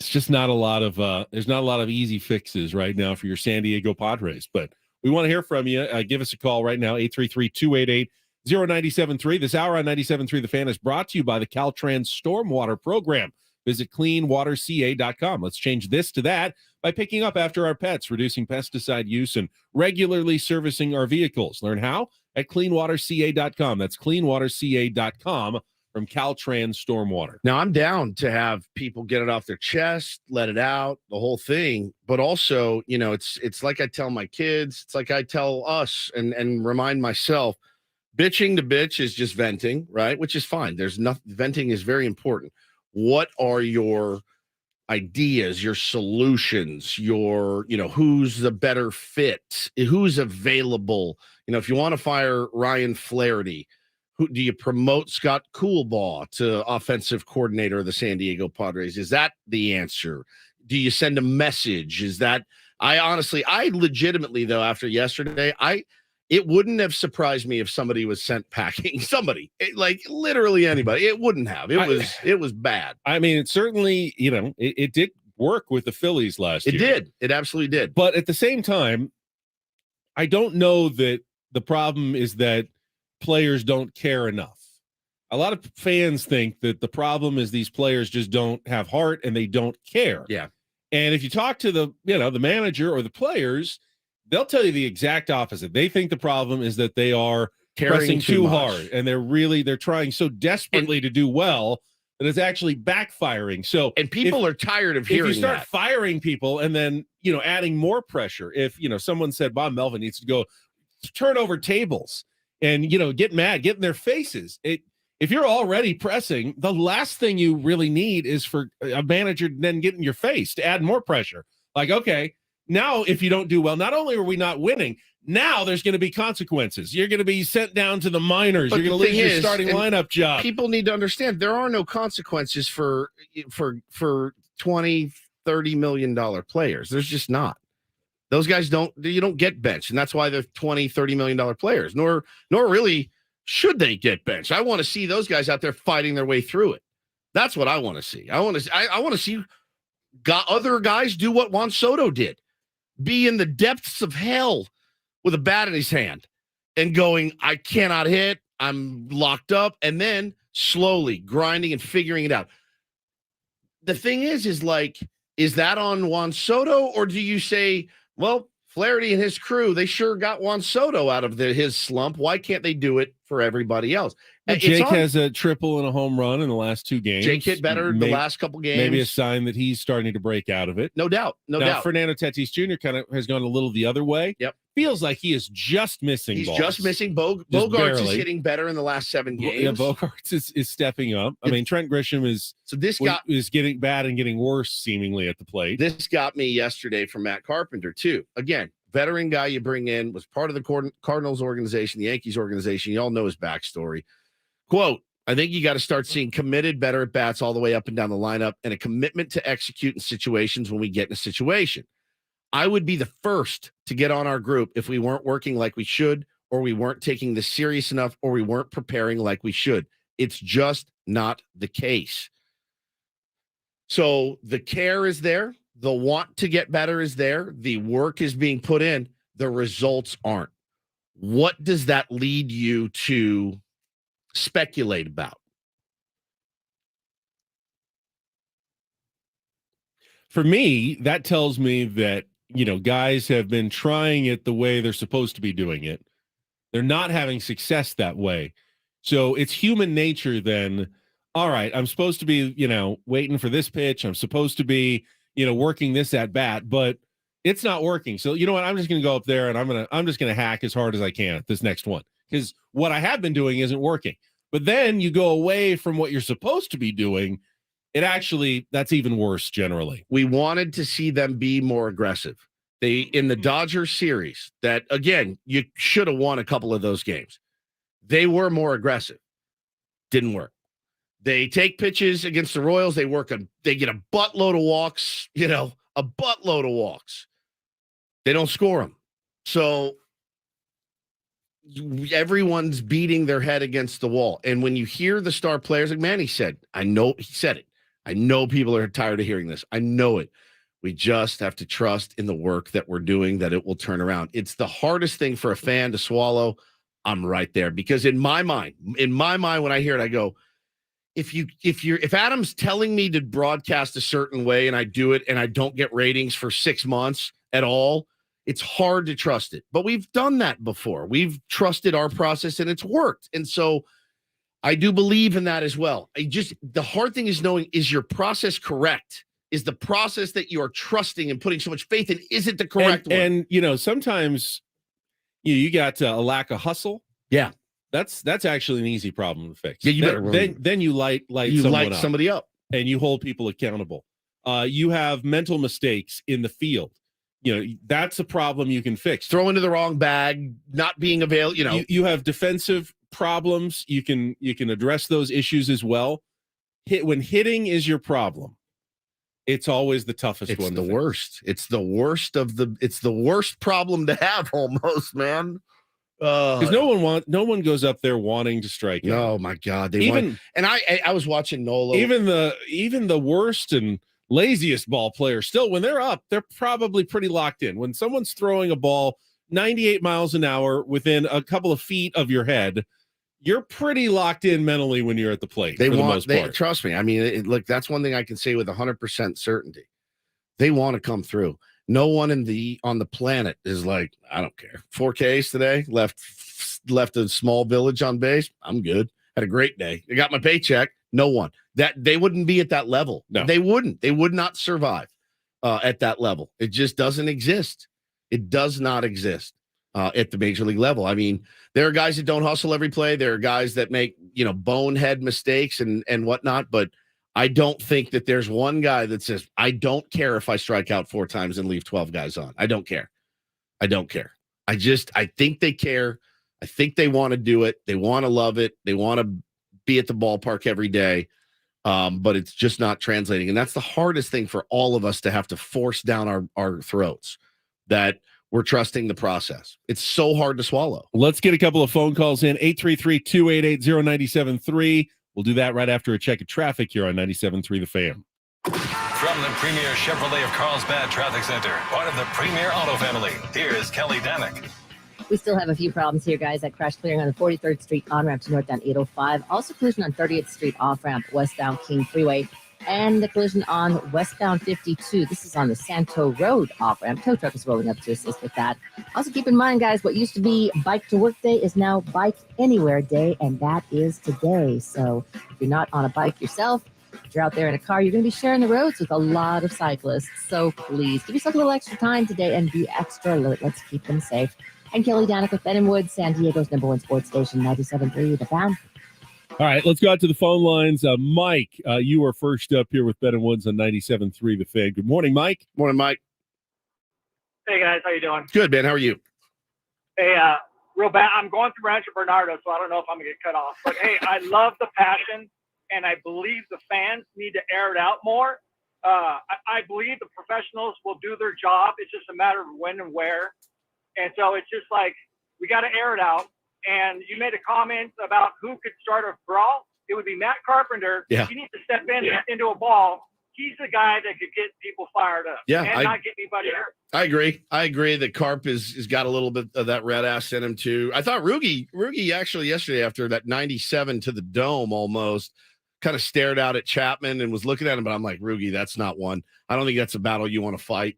It's just not a lot of, there's not a lot of easy fixes right now for your San Diego Padres. But we want to hear from you. Give us a call right now, 833-288-0973. This hour on 97.3 The Fan is brought to you by the Caltrans Stormwater Program. Visit cleanwaterca.com. Let's change this to that by picking up after our pets, reducing pesticide use, and regularly servicing our vehicles. Learn how at cleanwaterca.com. That's cleanwaterca.com from Caltrans Stormwater. Now, I'm down to have people get it off their chest, let it out, the whole thing. But also, it's like I tell my kids, it's like I tell us and remind myself, bitching to bitch is just venting, right? Which is fine. There's nothing. Venting is very important. What are your ideas, your solutions, your, who's the better fit, who's available? If you want to fire Ryan Flaherty, who do you promote? Scott Coolbaugh to offensive coordinator of the San Diego Padres? Is that the answer? Do you send a message? Is that, I legitimately, though, after yesterday, it wouldn't have surprised me if somebody was sent packing. Somebody, like literally anybody. It wouldn't have. It was bad. I mean, it certainly, it did work with the Phillies last year. It did. It absolutely did. But at the same time, I don't know that the problem is that players don't care enough. A lot of fans think that the problem is these players just don't have heart and they don't care. Yeah. And if you talk to the manager or the players, they'll tell you the exact opposite. They think the problem is that they are pressing too hard and they're trying so desperately to do well that it's actually backfiring. So, and people are tired of hearing that. If you start firing people and then, adding more pressure, if, someone said Bob Melvin needs to go turn over tables and, get mad, get in their faces. If you're already pressing, the last thing you really need is for a manager to then get in your face to add more pressure. Like, okay, now if you don't do well, not only are we not winning, now there's going to be consequences. You're going to be sent down to the minors. You're going to lose your starting lineup job. People need to understand there are no consequences for $20, $30 million players. There's just not. Those guys you don't get benched, and that's why they're $20, $30 million players, nor really should they get benched. I want to see those guys out there fighting their way through it. That's what I want to see. I want to see other guys do what Juan Soto did. Be in the depths of hell with a bat in his hand and going, I cannot hit, I'm locked up, and then slowly grinding and figuring it out. The thing is that on Juan Soto, or do you say, well, Flaherty and his crew, they sure got Juan Soto out of his slump. Why can't they do it for everybody else? Jake has a triple and a home run in the last two games. Jake hit better the last couple games. Maybe a sign that he's starting to break out of it. No doubt. No doubt. Fernando Tatis Jr. kind of has gone a little the other way. Yep. Feels like he is just missing balls. He's just missing. Bogarts is hitting better in the last 7 games. Yeah, Bogarts is stepping up. I mean, Trent Grisham is getting bad and getting worse seemingly at the plate. This got me yesterday from Matt Carpenter, too. Again, veteran guy you bring in, was part of the Cardinals organization, the Yankees organization. You all know his backstory. Quote, I think you got to start seeing committed better at bats all the way up and down the lineup and a commitment to execute in situations when we get in a situation. I would be the first to get on our group if we weren't working like we should, or we weren't taking this serious enough, or we weren't preparing like we should. It's just not the case. So the care is there. The want to get better is there. The work is being put in. The results aren't. What does that lead you to speculate about? For me, that tells me that, guys have been trying it the way they're supposed to be doing it. They're not having success that way. So it's human nature then. All right, I'm supposed to be, waiting for this pitch. I'm supposed to be, working this at bat, but It's not working. So you know what? I'm just going to go up there and I'm just going to hack as hard as I can at this next one, because what I have been doing isn't working. But then you go away from what you're supposed to be doing. That's even worse generally. We wanted to see them be more aggressive. In the Dodgers series, that again, you should have won a couple of those games. They were more aggressive. Didn't work. They take pitches against the Royals. They get a buttload of walks, a buttload of walks. They don't score them. So everyone's beating their head against the wall. And when you hear the star players, like Manny said, he said it. I know people are tired of hearing this. I know it. We just have to trust in the work that we're doing, that it will turn around. It's the hardest thing for a fan to swallow. I'm right there, because in my mind, when I hear it, I go, if Adam's telling me to broadcast a certain way and I do it and I don't get ratings for 6 months at all, it's hard to trust it. But we've done that before. We've trusted our process and it's worked. And so I do believe in that as well. The hard thing is knowing, is your process correct? Is the process that you are trusting and putting so much faith in, is it the correct one? And sometimes you got a lack of hustle. Yeah. That's actually an easy problem to fix. Yeah, you better then you light somebody up, and you hold people accountable. You have mental mistakes in the field. That's a problem you can fix. Throw into the wrong bag, not being available. You have defensive problems. You can address those issues as well. When hitting is your problem, it's always the toughest one. It's the worst. It's the worst problem to have, almost, man. Because no one goes up there wanting to strike out. Oh my God. I was watching Nola. Even the worst and laziest ball player, still, when they're up, they're probably pretty locked in. When someone's throwing a ball 98 miles an hour within a couple of feet of your head, you're pretty locked in mentally when you're at the plate. Trust me. I mean, look, that's one thing I can say with 100% certainty. They want to come through. No one on the planet is like, I don't care. 4 Ks today, left a small village on base. I'm good. Had a great day. I got my paycheck. No one. That they wouldn't be at that level. No. They wouldn't. They would not survive at that level. It just doesn't exist. It does not exist at the major league level. I mean, there are guys that don't hustle every play. There are guys that make, bonehead mistakes and whatnot, but I don't think that there's one guy that says, I don't care if I strike out 4 times and leave 12 guys on. I don't care. I think they care. I think they want to do it. They want to love it. They want to be at the ballpark every day. But it's just not translating. And that's the hardest thing for all of us to have to force down our throats, that we're trusting the process. It's so hard to swallow. Let's get a couple of phone calls in. 833-288-0973. We'll do that right after a check of traffic here on 97.3 The Fan. From the premier Chevrolet of Carlsbad Traffic Center, part of the Premier Auto family, here's Kelly Danick. We still have a few problems here, guys. That crash clearing on the 43rd Street on-ramp to northbound 805. Also collision on 30th Street off-ramp westbound King Freeway. And the collision on westbound 52. This is on the Santo Road off-ramp. Tow truck is rolling up to assist with that. Also keep in mind, guys, what used to be Bike to Work Day is now Bike Anywhere Day, and that is today. So if you're not on a bike yourself, if you're out there in a car, you're going to be sharing the roads with a lot of cyclists. So please give yourself a little extra time today and be extra alert. Let's keep them safe. I'm Kelly Danick with Ben & Woods, San Diego's #1 sports station, 97.3 The Fan. All right, let's go out to the phone lines. Mike, you are first up here with Ben & Woods on 97.3 The Fan. Good morning, Mike. Morning, Mike. Hey, guys. How you doing? Good, Ben. How are you? Hey, real bad. I'm going through Rancho Bernardo, so I don't know if I'm going to get cut off. But, hey, I love the passion, and I believe the fans need to air it out more. I believe the professionals will do their job. It's just a matter of when and where. And so it's just like we got to air it out. And you made a comment about who could start a brawl. It would be Matt Carpenter. Yeah. He needs to step in into a ball. He's the guy that could get people fired up. Yeah, and not get anybody hurt. I agree that Carp is got a little bit of that red ass in him too. I thought Rugi actually yesterday after that 97 to the dome almost kind of stared out at Chapman and was looking at him, but I'm like, Rugi, that's not one. I don't think that's a battle you want to fight.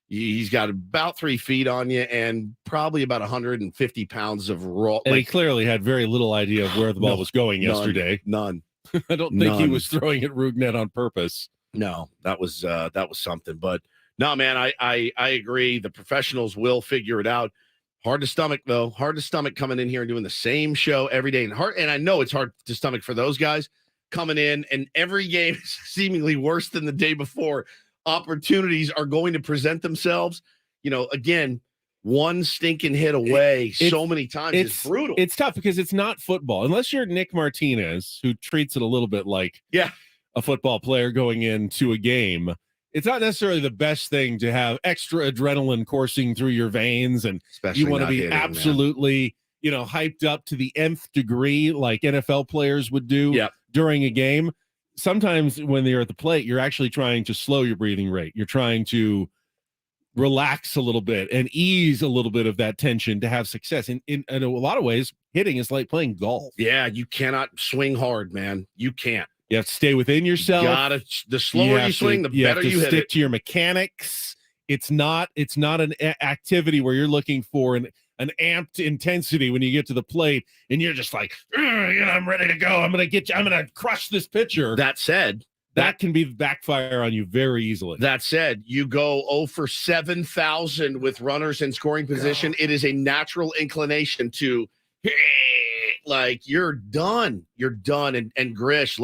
He's got about 3 feet on you and probably about 150 pounds of raw. And he clearly had very little idea of where the ball was going yesterday. None. I don't think he was throwing at Rugnet on purpose. No, that was something. But No, man, I agree. The professionals will figure it out. Hard to stomach, though. Hard to stomach coming in here and doing the same show every day. And I know it's hard to stomach for those guys coming in, and every game is seemingly worse than the day before. Opportunities are going to present themselves. Again, one stinking hit away so many times is brutal. It's tough because it's not football. Unless you're Nick Martinez, who treats it a little bit like a football player going into a game. It's not necessarily the best thing to have extra adrenaline coursing through your veins, and especially you want to be absolutely, hyped up to the nth degree like NFL players would do during a game. Sometimes when they're at the plate, you're actually trying to slow your breathing rate. You're trying to relax a little bit and ease a little bit of that tension to have success. In a lot of ways, hitting is like playing golf. Yeah, you cannot swing hard, man. You can't. You have to stay within yourself. The slower you swing, the better you hit it. Stick to your mechanics. It's not an activity where you're looking for an amped intensity when you get to the plate and you're just like, I'm ready to go. I'm going to crush this pitcher. That said, that can be backfire on you very easily. That said, you go 0 for 7,000 with runners in scoring position. It is a natural inclination to, you're done. You're done. And Grish,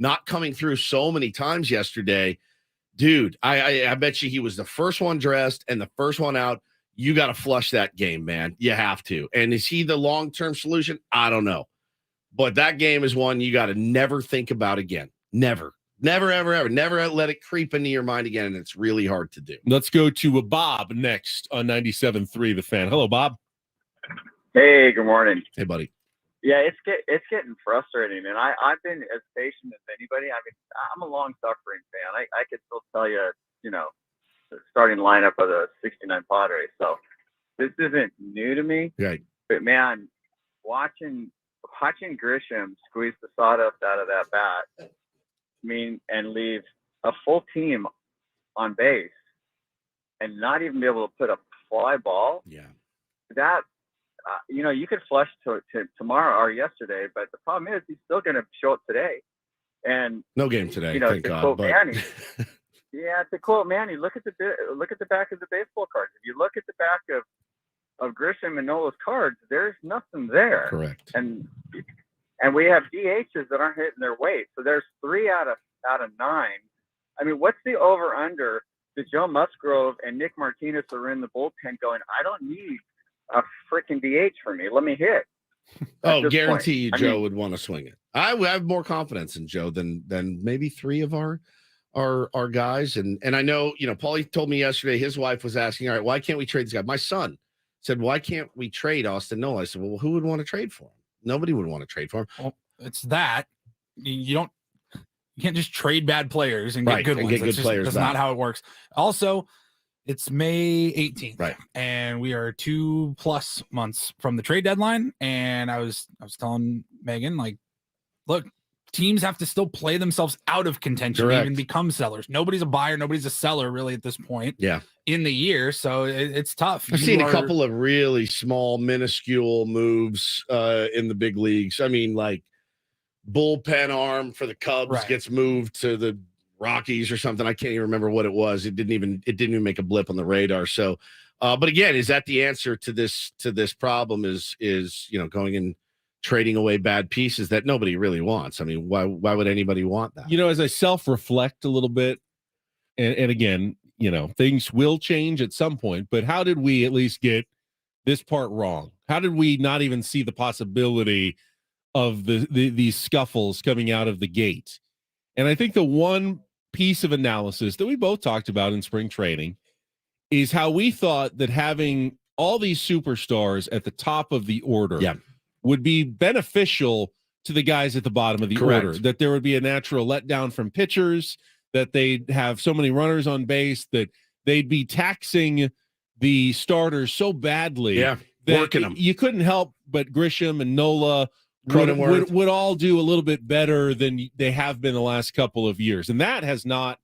not coming through so many times yesterday. Dude, I bet you he was the first one dressed and the first one out. You got to flush that game, man. You have to. And is he the long-term solution? I don't know. But that game is one you got to never think about again. Never. Never, ever, ever. Never let it creep into your mind again, and it's really hard to do. Let's go to Bob next on 97.3 The Fan. Hello, Bob. Hey, good morning. Hey, buddy. Yeah, it's getting frustrating, man. I've been as patient as anybody. I mean, I'm a long-suffering fan. I could still tell you, the starting lineup of the 69 Padres. So this isn't new to me. Right. But, man, watching Grisham squeeze the sawdust out of that bat, and leave a full team on base and not even be able to put a fly ball. Yeah. That, you could flush to tomorrow or yesterday, but the problem is he's still going to show up today. And no game today, thank God. But... Manny, to quote Manny, look at the back of the baseball cards. If you look at the back of Grisham and Nola's cards, there's nothing there. Correct. And we have DHs that aren't hitting their weight. So there's 3 out of 9. I mean, what's the over under that Joe Musgrove and Nick Martinez are in the bullpen going, I don't need a freaking DH for me. Let me hit. Guarantee you Joe would want to swing it. I have more confidence in Joe than maybe 3 of our guys. And I know, Paulie told me yesterday his wife was asking, all right, why can't we trade this guy? My son said, why can't we trade Austin Nola? I said, well, who would want to trade for him? Nobody would want to trade for him. Well, it's that you can't just trade bad players and get good ones. That's not how it works. Also, it's May 18th, right? And we are 2+ months from the trade deadline. And I was telling Megan, look, teams have to still play themselves out of contention, Correct. Even become sellers. Nobody's a buyer, nobody's a seller really at this point. Yeah. In the year, so it's tough. I've seen a couple of really small, minuscule moves in the big leagues. I mean, bullpen arm for the Cubs gets moved to the Rockies or something. I can't even remember what it was. It didn't even make a blip on the radar. So, but again, is that the answer to this problem? Is going and trading away bad pieces that nobody really wants? I mean, why would anybody want that? As I self-reflect a little bit, and again, things will change at some point, but how did we at least get this part wrong? How did we not even see the possibility of these scuffles coming out of the gate? And I think the one piece of analysis that we both talked about in spring training is how we thought that having all these superstars at the top of the order would be beneficial to the guys at the bottom of the order, that there would be a natural letdown from pitchers, that they'd have so many runners on base, that they'd be taxing the starters so badly that working them. You couldn't help but Grisham and Nola would all do a little bit better than they have been the last couple of years. And that's not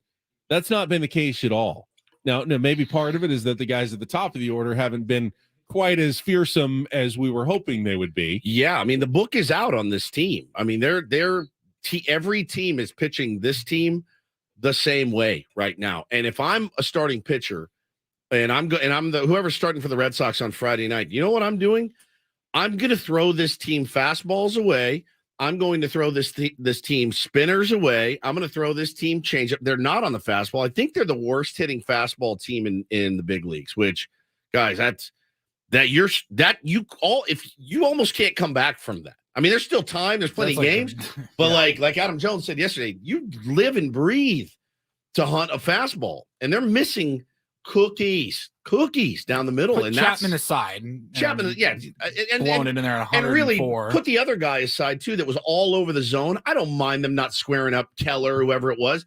been the case at all. Now, maybe part of it is that the guys at the top of the order haven't been quite as fearsome as we were hoping they would be. Yeah, I mean, the book is out on this team. I mean, every team is pitching this team the same way right now. And if I'm a starting pitcher and I'm whoever's starting for the Red Sox on Friday night, you know what I'm doing? I'm going to throw this team fastballs away. I'm going to throw this team spinners away. I'm going to throw this team changeup. They're not on the fastball. I think they're the worst hitting fastball team in the big leagues, which, guys, if you almost can't come back from that. I mean, there's still time. There's plenty of games. But like Adam Jones said yesterday, you live and breathe to hunt a fastball. And they're missing cookies down the middle. Put and Chapman aside. Chapman, yeah. And blowing it in there at 104. And really put the other guy aside, too, that was all over the zone. I don't mind them not squaring up Keller, whoever it was.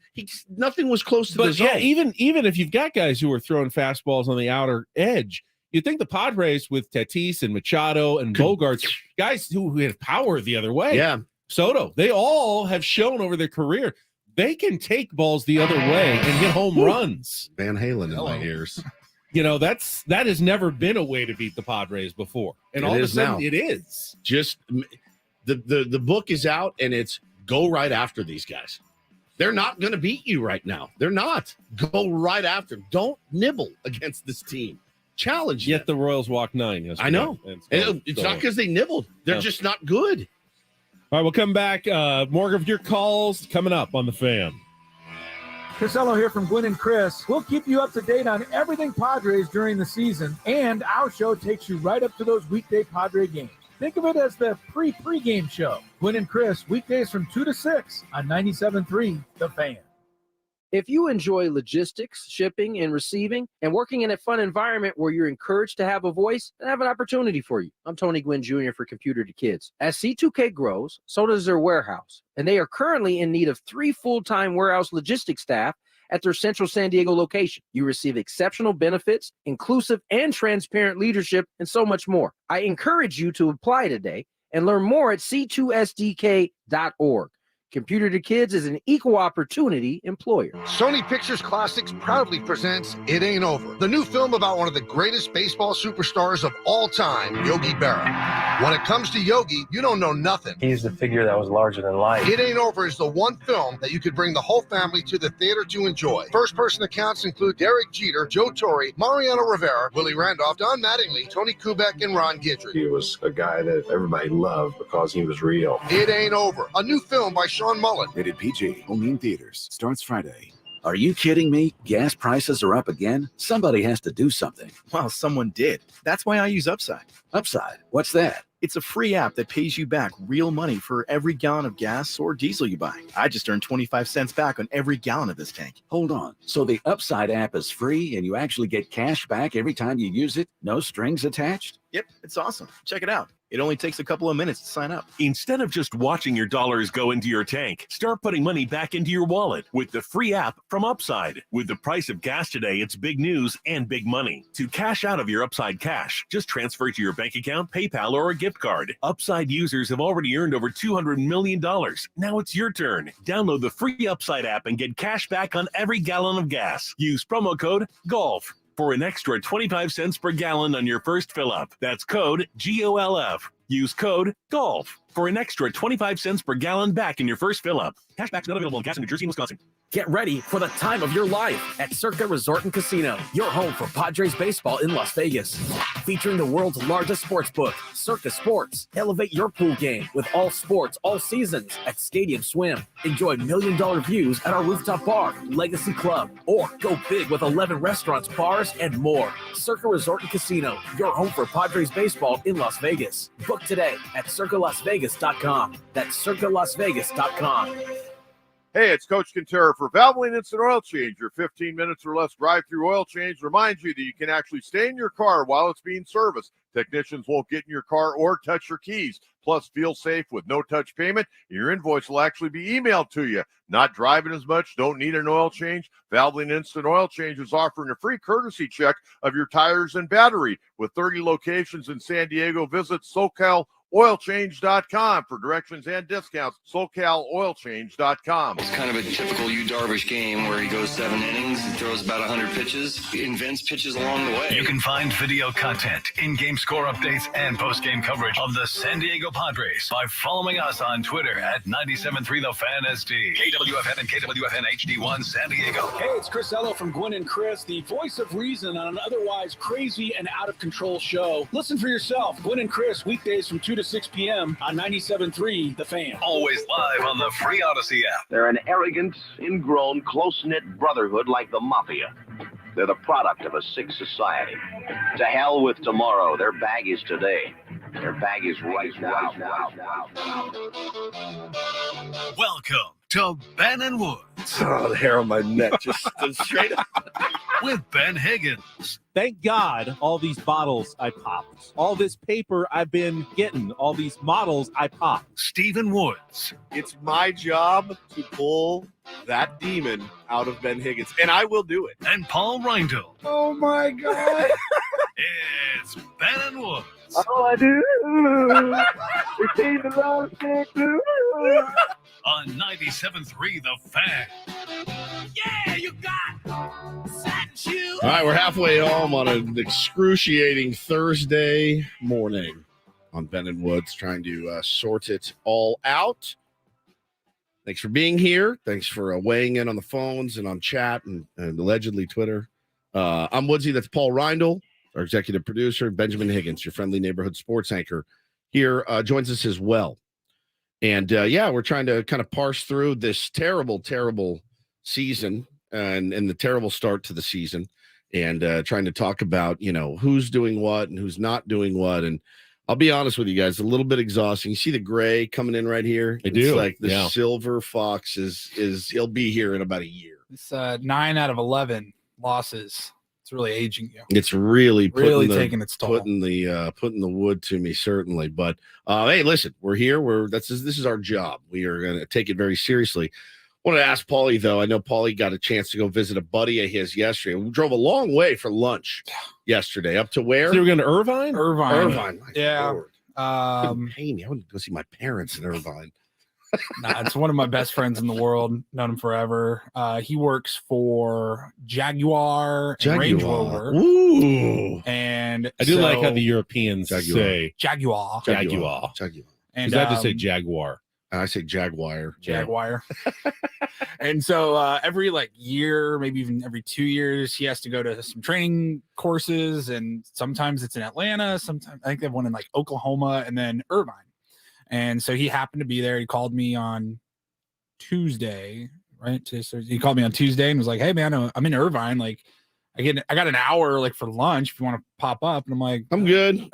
Nothing was close to the zone. Yeah, even if you've got guys who are throwing fastballs on the outer edge, you think the Padres with Tatis and Machado and Bogarts, guys who have power the other way. Yeah. Soto, they all have shown over their career they can take balls the other way and hit home runs. Van Halen in my ears. You know, that has never been a way to beat the Padres before. And all of a sudden it is. Just the book is out and it's go right after these guys. They're not going to beat you right now. They're not. Go right after. Don't nibble against this team. Challenge Yet the Royals walked 9 yesterday. I know. It's not because they nibbled. They're just not good. All right, we'll come back. More of your calls coming up on The Fan. Casello here from Gwen and Chris. We'll keep you up to date on everything Padres during the season, and our show takes you right up to those weekday Padre games. Think of it as the pre-game show. Gwen and Chris, weekdays from 2 to 6 on 97.3 The Fan. If you enjoy logistics, shipping, and receiving, and working in a fun environment where you're encouraged to have a voice, then I have an opportunity for you. I'm Tony Gwynn Jr. for Computer to Kids. As C2K grows, so does their warehouse, and they are currently in need of 3 full-time warehouse logistics staff at their Central San Diego location. You receive exceptional benefits, inclusive and transparent leadership, and so much more. I encourage you to apply today and learn more at c2sdk.org. Computer to Kids is an equal opportunity employer. Sony Pictures Classics proudly presents It Ain't Over, the new film about one of the greatest baseball superstars of all time, Yogi Berra. When it comes to Yogi, you don't know nothing. He's the figure that was larger than life. It Ain't Over is the one film that you could bring the whole family to the theater to enjoy. First-person accounts include Derek Jeter, Joe Torre, Mariano Rivera, Willie Randolph, Don Mattingly, Tony Kubek, and Ron Guidry. He was a guy that everybody loved because he was real. It Ain't Over, a new film by Sean Mullen. Rated PG, only in theaters. Starts Friday. Are you kidding me? Gas prices are up again? Somebody has to do something. Well, someone did. That's why I use Upside. Upside? What's that? It's a free app that pays you back real money for every gallon of gas or diesel you buy. I just earned 25 cents back on every gallon of this tank. Hold on. So the Upside app is free and you actually get cash back every time you use it? No strings attached? Yep, it's awesome. Check it out. It only takes a couple of minutes to sign up. Instead of just watching your dollars go into your tank, start putting money back into your wallet with the free app from Upside. With the price of gas today, it's big news and big money. To cash out of your Upside cash, just transfer it to your bank account, PayPal, or a gift card. Upside users have already earned over $200 million. Now it's your turn. Download the free Upside app and get cash back on every gallon of gas. Use promo code GOLF for an extra 25 cents per gallon on your first fill-up. That's code GOLF. Use code GOLF for an extra 25 cents per gallon back in your first fill-up. Cashback's not available in gas in New Jersey and Wisconsin. Get ready for the time of your life at Circa Resort and Casino, your home for Padres baseball in Las Vegas. Featuring the world's largest sports book, Circa Sports. Elevate your pool game with all sports, all seasons at Stadium Swim. Enjoy $1 million views at our rooftop bar, Legacy Club, or go big with 11 restaurants, bars, and more. Circa Resort and Casino, your home for Padres baseball in Las Vegas. Book today at circalasvegas.com. That's circalasvegas.com. Hey, it's Coach Quintero for Valvoline Instant Oil Change. Your 15 minutes or less drive-through oil change reminds you that you can actually stay in your car while it's being serviced. Technicians won't get in your car or touch your keys. Plus, feel safe with no-touch payment. Your invoice will actually be emailed to you. Not driving as much, don't need an oil change? Valvoline Instant Oil Change is offering a free courtesy check of your tires and battery. With 30 locations in San Diego, visit SoCal SoCalOilChange.com for directions and discounts. SoCalOilChange.com. It's kind of a typical Yu Darvish game where he goes 7 innings, he throws about 100 pitches, he invents pitches along the way. You can find video content, in-game score updates, and post-game coverage of the San Diego Padres by following us on Twitter at 97.3 The Fan SD, KWFN and KWFN HD1 San Diego. Hey, it's Chris Ello from Gwynn and Chris, the voice of reason on an otherwise crazy and out-of-control show. Listen for yourself. Gwynn and Chris, weekdays from 2 to 6 p.m. on 97.3 The Fan. Always live on the free Odyssey app. They're an arrogant, ingrown, close-knit brotherhood like the Mafia. They're the product of a sick society. To hell with tomorrow. Their bag is today. Their bag is right now. Welcome to Ben and Woods. Oh, the hair on my neck just stood straight up. With Ben Higgins. Thank God all these bottles I popped. All this paper I've been getting. All these models I popped. Stephen Woods. It's my job to pull that demon out of Ben Higgins, and I will do it. And Paul Reindl. Oh, my God. It's Ben and Woods. All I do is keep it on on 97.3 The Fan. Yeah, you got satin shoes. All right, we're halfway home on an excruciating Thursday morning on Ben and Woods, trying to sort it all out. Thanks for being here. Thanks for weighing in on the phones and on chat and allegedly Twitter. I'm Woodsy. That's Paul Reindl, our executive producer. Benjamin Higgins, your friendly neighborhood sports anchor, here joins us as well. And we're trying to kind of parse through this terrible, terrible season and the terrible start to the season, and trying to talk about, who's doing what and who's not doing what. And I'll be honest with you guys, a little bit exhausting. You see the gray coming in right here? I do. It's like the silver fox is he'll be here in about a year. It's 9 out of 11 losses. It's really aging you. It's really taking its toll. Putting the wood to me, certainly. But hey, listen, we're here. This is our job. We are going to take it very seriously. I wanted to ask Paulie, though. I know Paulie got a chance to go visit a buddy of his yesterday. We drove a long way for lunch yesterday. Up to where? So you were going to Irvine? Irvine. Yeah. Couldn't pay me. I wouldn't go see my parents in Irvine. Nah, it's one of my best friends in the world. Known him forever. He works for Jaguar. And Range Rover. Ooh. And I do like how the Europeans say Jaguar. And I just say Jaguar. I say Jaguar. And so every year, maybe even every 2 years, he has to go to some training courses, and sometimes it's in Atlanta. Sometimes I think they have one in Oklahoma, and then Irvine. And so he happened to be there. He called me on Tuesday, right? He called me on Tuesday and was like, "Hey man, I'm in Irvine. I got an hour for lunch if you want to pop up." And I'm like, "I'm good."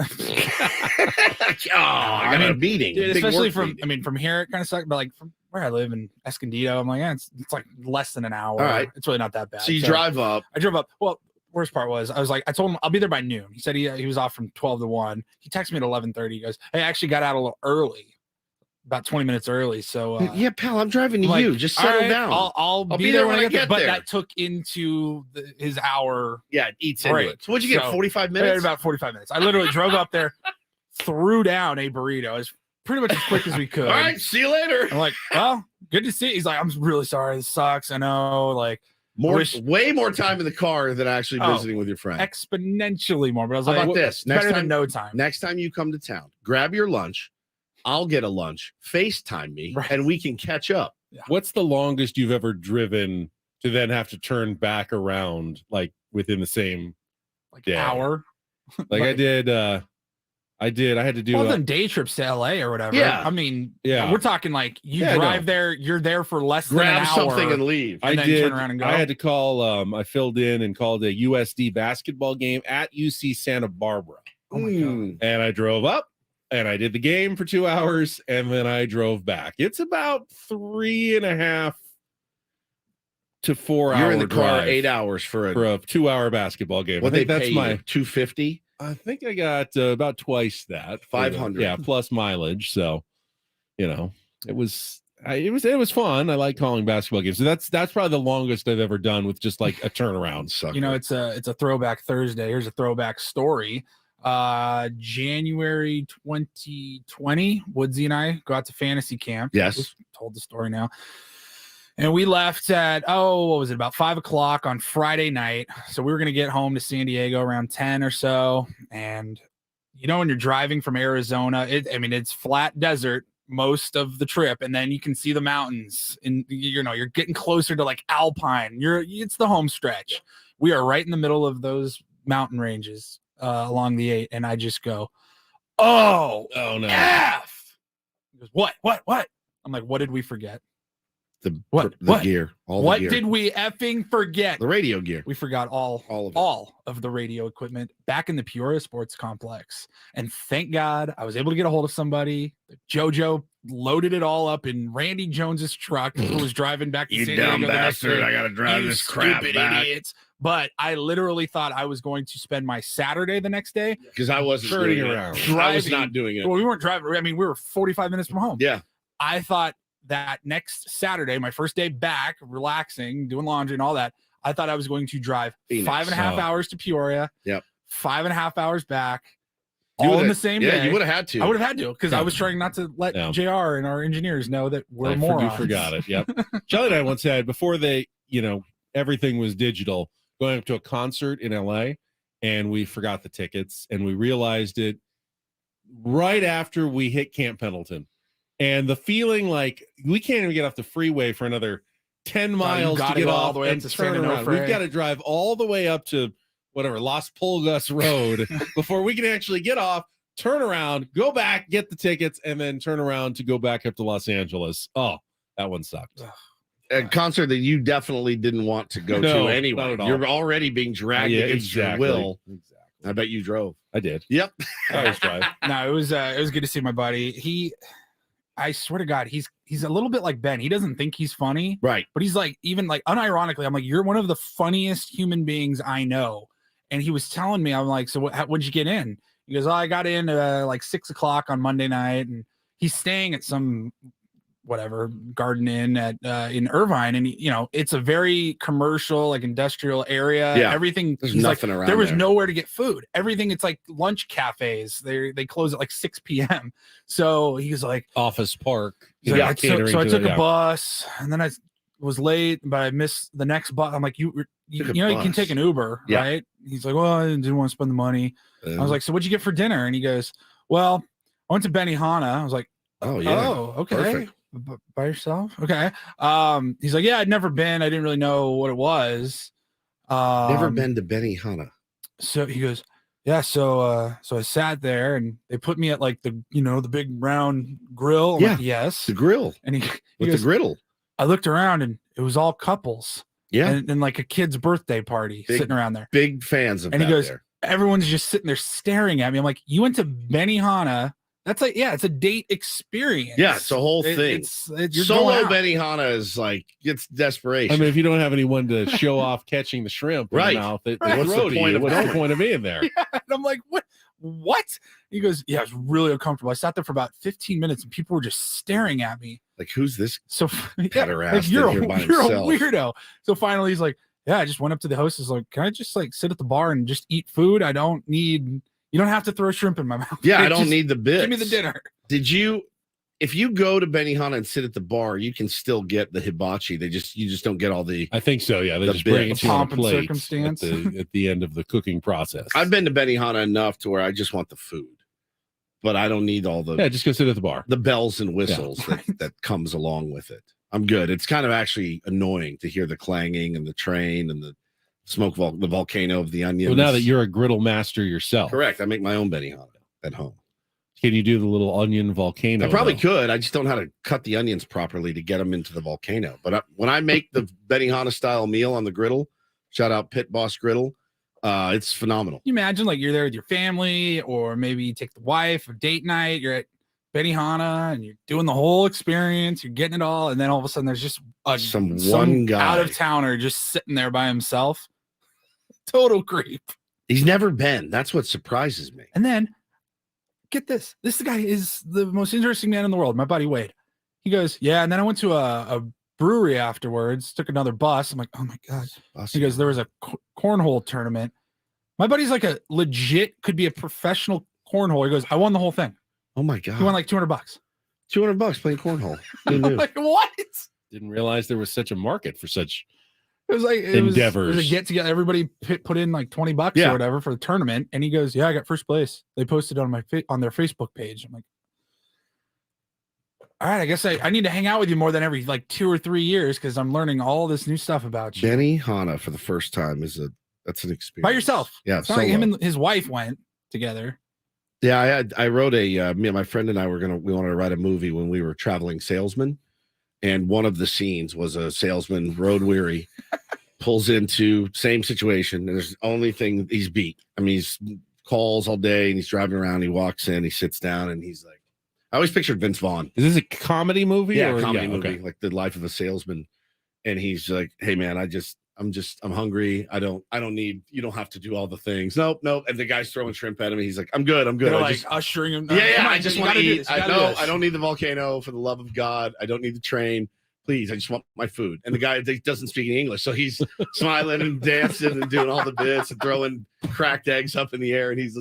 I got a meeting, dude, especially from here it kind of sucks, but from where I live in Escondido, I'm like, it's less than an hour. All right, it's really not that bad. So you drive up. I drove up. Well, worst part was I told him I'll be there by noon. He said he was off from 12 to 1. He texted me at 11:30. He goes, "Hey, I actually got out a little early, about 20 minutes early." So yeah, pal, I'm driving to you. Just settle down. I'll be there when I get there. But that took into his hour. Yeah, it eats into it. So what'd you get? 45 minutes? About 45 minutes. I literally drove up there, threw down a burrito as pretty much as quick as we could. All right, see you later. I'm like, well, good to see you. He's like, "I'm really sorry. This sucks. I know." Way more time in the car than actually visiting with your friend. Exponentially more. But I was How like, about this? Better than no time. Next time you come to town, grab your lunch. I'll get a lunch. FaceTime me, and we can catch up. Yeah. What's the longest you've ever driven to then have to turn back around within the same day? Hour? I had to do than day trips to LA or whatever. Yeah. I mean, yeah, we're talking you drive there, you're there for less than an hour. Grab something and leave. And then turn around and go. I had to call, I filled in and called a USD basketball game at UC Santa Barbara. Oh my God. And I drove up and I did the game for 2 hours and then I drove back. It's about 3.5 to 4 hours. You're in the car drive 8 hours for a 2 hour basketball game. What that's my $250. I think I got about twice that. 500. Yeah, plus mileage. So, it was fun. I like calling basketball games. So that's probably the longest I've ever done with just a turnaround sucker. It's a throwback Thursday. Here's a throwback story. January 2020, Woodsy and I go out to fantasy camp. Yes. We've told the story now. And we left at, what was it, about 5 o'clock on Friday night. So we were going to get home to San Diego around 10 or so. And, when you're driving from Arizona, it's flat desert most of the trip. And then you can see the mountains and, you're getting closer to like Alpine. It's the home stretch. We are right in the middle of those mountain ranges along the 8. And I just go, oh no. F. He goes, what? I'm like, what did we forget? The what gear. What gear. did we effing forget? The radio gear. We forgot all of the radio equipment back in the Peoria Sports Complex. And thank God I was able to get a hold of somebody. JoJo loaded it all up in Randy Jones's truck who was driving back to You San dumb Diego the next bastard. day. I got to drive You this crap stupid back. idiots. But I literally thought I was going to spend my Saturday the next day. Because I wasn't turning doing around. it. I was not doing it. Well, we weren't driving. I mean, we were 45 minutes from home. Yeah. I thought that next Saturday, my first day back, relaxing, doing laundry and all that, I thought I was going to drive Phoenix. 5.5 hours to Peoria. Yep. 5.5 hours back. You All in would've- the same yeah, day. you would've had to. I would have had to because I Yeah. was trying not to let Yeah. JR and our engineers know that we're You morons. forgot it. Yep. Charlie and I once had, before they, everything was digital, going up to a concert in LA, and we forgot the tickets, and we realized it right after we hit Camp Pendleton. And the feeling like we can't even get off the freeway for another 10 miles to gotta get go all off the way up and to turn San around. Onofre. We've got to drive all the way up to whatever, Las Pulgas Road before we can actually get off, turn around, go back, get the tickets, and then turn around to go back up to Los Angeles. Oh, that one sucked. A concert that you definitely didn't want to go No, to anyway. not at all. You're already being dragged against exactly. your will. Exactly. I bet you drove. I did. Yep. I always drive. No, it was good to see my buddy. I swear to God, he's a little bit like Ben. He doesn't think he's funny, right? But he's like, even like unironically, I'm like, you're one of the funniest human beings I know. And he was telling me, I'm like, so when'd you get in? He goes, I got in like 6 o'clock on Monday night, and he's staying at some whatever Garden Inn at in Irvine, and it's a very commercial, like industrial area. Yeah, everything. there's he's nothing like, around there was there. nowhere to get food. Everything. It's like lunch cafes. They close at like 6 p.m. So he was like Office Park. he's like, so I took a yeah. bus, and then I was late, but I missed the next bus. I'm like, you Took a you can bus. take an Uber, Yeah. right? He's like, well, I didn't want to spend the money. I was like, so what'd you get for dinner? And he goes, well, I went to Benihana. I was like, oh yeah, okay. Perfect. By yourself? Okay. He's like, yeah, I'd never been. I didn't really know what it was. Never been to Benihana. So he goes, yeah. So I sat there, and they put me at like the the big round grill. I'm Yeah, like, yes, the grill. And he With goes, the griddle. I looked around, and it was all couples. Yeah. and like a kid's birthday party Big- sitting around there. Big fans of And that he goes, there. everyone's just sitting there staring at me. I'm like, you went to Benihana. That's like, yeah, it's a date experience. Yeah, it's a whole thing. You're Solo going out. Benihana is like, it's desperation. I mean, if you don't have anyone to show off catching the shrimp in Right. the mouth, Right. what's What's the the point of what's the going? point of being there? Yeah, and I'm like, what? He goes, yeah, it's really uncomfortable. I sat there for about 15 minutes, and people were just staring at me. Like, who's this So pederast like, you're in here by a himself? weirdo. So finally, he's like, yeah, I just went up to the hostess, like, can I just like sit at the bar and just eat food? I don't need. You don't have to throw shrimp in my mouth. Yeah, I Just don't need the bits. Give me the dinner. Did you? If you go to Benihana and sit at the bar, you can still get the hibachi. You just don't get all the. I think so. Yeah, they The just bring it bits. to you on a Pomp and plate circumstance. at the end of the cooking process. I've been to Benihana enough to where I just want the food, but I don't need all the Yeah, just go sit at the bar. the bells and whistles that comes along with it. I'm good. It's kind of actually annoying to hear the clanging and the train and the smoke, the volcano of the onions. Well, now that you're a griddle master yourself, correct, I make my own Benihana at home. can you do the little onion volcano? I probably though? could. I just don't know how to cut the onions properly to get them into the volcano. But when I make the Benihana style meal on the griddle, shout out Pit Boss Griddle, it's phenomenal. You imagine like you're there with your family, or maybe you take the wife, a date night, you're at Benihana and you're doing the whole experience, you're getting it all, and then all of a sudden there's just Some one guy. out of towner just sitting there by himself. Total creep. He's never been. That's what surprises me. And then get this. This guy is the most interesting man in the world. My buddy Wade. He goes, yeah, and then I went to a brewery afterwards, took another bus. I'm like, oh my God. He goes, there was a cornhole tournament. My buddy's like a legit, could be a professional cornhole. He goes, I won the whole thing. Oh my God. He won like $200. $200 playing cornhole. I'm like, what? Didn't realize there was such a market for such It was like endeavors. It was a get together. Everybody put in like $20 or whatever for the tournament, and he goes, "Yeah, I got first place." They posted on on their Facebook page. I'm like, all right, I guess I need to hang out with you more than every like 2 or 3 years because I'm learning all this new stuff about you. Benny Hanna for the first time that's an experience By yourself. Yeah, it's not like him and his wife went together. Yeah, I wrote me and my friend and I we wanted to write a movie when we were traveling salesmen, and one of the scenes was a salesman road weary pulls into same situation, and there's the only thing he's beat. I mean, he's calls all day and he's driving around. He walks in, he sits down, and he's like, I always pictured Vince Vaughn. Is this a comedy movie? Yeah, or? Comedy movie, okay. like the life of a salesman. And he's like, hey man, I'm hungry. I don't need, you don't have to do all the things. Nope. And the guy's throwing shrimp at him. He's like, I'm good. They're like ushering him. Yeah. I just want to eat. I don't need the volcano, for the love of God. I don't need the train. Please, I just want my food. And the guy doesn't speak any English, so he's smiling and dancing and doing all the bits and throwing cracked eggs up in the air. And he's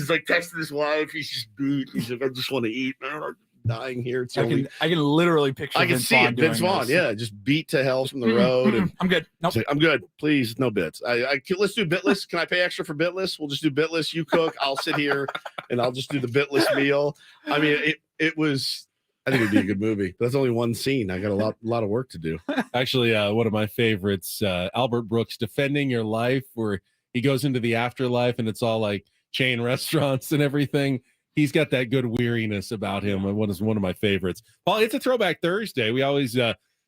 like texting his wife. He's just beat. He's like, I just want to eat. I'm dying here. I can literally picture. I can see it. Vince Vaughn, yeah, just beat to hell from the road. And I'm good. Nope. Like, I'm good. Please, no bits. Let's do bitless. Can I pay extra for bitless? We'll just do bitless. You cook. I'll sit here and I'll just do the bitless meal. I mean, it was. I think it'd be a good movie, but that's only one scene. I got a lot of work to do. Actually, one of my favorites, Albert Brooks, Defending Your Life, where he goes into the afterlife and it's all like chain restaurants and everything. He's got that good weariness about him. And one of my favorites. Paul, it's a Throwback Thursday. We always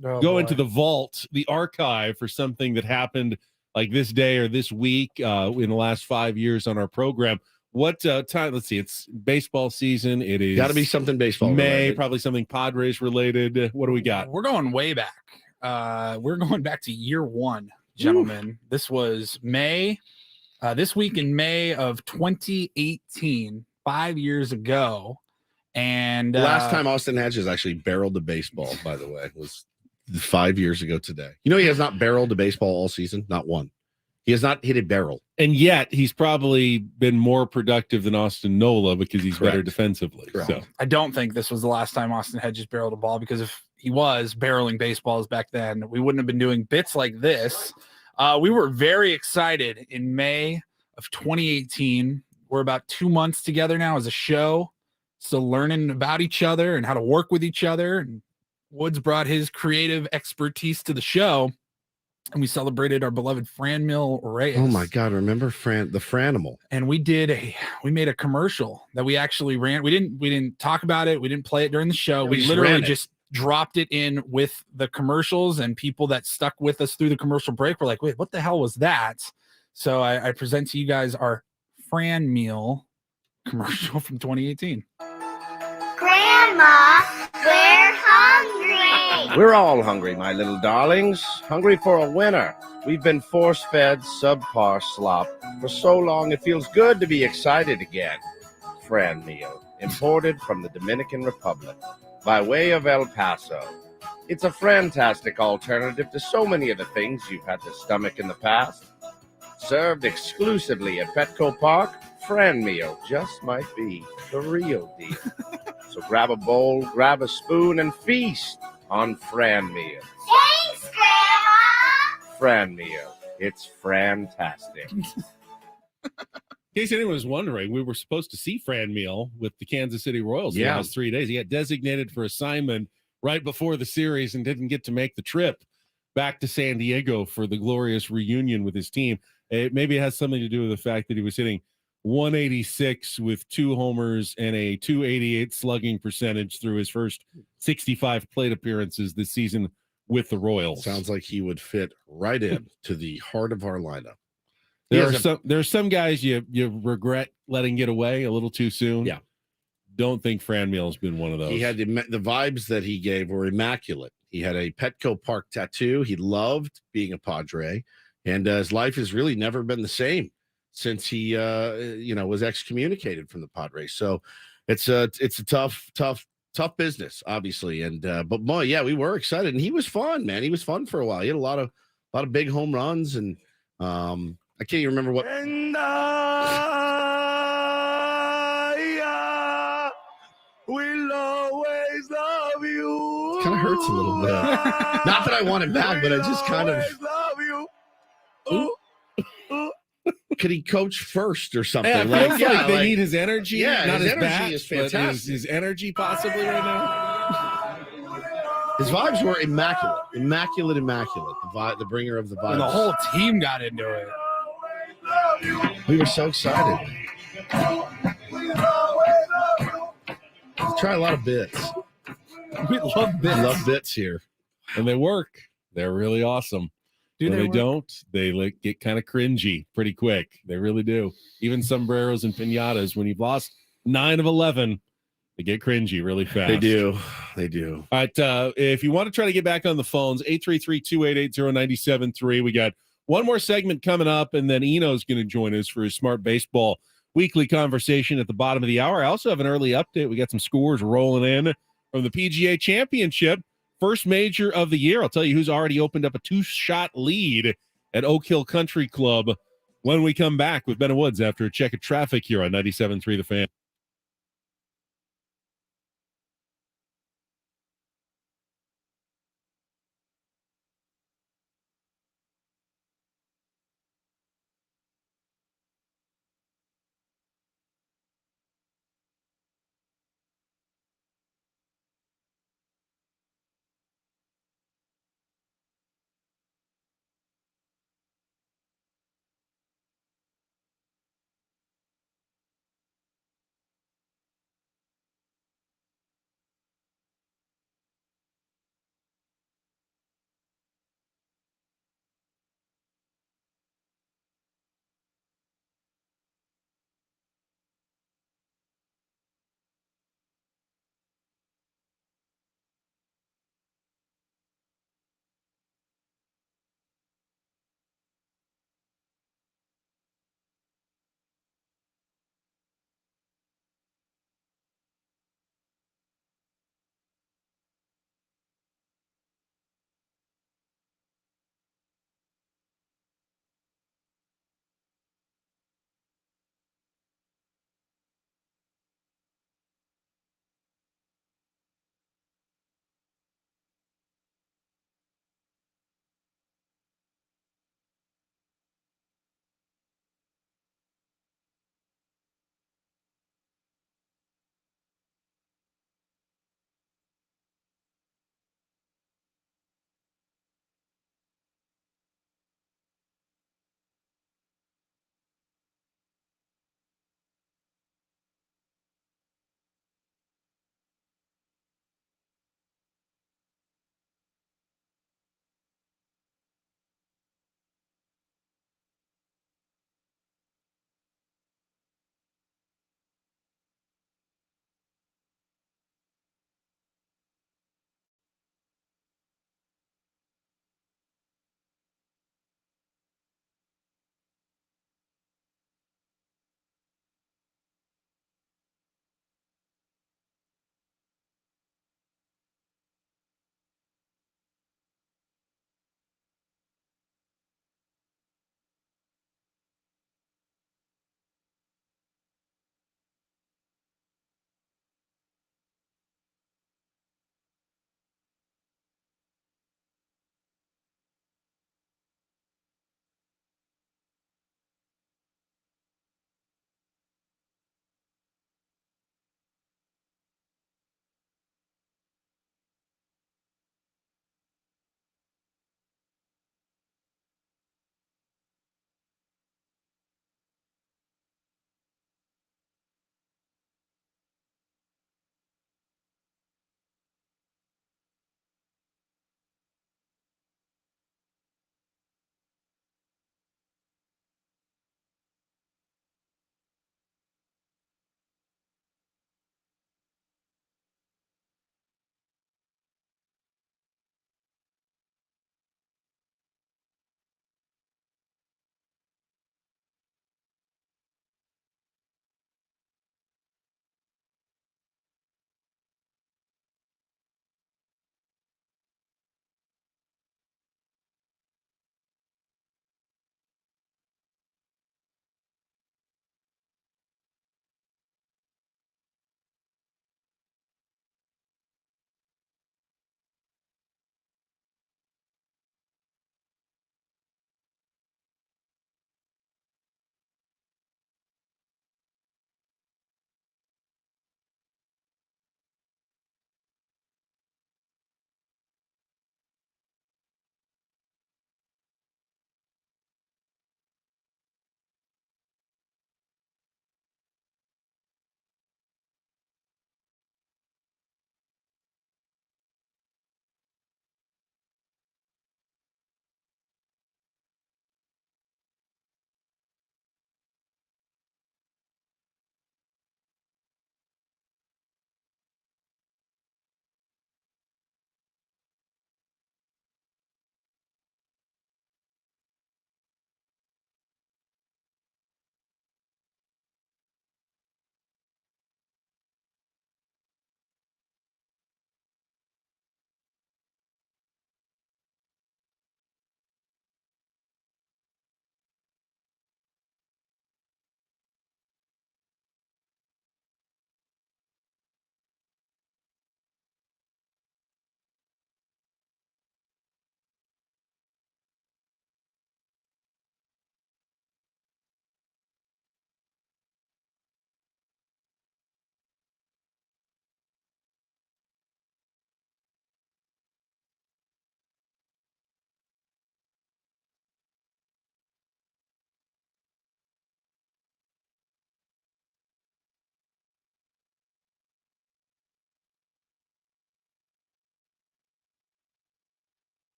go into the vault, the archive for something that happened like this day or this week in the last 5 years on our program. What time? Let's see. It's baseball season. It is got to be something baseball. May, related. probably something Padres related. What do we got? We're going way back. We're going back to year one, gentlemen. This was May. This week in May of 2018, 5 years ago. And the last time Austin Hedges actually barreled the baseball, by the way, was 5 years ago today. You know, he has not barreled the baseball all season. Not one. He has not hit a barrel. And yet he's probably been more productive than Austin Nola because he's better defensively. Correct. So I don't think this was the last time Austin Hedges barreled a ball, because if he was barreling baseballs back then, we wouldn't have been doing bits like this. We were very excited in May of 2018. We're about 2 months together now as a show, still learning about each other and how to work with each other. And Woods brought his creative expertise to the show, and we celebrated our beloved Franmil Reyes. Oh my God! Remember the Franimal? And we made a commercial that we actually ran. We didn't talk about it. We didn't play it during the show. We literally just dropped it in with the commercials, and people that stuck with us through the commercial break were like, "Wait, what the hell was that?" So I present to you guys our Franmil commercial from 2018. Grandma, we're hungry. We're all hungry, my little darlings. Hungry for a winner. We've been force-fed subpar slop for so long it feels good to be excited again. Fran meal, imported from the Dominican Republic by way of El Paso. It's a fantastic alternative to so many of the things you've had to stomach in the past. Served exclusively at Petco Park, Fran meal just might be the real deal. So grab a bowl, grab a spoon, and feast on Fran meal. Thanks, Grandma. Fran meal. It's fantastic. in case anyone was wondering, we were supposed to see Fran Meal with the Kansas City Royals the last 3 days. He got designated for assignment right before the series and didn't get to make the trip back to San Diego for the glorious reunion with his team. Maybe it has something to do with the fact that he was hitting 186 with 2 homers and a 288 slugging percentage through his first 65 plate appearances this season with the Royals. Sounds like he would fit right in to the heart of our lineup. There are some guys you regret letting get away a little too soon. Yeah. Don't think Franmil has been one of those. He had the vibes that he gave were immaculate. He had a Petco Park tattoo. He loved being a Padre, and his life has really never been the same since he was excommunicated from the Padres. So it's a tough business, obviously. And but boy, yeah, we were excited, and he was fun, man. He was fun for a while. He had a lot of big home runs, and I can't even remember what. And I will always love you. Kind of hurts a little bit. Not that I want him back, but I just kind of. Love you. Ooh. Could he coach first or something? Yeah, I feel like they need his energy. Yeah, not his his energy bat, is but fantastic. his energy possibly right now. His vibes were immaculate. The bringer of the vibes. And the whole team got into it. We were so excited. Try a lot of bits. We love bits. Love bits here. And they work. They're really awesome. When they work? don't, they get kind of cringy pretty quick. They really do. Even sombreros and pinatas, when you've lost 9 of 11, they get cringy really fast. They do. All right. If you want to try to get back on the phones, 833-288-0973. We got one more segment coming up, and then Eno's going to join us for his Smart Baseball weekly conversation at the bottom of the hour. I also have an early update. We got some scores rolling in from the PGA Championship. First major of the year. I'll tell you who's already opened up a 2-shot lead at Oak Hill Country Club when we come back with Ben Woods after a check of traffic here on 97.3 The Fan.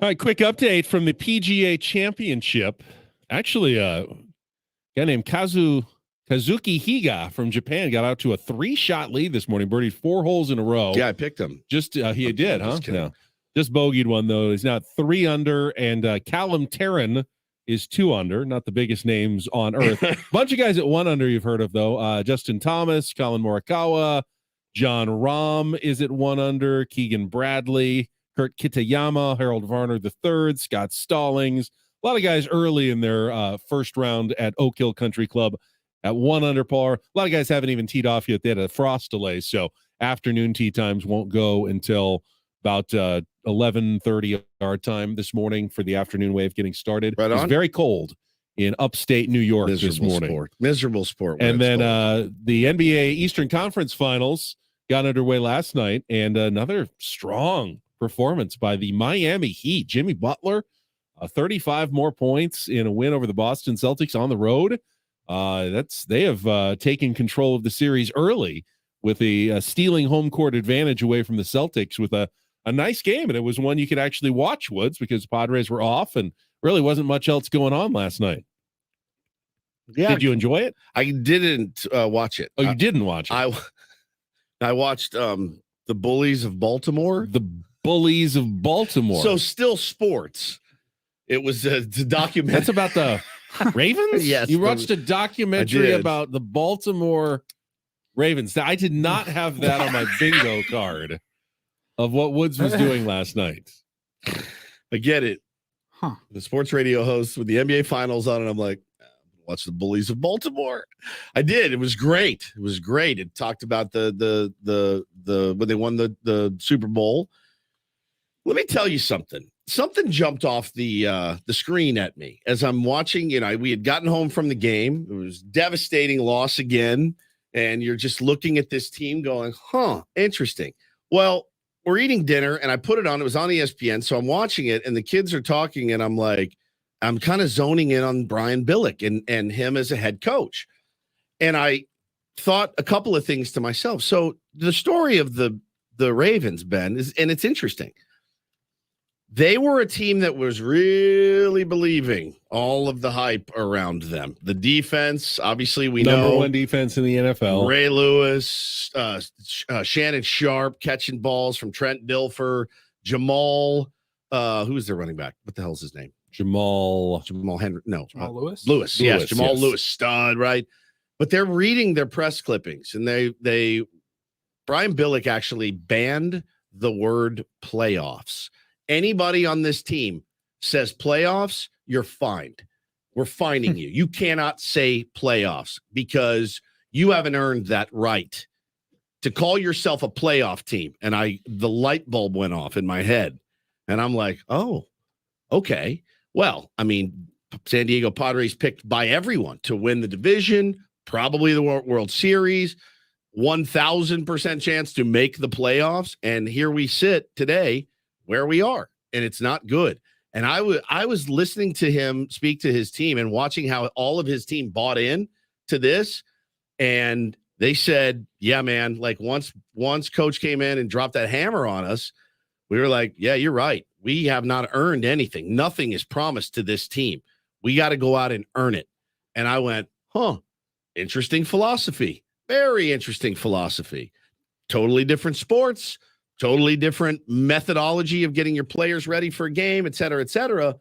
All right, quick update from the PGA Championship. Actually, a guy named Kazuki Higa from Japan got out to a 3-shot lead this morning. Birdied 4 holes in a row. Yeah, I picked him. He did, huh? Kidding. No. Just bogeyed one, though. He's now 3 under, and Callum Tarrant is 2 under. Not the biggest names on earth. Bunch of guys at 1 under you've heard of, though. Justin Thomas, Colin Morikawa, John Rahm is at 1 under, Keegan Bradley, Kurt Kitayama, Harold Varner III, Scott Stallings. A lot of guys early in their first round at Oak Hill Country Club at 1 under par. A lot of guys haven't even teed off yet. They had a frost delay, so afternoon tee times won't go until about 11:30 our time this morning for the afternoon wave getting started. Right on. It's very cold in upstate New York this morning. Miserable sport. And then the NBA Eastern Conference Finals got underway last night, and another strong performance by the Miami Heat. Jimmy Butler, 35 more points in a win over the Boston Celtics on the road. They have taken control of the series early with a stealing home court advantage away from the Celtics with a nice game, and it was one you could actually watch, Woods, because Padres were off and really wasn't much else going on last night. Yeah, did you enjoy it? I didn't watch it. Oh, you didn't watch it? I watched the Bullies of Baltimore. The Bullies of Baltimore. So still sports. It was a documentary. That's about the Ravens? Yes. You watched a documentary about the Baltimore Ravens. I did not have that on my bingo card of what Woods was doing last night. I get it. The sports radio host with the NBA Finals on it. I'm like, watch the Bullies of Baltimore. I did. It was great. It was great. It talked about the when they won the Super Bowl. Let me tell you something. Something jumped off the screen at me as I'm watching. We had gotten home from the game. It was devastating loss again, and you're just looking at this team going, interesting. Well, we're eating dinner, and I put it on. It was on ESPN, so I'm watching it, and the kids are talking, and I'm like, I'm kind of zoning in on Brian Billick and him as a head coach. And I thought a couple of things to myself. So the story of the Ravens, Ben, and it's interesting. They were a team that was really believing all of the hype around them. The defense, obviously, we know. Number 1 defense in the NFL. Ray Lewis, Shannon Sharp catching balls from Trent Dilfer, Jamal. Who's their running back? What the hell's his name? Jamal Henry. No. Jamal Lewis? Lewis. Yes. Jamal Lewis, stud, right? But they're reading their press clippings, and Brian Billick actually banned the word playoffs. Anybody on this team says playoffs, you're fined. We're fining you. You cannot say playoffs because you haven't earned that right to call yourself a playoff team. And the light bulb went off in my head, and I'm like, oh, okay. Well, I mean, San Diego Padres picked by everyone to win the division, probably the World Series, 1,000% chance to make the playoffs. And here we sit today where we are, and it's not good. And I was listening to him speak to his team and watching how all of his team bought in to this. And they said, yeah, man, like once coach came in and dropped that hammer on us, we were like, yeah, you're right. We have not earned anything. Nothing is promised to this team. We got to go out and earn it. And I went, interesting philosophy. Very interesting philosophy. Totally different sports, totally different methodology of getting your players ready for a game, et cetera, et cetera.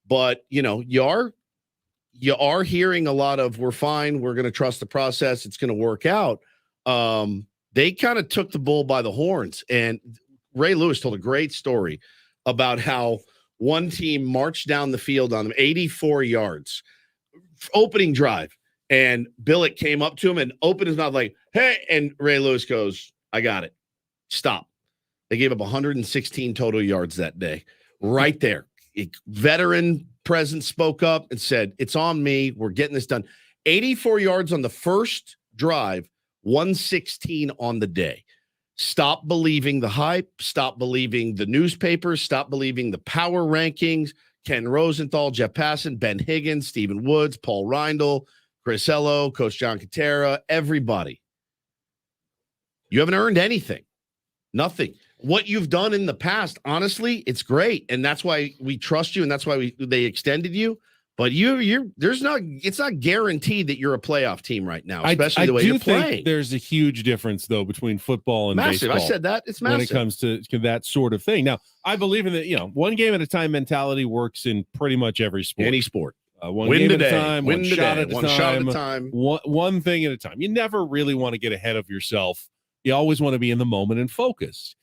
But, you are hearing a lot of, we're fine. We're going to trust the process. It's going to work out. They kind of took the bull by the horns, and Ray Lewis told a great story about how one team marched down the field on them 84 yards, opening drive. And Billick came up to him and opened his mouth like, hey, and Ray Lewis goes, I got it. Stop. They gave up 116 total yards that day. Right there. A veteran presence spoke up and said, it's on me. We're getting this done. 84 yards on the first drive, 116 on the day. Stop believing the hype. Stop believing the newspapers. Stop believing the power rankings. Ken Rosenthal, Jeff Passan, Ben Higgins, Stephen Woods, Paul Reindl, Chris Ello, Coach John Katera, everybody. You haven't earned anything. Nothing. what you've done in the past, honestly, it's great, and that's why we trust you, and that's why they extended you. But it's not guaranteed that you're a playoff team right now, especially the way you're playing. I do think there's a huge difference though between football and massive. baseball. I said that it's massive when it comes to that sort of thing. Now, I believe in that. One game at a time mentality works in pretty much every sport. Any sport. One win game today, at a time, win one today, shot at a one time, shot at a time, one thing at a time. You never really want to get ahead of yourself. You always want to be in the moment and focused.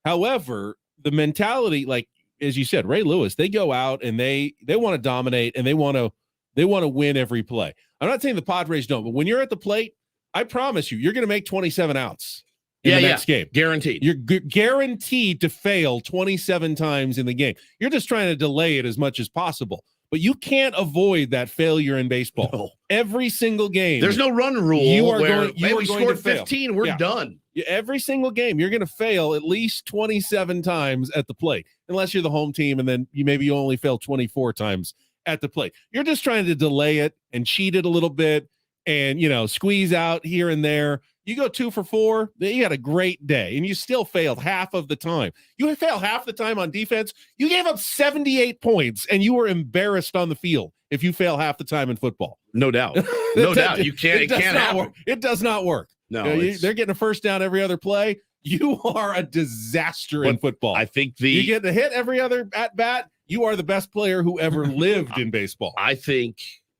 However, the mentality, like as you said, Ray Lewis, they go out and they want to dominate and they want to win every play. I'm not saying the Padres don't, but when you're at the plate, I promise you're going to make 27 outs in the next game. Guaranteed. You're guaranteed to fail 27 times in the game. You're just trying to delay it as much as possible. But you can't avoid that failure in baseball. No. Every single game. There's no run rule. You are where, going. You are we going scored to fail. 15. We're done. Every single game, you're going to fail at least 27 times at the plate, unless you're the home team, and then you only fail 24 times at the plate. You're just trying to delay it and cheat it a little bit, and squeeze out here and there. You go 2 for 4, you had a great day, and you still failed half of the time. You fail half the time on defense. You gave up 78 points, and you were embarrassed on the field if you fail half the time in football. No doubt. No doubt. You can't. It can't happen. It does not work. No, they're getting a first down every other play. You are a disaster in football. I think you get a hit every other at bat. You are the best player who ever lived in baseball. I think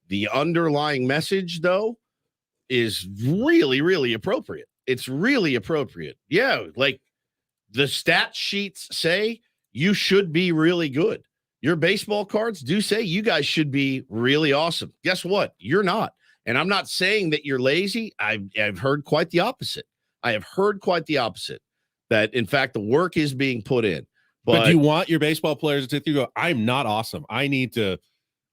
the underlying message, though, is really, really appropriate. It's really appropriate. Yeah, like the stat sheets say you should be really good. Your baseball cards do say you guys should be really awesome. Guess what? You're not. And I'm not saying that you're lazy. I've heard quite the opposite. I have heard quite the opposite, that, in fact, the work is being put in. But do you want your baseball players to go, I'm not awesome. I need to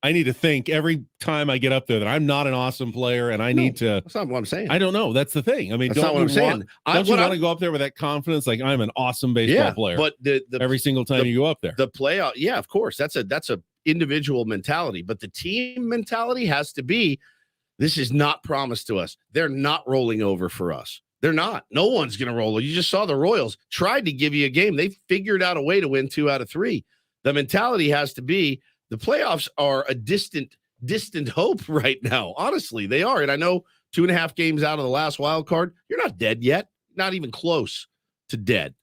think every time I get up there that I'm not an awesome player, and I need to. That's not what I'm saying. I don't know. That's the thing. I mean, that's not what I'm saying. Don't you want to go up there with that confidence, like I'm an awesome baseball player? But every single time you go up there, the playoff, yeah, of course, that's a individual mentality. But the team mentality has to be, this is not promised to us. They're not rolling over for us. They're not. No one's going to roll. You just saw the Royals tried to give you a game. They figured out a way to win 2 out of 3. The mentality has to be, the playoffs are a distant hope right now. Honestly, they are. And I know 2.5 games out of the last wild card, you're not dead yet. Not even close to dead.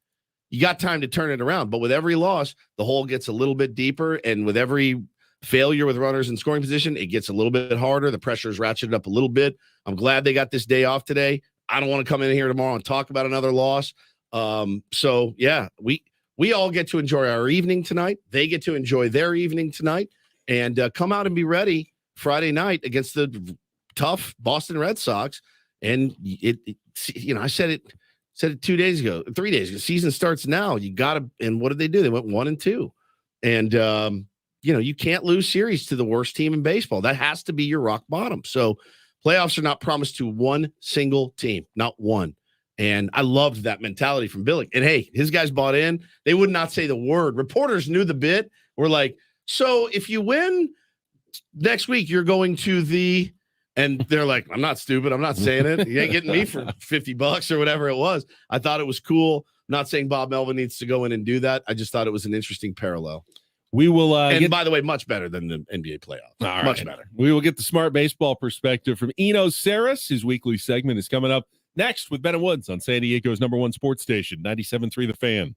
You got time to turn it around. But with every loss, the hole gets a little bit deeper. And with every failure with runners in scoring position, it gets a little bit harder. The pressure is ratcheted up a little bit. I'm glad they got this day off today. I don't want to come in here tomorrow and talk about another loss. So yeah, we all get to enjoy our evening tonight. They get to enjoy their evening tonight, and come out and be ready Friday night against the tough Boston Red Sox. And I said it 3 days ago. Season starts now. You got to. And what did they do? They went 1-2, and you can't lose series to the worst team in baseball. That has to be your rock bottom. So playoffs are not promised to one single team, not one. And I loved that mentality from Billick. And hey, his guys bought in. They would not say the word. Reporters knew the bit. We're like, so if you win next week, you're going to the, and they're like, I'm not stupid. I'm not saying it. You ain't getting me for $50 or whatever it was. I thought it was cool. I'm not saying Bob Melvin needs to go in and do that. I just thought it was an interesting parallel. We will, and by the way, much better than the NBA playoffs. All much right. better. We will get the smart baseball perspective from Eno Sarris. His weekly segment is coming up next with Ben and Woods on San Diego's #1 sports station, 97.3 The Fan.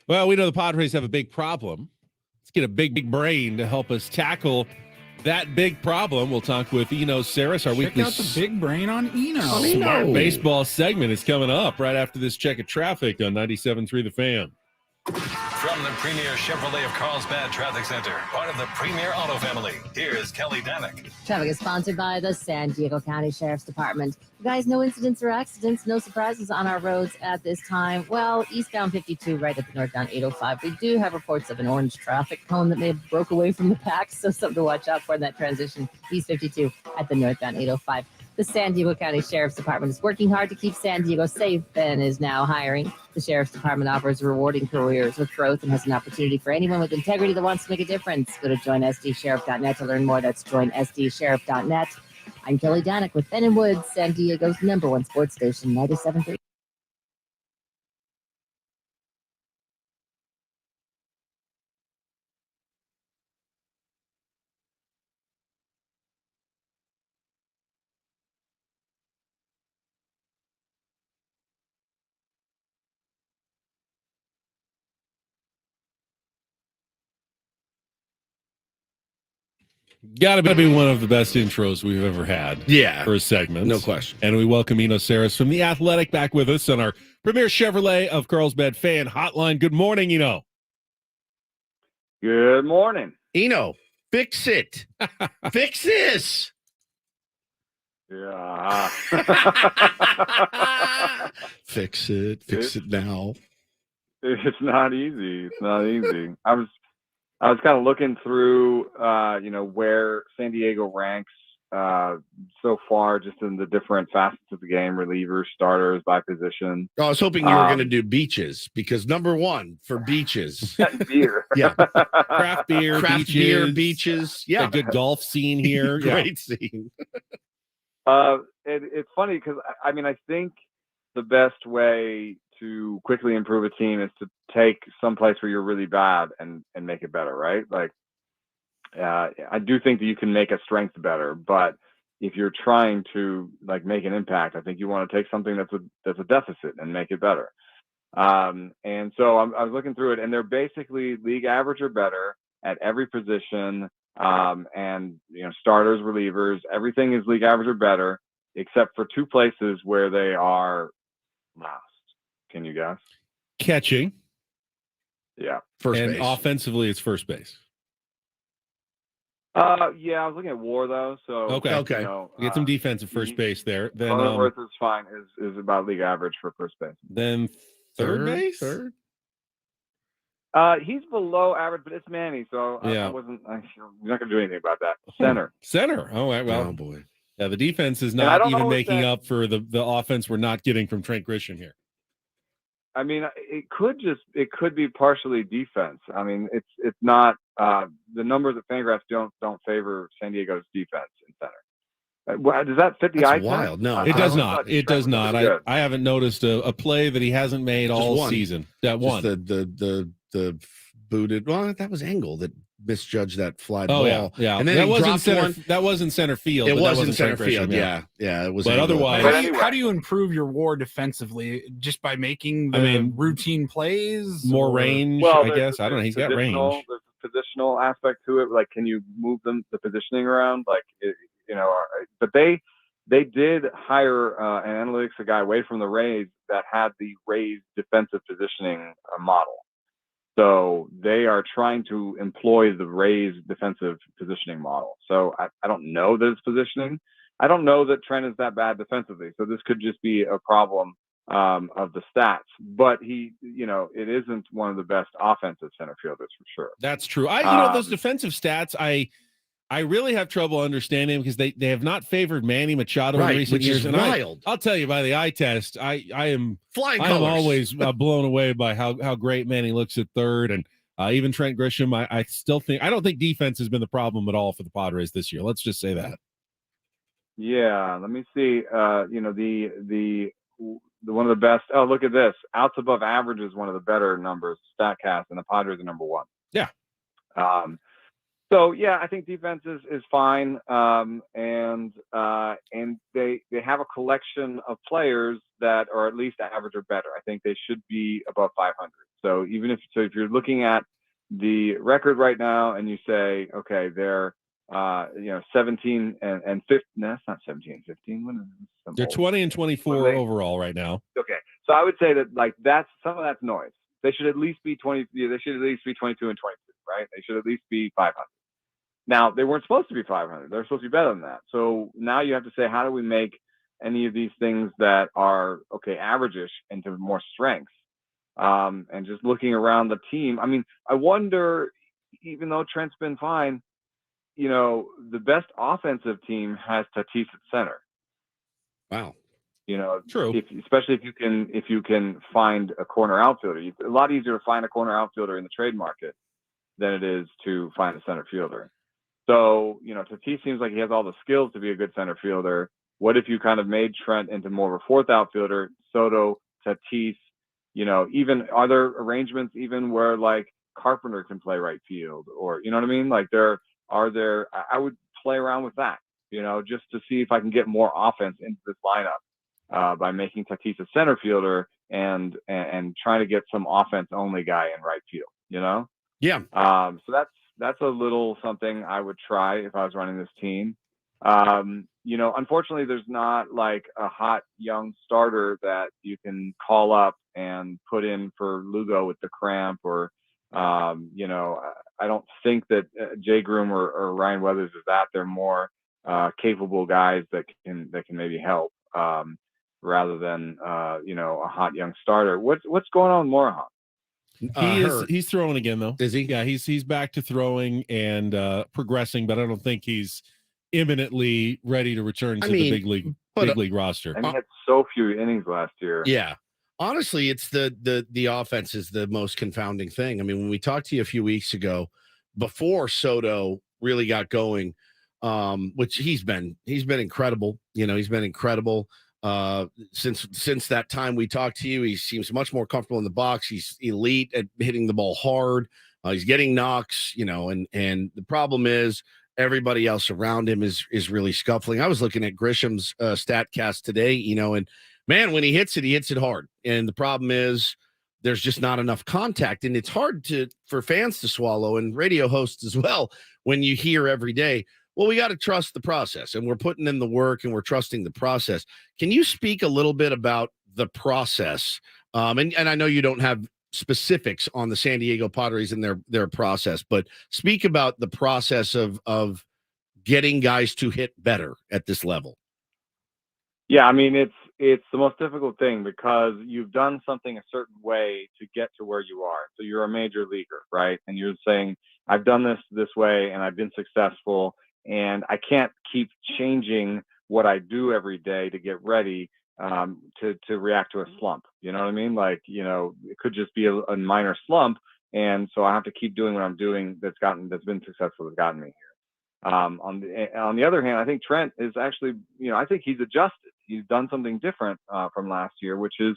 Well, we know the Padres have a big problem. Let's get a big brain to help us tackle that big problem. We'll talk with Eno Sarris, our Check weekly out the big brain on Eno. Smart Baseball segment is coming up right after this check of traffic on 97.3 The Fan. From the premier Chevrolet of Carlsbad Traffic Center, part of the Premier Auto family, here's Kelly Danick. Traffic is sponsored by the San Diego County Sheriff's Department. Guys, no incidents or accidents, no surprises on our roads at this time. Well, eastbound 52 right at the northbound 805. We do have reports of an orange traffic cone that may have broke away from the pack, so something to watch out for in that transition. East 52 at the northbound 805. The San Diego County Sheriff's Department is working hard to keep San Diego safe and is now hiring. The Sheriff's Department offers rewarding careers with growth and has an opportunity for anyone with integrity that wants to make a difference. Go to joinsdsheriff.net to learn more. That's joinsdsheriff.net. I'm Kelly Danick with Ben & Woods, San Diego's #1 sports station, 97.3. Got to be one of the best intros we've ever had. Yeah. For a segment. No question. And we welcome Eno Sarris from The Athletic back with us on our premier Chevrolet of Carlsbad fan hotline. Good morning, Eno. Good morning. Eno, fix it. Fix this. Yeah. Fix it. Fix it now. It's not easy. It's not easy. I was kind of looking through, where San Diego ranks so far, just in the different facets of the game, relievers, starters, by position. Oh, I was hoping you were going to do beaches because #1 for beaches. Beer. Yeah. Craft beer, beaches. Yeah. A good golf scene here. Great scene. It's funny because, I think the best way to quickly improve a team is to take some place where you're really bad and make it better, right? Like, I do think that you can make a strength better, but if you're trying to make an impact, I think you want to take something that's a deficit and make it better. And so I was looking through it, and they're basically league average or better at every position. And starters, relievers, everything is league average or better, except for 2 places where they are last. Can you guess? Catching. Yeah. First and base. Offensively, it's first base. Yeah, I was looking at WAR though. So Okay. Get some defensive first base there. Then Cronenworth is fine. Is about league average for first base. Then third base. Third. He's below average, but it's Manny, so Yeah. you're not going to do anything about that. Center. Oh, well. Oh boy. Yeah, the defense is And I not don't even know if making that- up for the offense we're not getting from Trent Grisham here. It could be partially defense. It's not the numbers at Fangraphs don't favor San Diego's defense in center. Does that fit the eye That's test? wild. No, It does not. It does not. I haven't noticed a play that he hasn't made Just all one. season. That one. The booted. Well, that was Engel that misjudged that fly Oh ball. yeah. And then that he wasn't dropped center. one. That wasn't center field. It but that wasn't wasn't center Trent Grisham, field. Yeah. It was. But Engel. otherwise, How do you improve your WAR defensively? Just by making the routine plays, more or- range. Well, I guess I don't know. He's got range. There's a positional aspect to it. Like, can you move the positioning around? But they did hire an analytics guy away from the Rays that had the Rays defensive positioning model. So they are trying to employ the Rays defensive positioning model. So I don't know that it's positioning. I don't know that Trent is that bad defensively. So this could just be a problem of the stats. But it isn't one of the best offensive center fielders for sure. That's true. Those defensive stats, I really have trouble understanding because they have not favored Manny Machado in recent which years. is And wild. I'll tell you by the eye test, I am Flying I am colors. always blown away by how great Manny looks at third, and even Trent Grisham. I still think I don't think defense has been the problem at all for the Padres this year. Let's just say that. Yeah, let me see. The one of the best. Oh, look at this. Outs above average is one of the better numbers. StatCast, and the Padres are #1. Yeah. So yeah, I think defense is fine, and they have a collection of players that are at least average or better. I think they should be above 500. So if you're looking at the record right now and you say, okay, they're 17 and 15. No, that's not 17 and 15. They're 20 and 24 overall right now. Okay, so I would say that some of that's noise. They should at least be 20. They should at least be 22 and 22, right? They should at least be 500. Now, they weren't supposed to be 500. They're supposed to be better than that. So now you have to say, how do we make any of these things that are, okay, average-ish into more strengths? And just looking around the team, I mean, I wonder, even though Trent's been fine, the best offensive team has Tatis at center. Wow. True. Especially if you can find a corner outfielder. It's a lot easier to find a corner outfielder in the trade market than it is to find a center fielder. So, Tatis seems like he has all the skills to be a good center fielder. What if you kind of made Trent into more of a fourth outfielder, Soto, Tatis, even are there arrangements even where like Carpenter can play right field, or, you know what I mean? Like I would play around with that, just to see if I can get more offense into this lineup by making Tatis a center fielder and trying to get some offense only guy in right field, Yeah. So that's a little something I would try if I was running this team. Unfortunately, there's not like a hot young starter that you can call up and put in for Lugo with the cramp, or, I don't think that Jay Groom or Ryan Weathers is out there more capable guys that can maybe help rather than a hot young starter. What's going on with Morahan? He's throwing again though. Is he? Yeah, he's back to throwing and progressing, but I don't think he's imminently ready to return to the big league roster. And he had so few innings last year. Yeah. Honestly, it's the offense is the most confounding thing. I mean, when we talked to you a few weeks ago, before Soto really got going, which he's been incredible. He's been incredible. Since that time we talked to you, he seems much more comfortable in the box. He's elite at hitting the ball hard. He's getting knocks, and the problem is everybody else around him is really scuffling. I was looking at Grisham's StatCast today, and man, when he hits it hard. And the problem is there's just not enough contact, and it's hard for fans to swallow, and radio hosts as well, when you hear every day, well, we got to trust the process, and we're putting in the work and we're trusting the process. Can you speak a little bit about the process? And I know you don't have specifics on the San Diego Padres and their process, but speak about the process of getting guys to hit better at this level. Yeah, I mean, it's the most difficult thing because you've done something a certain way to get to where you are. So you're a major leaguer, right? And you're saying, I've done this way and I've been successful, and I can't keep changing what I do every day to get ready to react to a slump. You know what I mean? Like, it could just be a minor slump. And so I have to keep doing what I'm doing that's been successful, that's gotten me here. On the other hand, I think Trent is actually, I think he's adjusted. He's done something different from last year, which is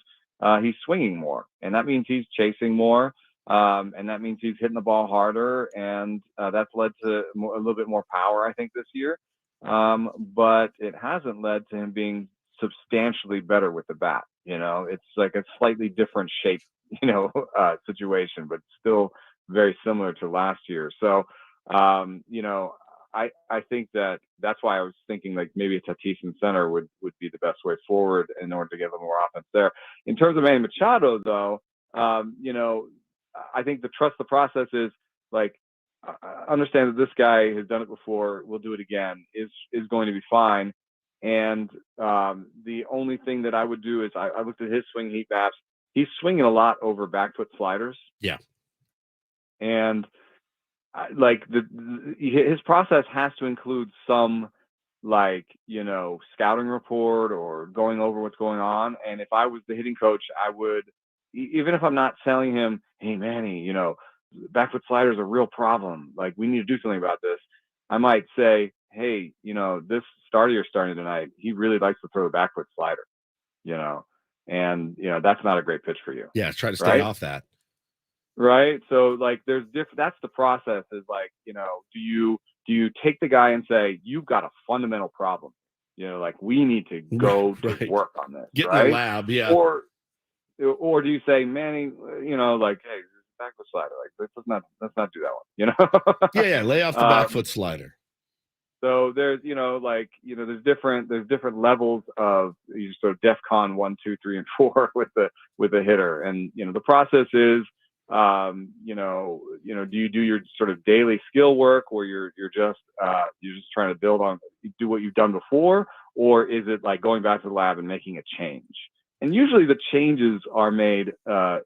he's swinging more, and that means he's chasing more, and that means he's hitting the ball harder, and that's led to a little bit more power, I think, this year. But it hasn't led to him being substantially better with the bat. It's like a slightly different shape, situation, but still very similar to last year. So, I think that's why I was thinking like maybe a Tatis in center would be the best way forward in order to get a little more offense there. In terms of Manny Machado, though, I think the trust the process is like, understand that this guy has done it before, will do it again, is going to be fine. And the only thing that I would do is I looked at his swing heat maps. He's swinging a lot over back foot sliders. Yeah. And like his process has to include some scouting report or going over what's going on. And if I was the hitting coach, I would, even if I'm not telling him, hey Manny, back foot sliders are a real problem, like we need to do something about this, I might say, hey, this starter you're starting tonight, he really likes to throw the back foot slider, and that's not a great pitch for you. Yeah, try to stay off that. right? So like there's different. That's the process. Is like, you know, do you take the guy and say, you've got a fundamental problem, you know, like we need to go to work on this, Get right? in the lab, yeah. Or do you say, Manny, you know, like, hey, back foot slider, like let's not do that one, you know? Yeah, lay off the back foot slider. So there's, you know, like, you know, there's different levels of sort of DEFCON 1, 2, 3, and 4 with the hitter. And, you know, the process is, you know, do you do your sort of daily skill work, or you're just trying to do what you've done before, or is it like going back to the lab and making a change? And usually the changes are made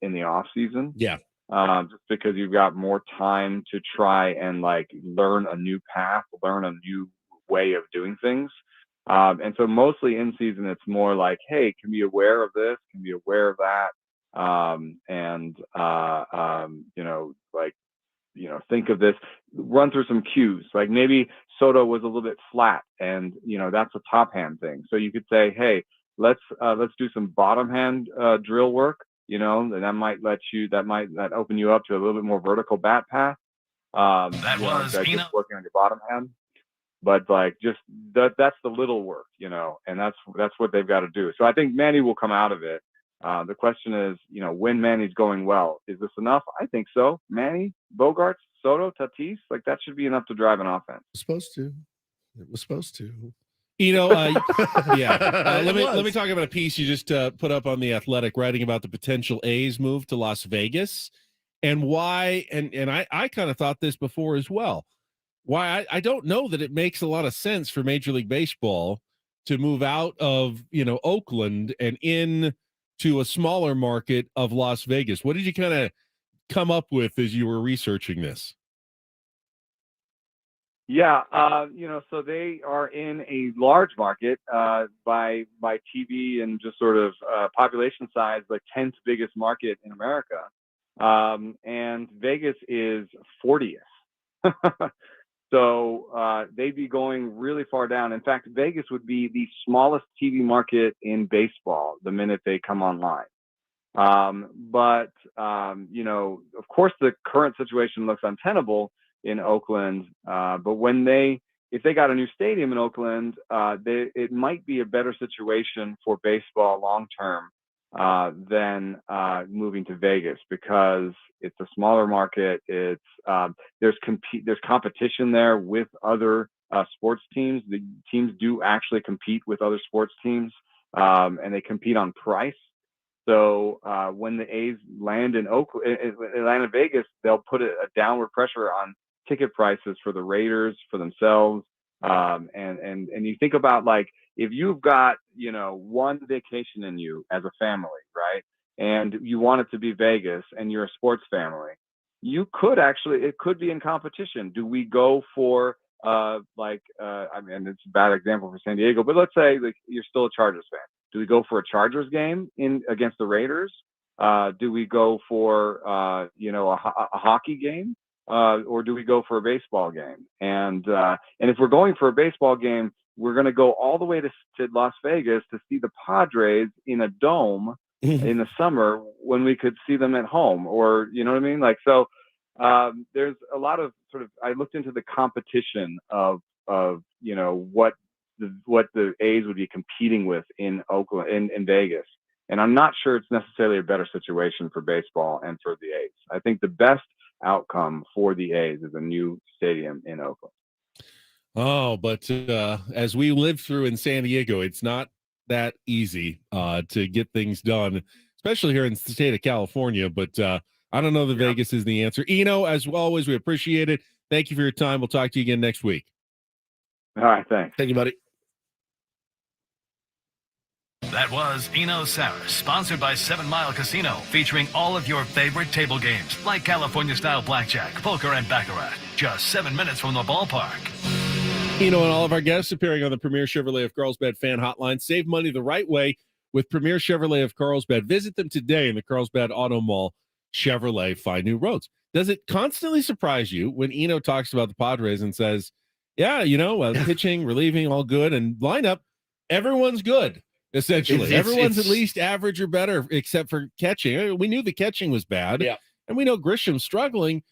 in the off season. Yeah. Just because you've got more time to try and like learn a new path, learn a new way of doing things. And so mostly in season, it's more like, hey, can be aware of this, can be aware of that. You know, like, you know, think of this, run through some cues. Like maybe Soto was a little bit flat, and, you know, that's a top hand thing. So you could say, hey, let's do some bottom hand drill work. You know, and that might open you up to a little bit more vertical bat path. That was just working on your bottom hand. But like just that's the little work, you know, and that's what they've got to do. So I think Manny will come out of it. The question is, you know, when Manny's going well, is this enough? I think so. Manny, Bogarts, Soto, Tatis, like that should be enough to drive an offense. It was supposed to. You know, let me talk about a piece you just put up on The Athletic, writing about the potential A's move to Las Vegas and why. And I kind of thought this before as well. Why I don't know that it makes a lot of sense for Major League Baseball to move out of, you know, Oakland and in to a smaller market of Las Vegas. What did you kind of come up with as you were researching this? Yeah, you know, so they are in a large market by TV and just sort of population size, the 10th biggest market in America, and Vegas is 40th. So they'd be going really far down. In fact, Vegas would be the smallest TV market in baseball the minute they come online. But you know, of course, the current situation looks untenable in Oakland, but if they got a new stadium in Oakland, it might be a better situation for baseball long term than moving to Vegas, because it's a smaller market. It's there's competition there with other sports teams. The teams do actually compete with other sports teams, and they compete on price. So when the A's land in Vegas, they'll put a downward pressure on ticket prices for the Raiders, for themselves. And you think about, like, if you've got, you know, one vacation in you as a family, right? And you want it to be Vegas and you're a sports family, it could be in competition. Do we go for, I mean, it's a bad example for San Diego, but let's say like you're still a Chargers fan. Do we go for a Chargers game against the Raiders? Do we go for, a hockey game? Or do we go for a baseball game? And if we're going for a baseball game, we're going to go all the way to Las Vegas to see the Padres in a dome in the summer when we could see them at home, or, you know what I mean? Like, so there's a lot of sort of, I looked into the competition of, you know, what the A's would be competing with in Oakland, in Vegas. And I'm not sure it's necessarily a better situation for baseball and for the A's. I think the best outcome for the A's is a new stadium in Oakland. Oh, but as we lived through in San Diego, it's not that easy to get things done, especially here in the state of California. But I don't know that Vegas is the answer. Eno, as always, we appreciate it. Thank you for your time. We'll talk to you again next week. All right, thanks. Thank you, buddy. That was Eno Sarris, sponsored by 7 Mile Casino, featuring all of your favorite table games like California-style blackjack, poker, and baccarat. Just 7 minutes from the ballpark. Eno and all of our guests appearing on the Premier Chevrolet of Carlsbad fan hotline. Save money the right way with Premier Chevrolet of Carlsbad. Visit them today in the Carlsbad Auto Mall. Chevrolet, find new roads. Does it constantly surprise you when Eno talks about the Padres and says, yeah, you know, pitching, relieving, all good, and lineup, everyone's good? Essentially, everyone's at least average or better, except for catching. We knew the catching was bad. Yeah. And we know Grisham's struggling.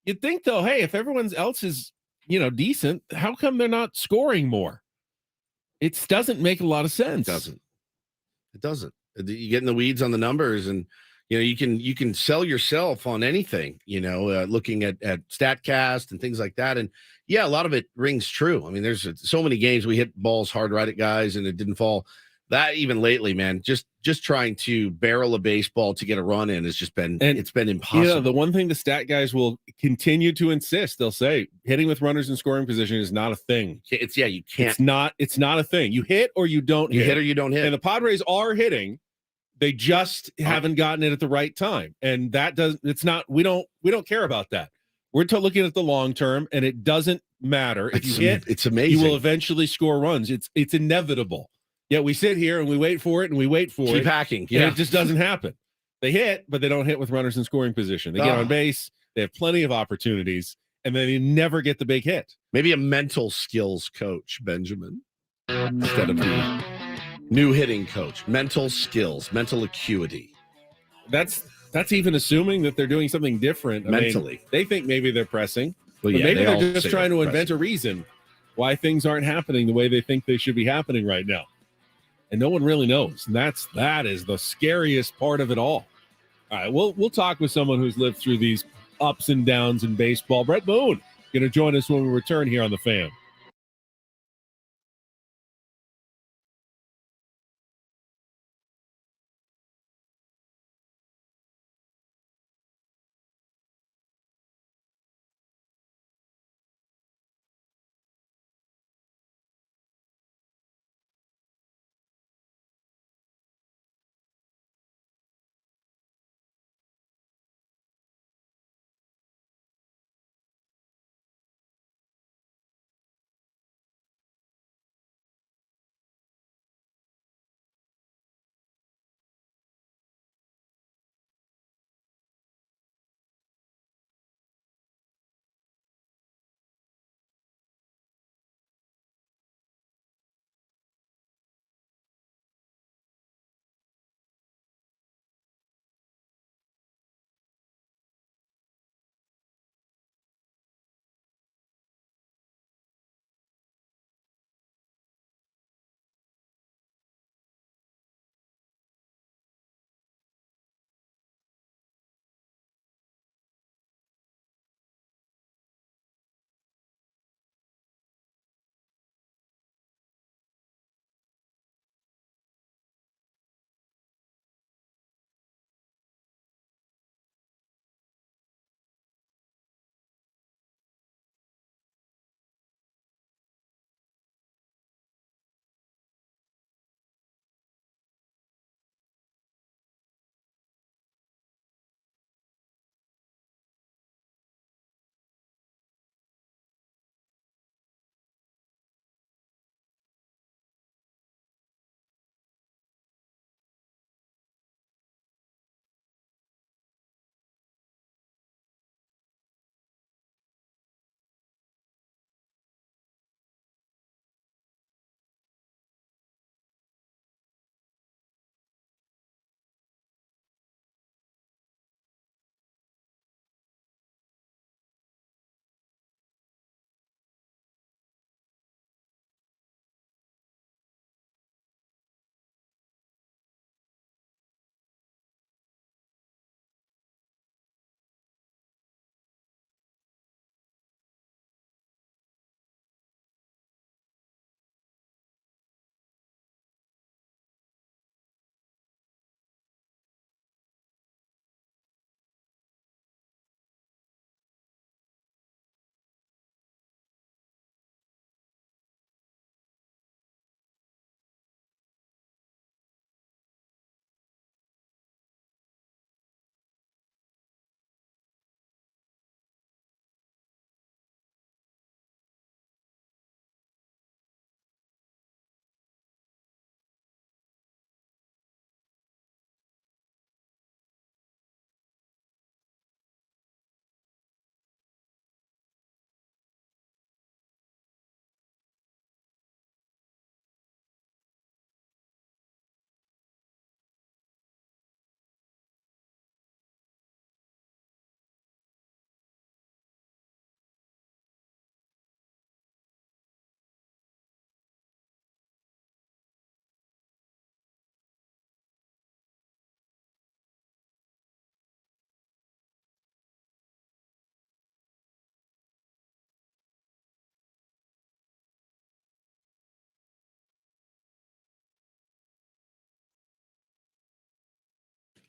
You'd think, though, hey, if everyone else is, decent, how come they're not scoring more? It doesn't make a lot of sense. It doesn't. You get in the weeds on the numbers, and you can sell yourself on anything. Looking at StatCast and things like that, and yeah, a lot of it rings true. I mean, there's so many games we hit balls hard right at guys, and it didn't fall. That even lately, man, just trying to barrel a baseball to get a run in has just been it's been impossible. The one thing the stat guys will continue to insist, they'll say hitting with runners in scoring position is not a thing. You can't. It's not a thing. You hit or you don't You hit. hit or you don't hit. And the Padres are hitting. They just haven't gotten it at the right time. And we don't care about that. We're looking at the long term, and it doesn't matter. If you hit, it's amazing. You will eventually score runs. It's inevitable. Yet we sit here and we wait for it and we wait for it. Keep hacking. Yeah. And it just doesn't happen. They hit, but they don't hit with runners in scoring position. They get on base. They have plenty of opportunities, and then they never get the big hit. Maybe a mental skills coach, Benjamin, instead of the new hitting coach. Mental skills, mental acuity. That's even assuming that they're doing something different mentally. They think maybe they're pressing. Well, maybe they're just trying to invent a reason why things aren't happening the way they think they should be happening right now. And no one really knows. And that is the scariest part of it all. All right, we'll talk with someone who's lived through these ups and downs in baseball. Brett Boone going to join us when we return here on The Fan.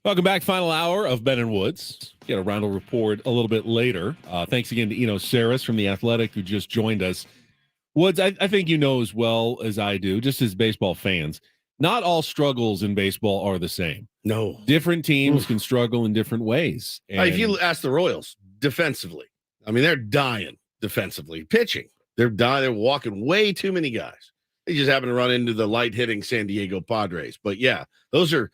Welcome back. Final hour of Ben and Woods. Get a roundel report a little bit later. Thanks again to Eno Sarris from The Athletic who just joined us. Woods, I think you know as well as I do, just as baseball fans, not all struggles in baseball are the same. No. Different teams can struggle in different ways. If you ask the Royals defensively, I mean, they're dying defensively. Pitching, they're dying. They're walking way too many guys. They just happen to run into the light-hitting San Diego Padres. But, yeah, those are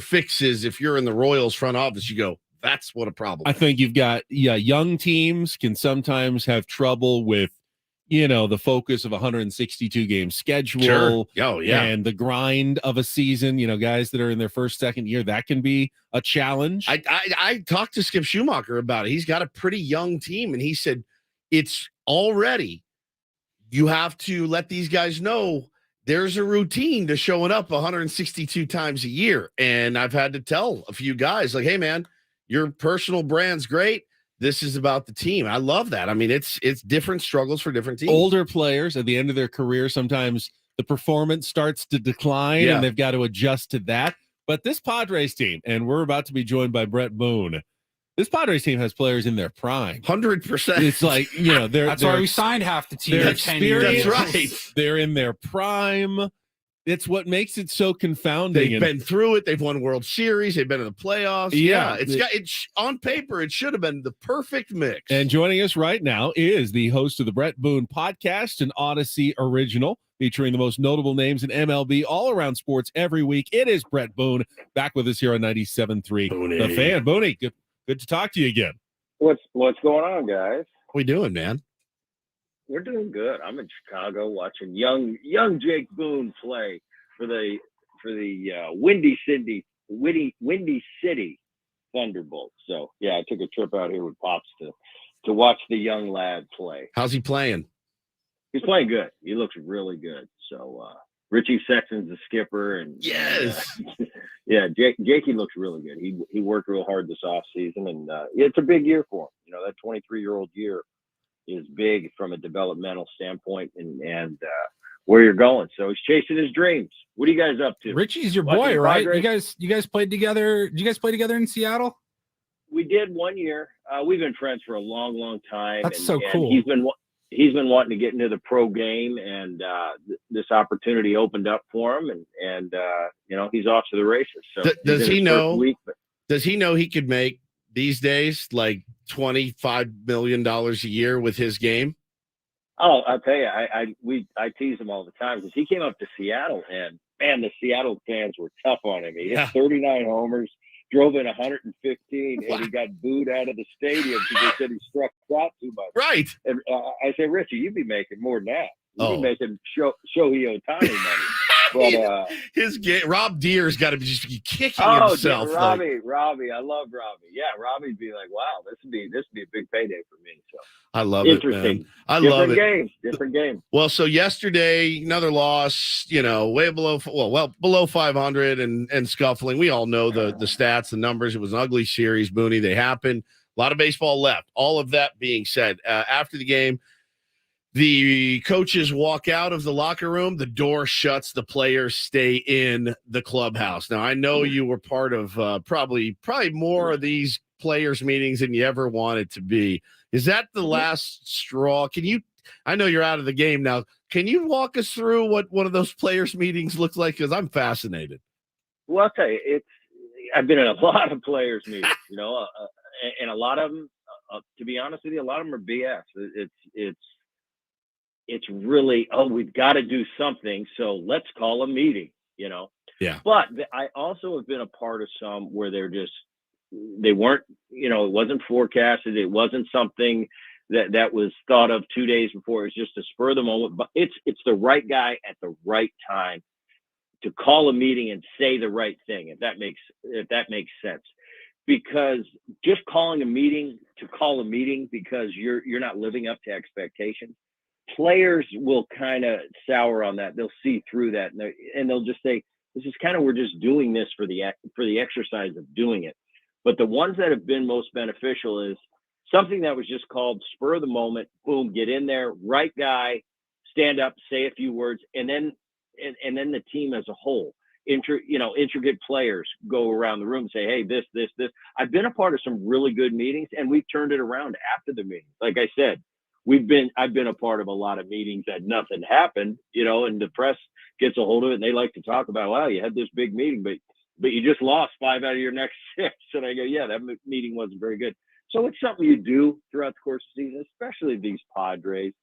fixes. If you're in the Royals front office, you go, that's what a problem is. I think you've got young teams can sometimes have trouble with, the focus of a 162 game schedule. Sure. Oh, yeah. And the grind of a season, guys that are in their first, second year, that can be a challenge. I talked to Skip Schumacher about it. He's got a pretty young team, and he said it's already, you have to let these guys know there's a routine to showing up 162 times a year. And I've had to tell a few guys, like, hey, man, your personal brand's great. This is about the team. I love that. I mean, it's different struggles for different teams. Older players at the end of their career, sometimes the performance starts to decline and they've got to adjust to that. But this Padres team, and we're about to be joined by Brett Boone, this Padres team has players in their prime. 100%. It's like, that's why we signed half the team. Their 10 years. That's right. They're in their prime. It's what makes it so confounding. They've been through it. They've won World Series. They've been in the playoffs. Yeah. It's on paper. It should have been the perfect mix. And joining us right now is the host of the Brett Boone podcast, an Odyssey original featuring the most notable names in MLB all around sports every week. It is Brett Boone back with us here on 97.3. The Fan. Boone, good to talk to you again. What's going on, guys? What we doing, man? We're doing good. I'm in Chicago watching young Jake Boone play for the Windy City Thunderbolts. So yeah, I took a trip out here with Pops to watch the young lad play. How's he playing? He's playing good. He looks really good. So Richie Sexton's the skipper, and yes, Jakey looks really good. He worked real hard this offseason, and it's a big year for him. That 23-year-old year is big from a developmental standpoint and where you're going. So he's chasing his dreams. What are you guys up to? Richie's your boy, right? You guys played together. Did you guys play together in Seattle? We did 1 year. We've been friends for a long, long time. That's so cool. He's been wanting to get into the pro game, and this opportunity opened up for him, and he's off to the races. So does he know? Does he know he could make these days like $25 million a year with his game? Oh, I'll tell you, I tease him all the time because he came up to Seattle, and man, the Seattle fans were tough on him. He hit 39 homers, drove in 115, and he got booed out of the stadium because they said he struck out too much. Right. And I said, Richie, you'd be making more than that. You'd be making Shohei Ohtani money. But his game, Rob Deere's got to be just kicking himself. Robbie, I love Robbie. Yeah, Robbie'd be like, "Wow, this would be a big payday for me." So I love it, man. I love it. Different game. Well, so yesterday, another loss. Way below, below 500 and scuffling. We all know the stats, the numbers. It was an ugly series, Booney. They happened. A lot of baseball left. All of that being said, after the game, the coaches walk out of the locker room. The door shuts. The players stay in the clubhouse. Now, I know you were part of probably more of these players' meetings than you ever wanted to be. Is that the last straw? I know you're out of the game now. Can you walk us through what one of those players' meetings looks like? Because I'm fascinated. Well, I'll tell you, I've been in a lot of players' meetings, and a lot of them, to be honest with you, a lot of them are BS. It's really, we've got to do something, so let's call a meeting, Yeah. But I also have been a part of some where they weren't, it wasn't forecasted. It wasn't something that was thought of 2 days before. It was just a spur of the moment. But it's the right guy at the right time to call a meeting and say the right thing, if that makes sense. Because just calling a meeting to call a meeting because you're not living up to expectations, players will kind of sour on that. They'll see through that, and they'll just say, "This is kind of, we're just doing this for the exercise of doing it." But the ones that have been most beneficial is something that was just called spur of the moment. Boom, get in there, right guy, stand up, say a few words, and then the team as a whole. intricate players go around the room and say, hey, this. I've been a part of some really good meetings, and we've turned it around after the meeting. Like I said, I've been a part of a lot of meetings that nothing happened, and the press gets a hold of it and they like to talk about, wow, you had this big meeting, but you just lost 5 out of your next 6. And I go, yeah, that meeting wasn't very good. So it's something you do throughout the course of the season, especially these Padres,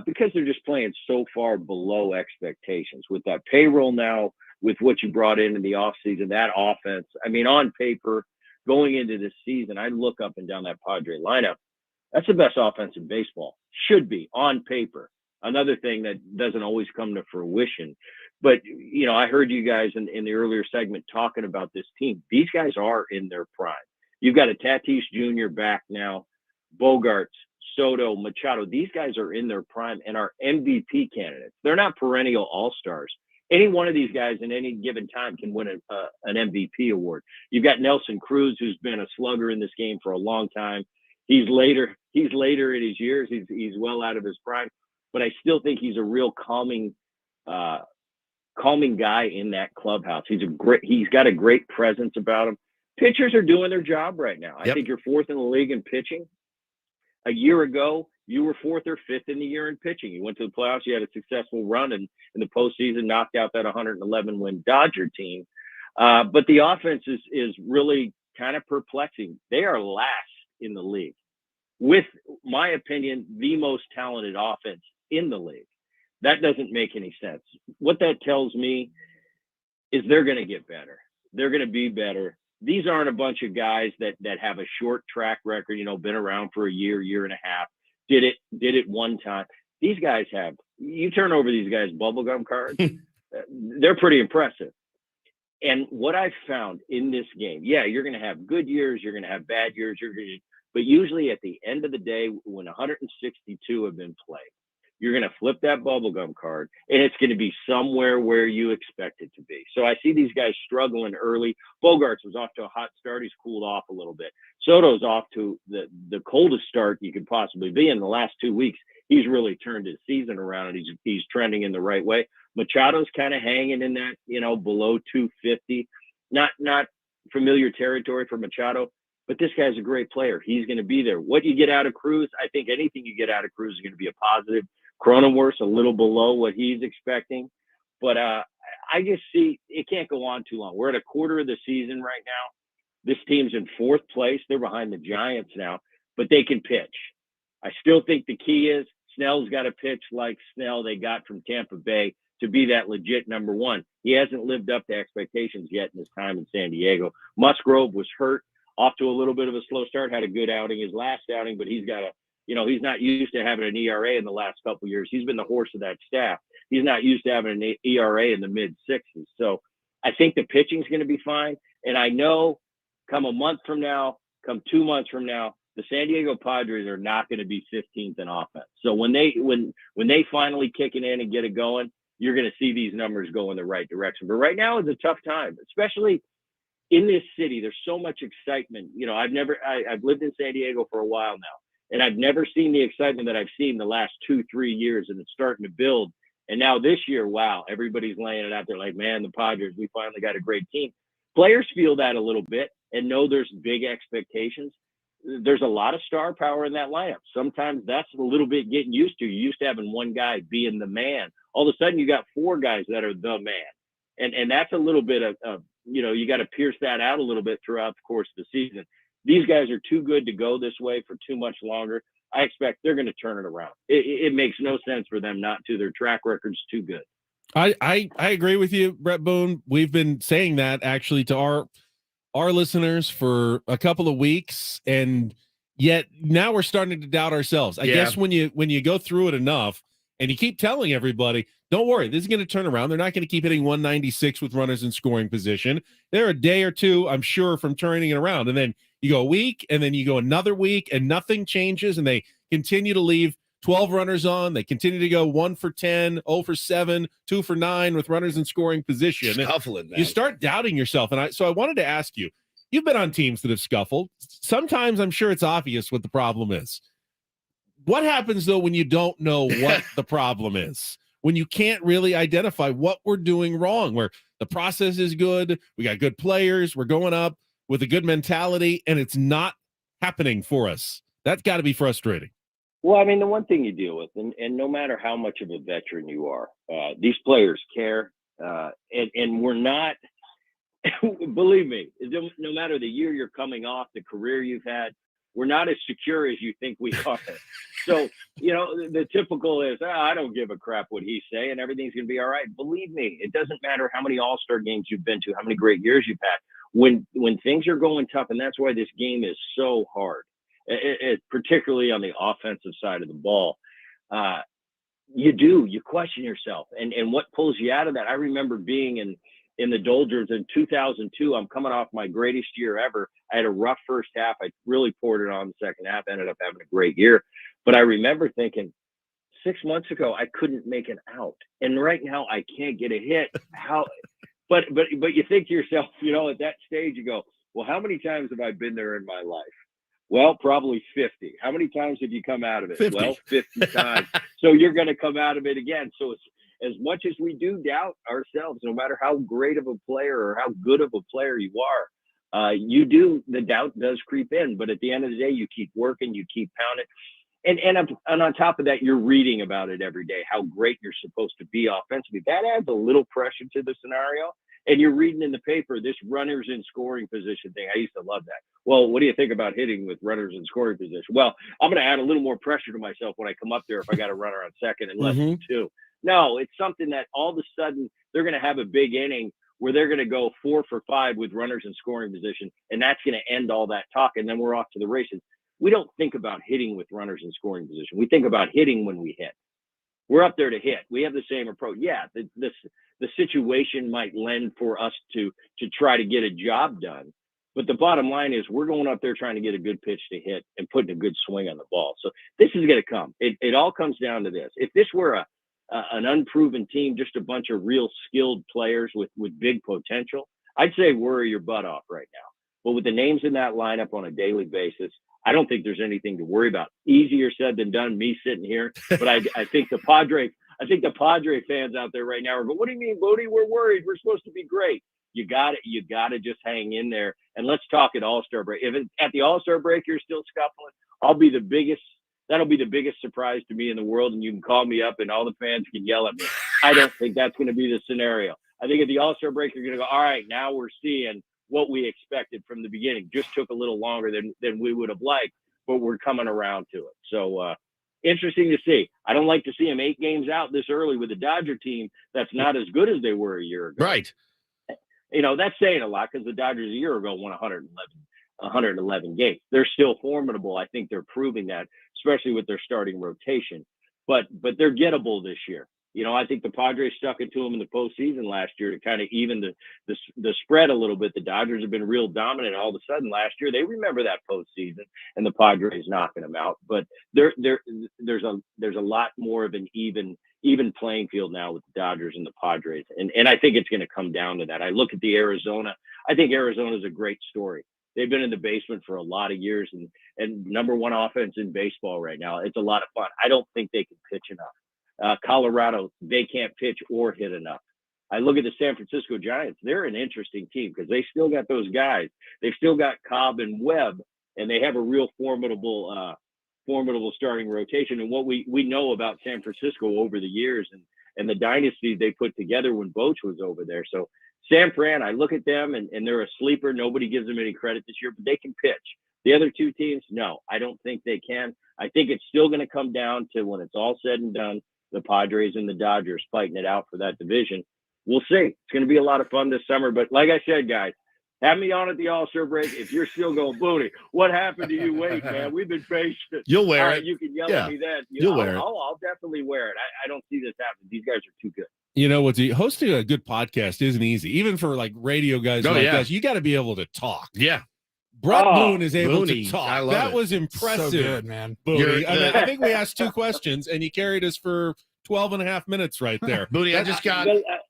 because they're just playing so far below expectations with that payroll now, with what you brought in the offseason, that offense. I mean, on paper, going into this season, I look up and down that Padre lineup. That's the best offense in baseball. Should be on paper. Another thing that doesn't always come to fruition. But, I heard you guys in the earlier segment talking about this team. These guys are in their prime. You've got a Tatis Jr. back now, Bogarts, Soto, Machado. These guys are in their prime and are MVP candidates. They're not perennial all-stars. Any one of these guys in any given time can win an MVP award. You've got Nelson Cruz, who's been a slugger in this game for a long time. He's later in his years. He's well out of his prime, but I still think he's a real calming guy in that clubhouse. He's got a great presence about him. Pitchers are doing their job right now. I think you're 4th in the league in pitching. A year ago, you were 4th or 5th in the year in pitching. You went to the playoffs. You had a successful run and in the postseason, knocked out that 111-win Dodger team. But the offense is really kind of perplexing. They are last in the league, with my opinion, the most talented offense in the league. That doesn't make any sense. What that tells me is they're going to get better. They're going to be better. These aren't a bunch of guys that have a short track record, been around for a year and a half, did it one time. These guys you turn over these guys' bubblegum cards, they're pretty impressive. And what I've found in this game, you're going to have good years, you're going to have bad years, but usually at the end of the day, when 162 have been played, you're going to flip that bubblegum card, and it's going to be somewhere where you expect it to be. So I see these guys struggling early. Bogarts was off to a hot start. He's cooled off a little bit. Soto's off to the coldest start you could possibly be. In the last 2 weeks, he's really turned his season around, and he's trending in the right way. Machado's kind of hanging in that, below 250. Not familiar territory for Machado, but this guy's a great player. He's going to be there. What you get out of Cruz, I think anything you get out of Cruz is going to be a positive. Cronenworth's a little below what he's expecting, but I just see it can't go on too long. We're at a quarter of the season right now. This team's in 4th place. They're behind the Giants now, but they can pitch. I still think the key is Snell's got to pitch like Snell they got from Tampa Bay to be that legit number 1. He hasn't lived up to expectations yet in his time in San Diego. Musgrove was hurt, off to a little bit of a slow start, had a good outing his last outing, but he's got a he's not used to having an ERA in the last couple of years. He's been the horse of that staff. He's not used to having an ERA in the mid-60s. So I think the pitching's going to be fine. And I know come a month from now, come 2 months from now, the San Diego Padres are not going to be 15th in offense. So when they finally kick it in and get it going, you're going to see these numbers go in the right direction. But right now is a tough time, especially in this city. There's so much excitement. I've lived in San Diego for a while now. And I've never seen the excitement that I've seen the last 2-3 years, and it's starting to build. And now this year, wow, everybody's laying it out there like, man, the Padres, we finally got a great team. Players feel that a little bit and know there's big expectations. There's a lot of star power in that lineup. Sometimes that's a little bit getting used to. You're used to having one guy being the man. All of a sudden, you got 4 guys that are the man. And that's a little bit of you got to pierce that out a little bit throughout the course of the season. These guys are too good to go this way for too much longer. I expect they're going to turn it around. It makes no sense for them not to. Their track record's too good. I agree with you, Brett Boone. We've been saying that actually to our listeners for a couple of weeks, and yet now we're starting to doubt ourselves. I guess when you go through it enough and you keep telling everybody, don't worry, this is going to turn around. They're not going to keep hitting 196 with runners in scoring position. They're a day or two, I'm sure, from turning it around. And then you go a week, and then you go another week, and nothing changes, and they continue to leave 12 runners on. They continue to go 1 for 10, 0 for 7, 2 for 9 with runners in scoring position. Scuffling, man. You start doubting yourself. And I wanted to ask you, you've been on teams that have scuffled. Sometimes I'm sure it's obvious what the problem is. What happens, though, when you don't know what the problem is? When you can't really identify what we're doing wrong, where The process is good. We got good players. We're going up with a good mentality, and it's not happening for us. That's got to be frustrating. Well, I mean, the one thing you deal with, and no matter how much of a veteran you are, these players care, and we're not, believe me, no matter the year you're coming off, the career you've had, we're not as secure as you think we are. So, the typical is, I don't give a crap what he's saying. Everything's going to be all right. Believe me, it doesn't matter how many all-star games you've been to, how many great years you've had. When things are going tough, and that's why this game is so hard, particularly on the offensive side of the ball, you question yourself and what pulls you out of that. I remember being in the Doldrums in 2002. I'm coming off my greatest year ever. I had a rough first half. I really poured it on the second half, ended up having a great year. But I remember thinking 6 months ago, I couldn't make an out. And right now I can't get a hit. How, but you think to yourself, at that stage you go, well, how many times have I been there in my life? Well, probably 50. How many times have you come out of it? 50. Well, 50 times. So you're going to come out of it again. So it's, as much as we do doubt ourselves, no matter how great of a player or how good of a player you are, the doubt does creep in. But at the end of the day, you keep working, you keep pounding. And on top of that, you're reading about it every day, how great you're supposed to be offensively. That adds a little pressure to the scenario. And you're reading in the paper this runners in scoring position thing. I used to love that. Well, what do you think about hitting with runners in scoring position? Well, I'm going to add a little more pressure to myself when I come up there if I got a runner on second and less than two. No, it's something that all of a sudden they're going to have a big inning where they're going to go 4 for 5 with runners in scoring position, and that's going to end all that talk, and then we're off to the races. We don't think about hitting with runners in scoring position. We think about hitting when we hit. We're up there to hit. We have the same approach. Yeah, the situation might lend for us to try to get a job done. But the bottom line is we're going up there trying to get a good pitch to hit and putting a good swing on the ball. So this is going to come. It all comes down to this. If this were an unproven team, just a bunch of real skilled players with big potential, I'd say worry your butt off right now. But with the names in that lineup on a daily basis, I don't think there's anything to worry about. Easier said than done, me sitting here. But I think the Padre fans out there right now are going, what do you mean, Bodie? We're worried. We're supposed to be great. You got to just hang in there. And let's talk at All-Star break. If at the All-Star break you're still scuffling, that'll be the biggest surprise to me in the world. And you can call me up and all the fans can yell at me. I don't think that's going to be the scenario. I think at the All-Star break, you're going to go, all right, now we're seeing what we expected from the beginning. Just took a little longer than we would have liked, but we're coming around to it. So interesting to see. I don't like to see them 8 games out this early with a Dodger team that's not as good as they were a year ago. Right. That's saying a lot because the Dodgers a year ago won 111 games. They're still formidable. I think they're proving that, especially with their starting rotation. But they're gettable this year. I think the Padres stuck it to them in the postseason last year to kind of even the spread a little bit. The Dodgers have been real dominant. All of a sudden last year, they remember that postseason and the Padres knocking them out. But there's a lot more of an even playing field now with the Dodgers and the Padres. And I think it's going to come down to that. I look at the Arizona. I think Arizona is a great story. They've been in the basement for a lot of years and number one offense in baseball right now. It's a lot of fun. I don't think they can pitch enough. Colorado, they can't pitch or hit enough. I look at the San Francisco Giants. They're an interesting team because they still got those guys. They've still got Cobb and Webb, and they have a real formidable starting rotation. And what we know about San Francisco over the years and the dynasty they put together when Boch was over there. So San Fran, I look at them and they're a sleeper. Nobody gives them any credit this year, but they can pitch. The other two teams, no, I don't think they can. I think it's still going to come down to when it's all said and done, the Padres and the Dodgers fighting it out for that division. We'll see. It's going to be a lot of fun this summer. But like I said, guys, have me on at the All-Star break. If you're still going, Boone, what happened to you? Wait, man, we've been patient. You'll wear it. You can yell at me then. You'll wear it. I'll definitely wear it. I don't see this happening. These guys are too good. Hosting a good podcast isn't easy, even for like radio guys us. You got to be able to talk. Yeah. Brett Boone is able to talk. I love that it. was impressive. So good, man. Boone. I think we asked 2 questions and you carried us for 12 and a half minutes right there. Boone, I just got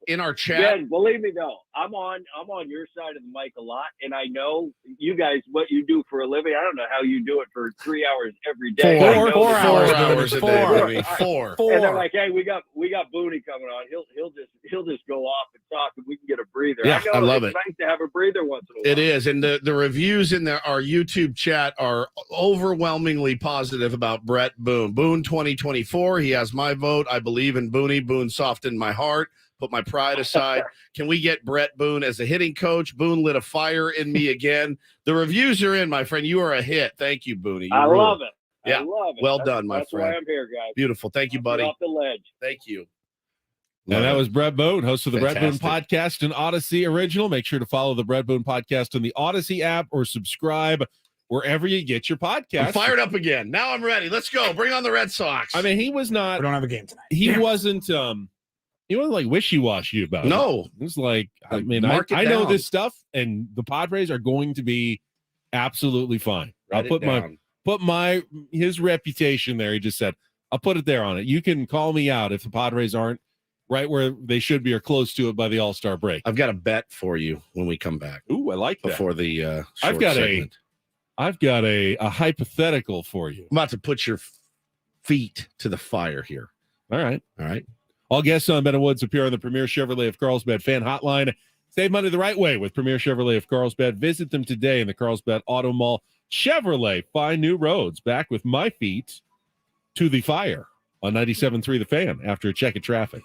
in our chat. Ben, believe me though, I'm on your side of the mic a lot, and I know you guys what you do for a living. I don't know how you do it for 3 hours every day. 4 hours a day. 4. And they're like, hey, we got Boone coming on. He'll he'll just go off and talk, and we can get a breather. Yeah, I love it's it. nice to have a breather once in a while. It is, and the reviews in our YouTube chat are overwhelmingly positive about Brett Boone. Boone 2024. He has my vote. I believe in Booney. Boone softened my heart. Put my pride aside. Can we get Brett Boone as a hitting coach? Boone lit a fire in me again. The reviews are in, my friend. You are a hit. Thank you, Booney. I love it. Yeah. I love it. Well done, my friend. That's why I'm here, guys. Beautiful. Thank you, buddy. Off the ledge. Thank you. And that was Brett Boone, host of the Brett Boone Fantastic. Podcast and Odyssey Original. Make sure to follow the Brett Boone Podcast on the Odyssey app or subscribe wherever you get your podcast. I'm fired up again. Now I'm ready. Let's go. Bring on the Red Sox. I mean, he was not. We don't have a game tonight. He wasn't. He wasn't like wishy-washy about it. No. It was like, I mean, Mark it I know down. this stuff, and the Padres are going to be absolutely fine. Write it I'll put his reputation there. He just said, I'll put it there on it. You can call me out if the Padres aren't right where they should be or close to it by the All-Star break. I've got a bet for you when we come back. Ooh, I like that. Before the I've got a hypothetical for you. I'm about to put your feet to the fire here. All right. All All guests on Ben and Woods appear on the Premier Chevrolet of Carlsbad fan hotline. Save money the right way with Premier Chevrolet of Carlsbad. Visit them today in the Carlsbad Auto Mall. Chevrolet, find new roads. Back with my feet to the fire on 97.3 The Fan after a check of traffic.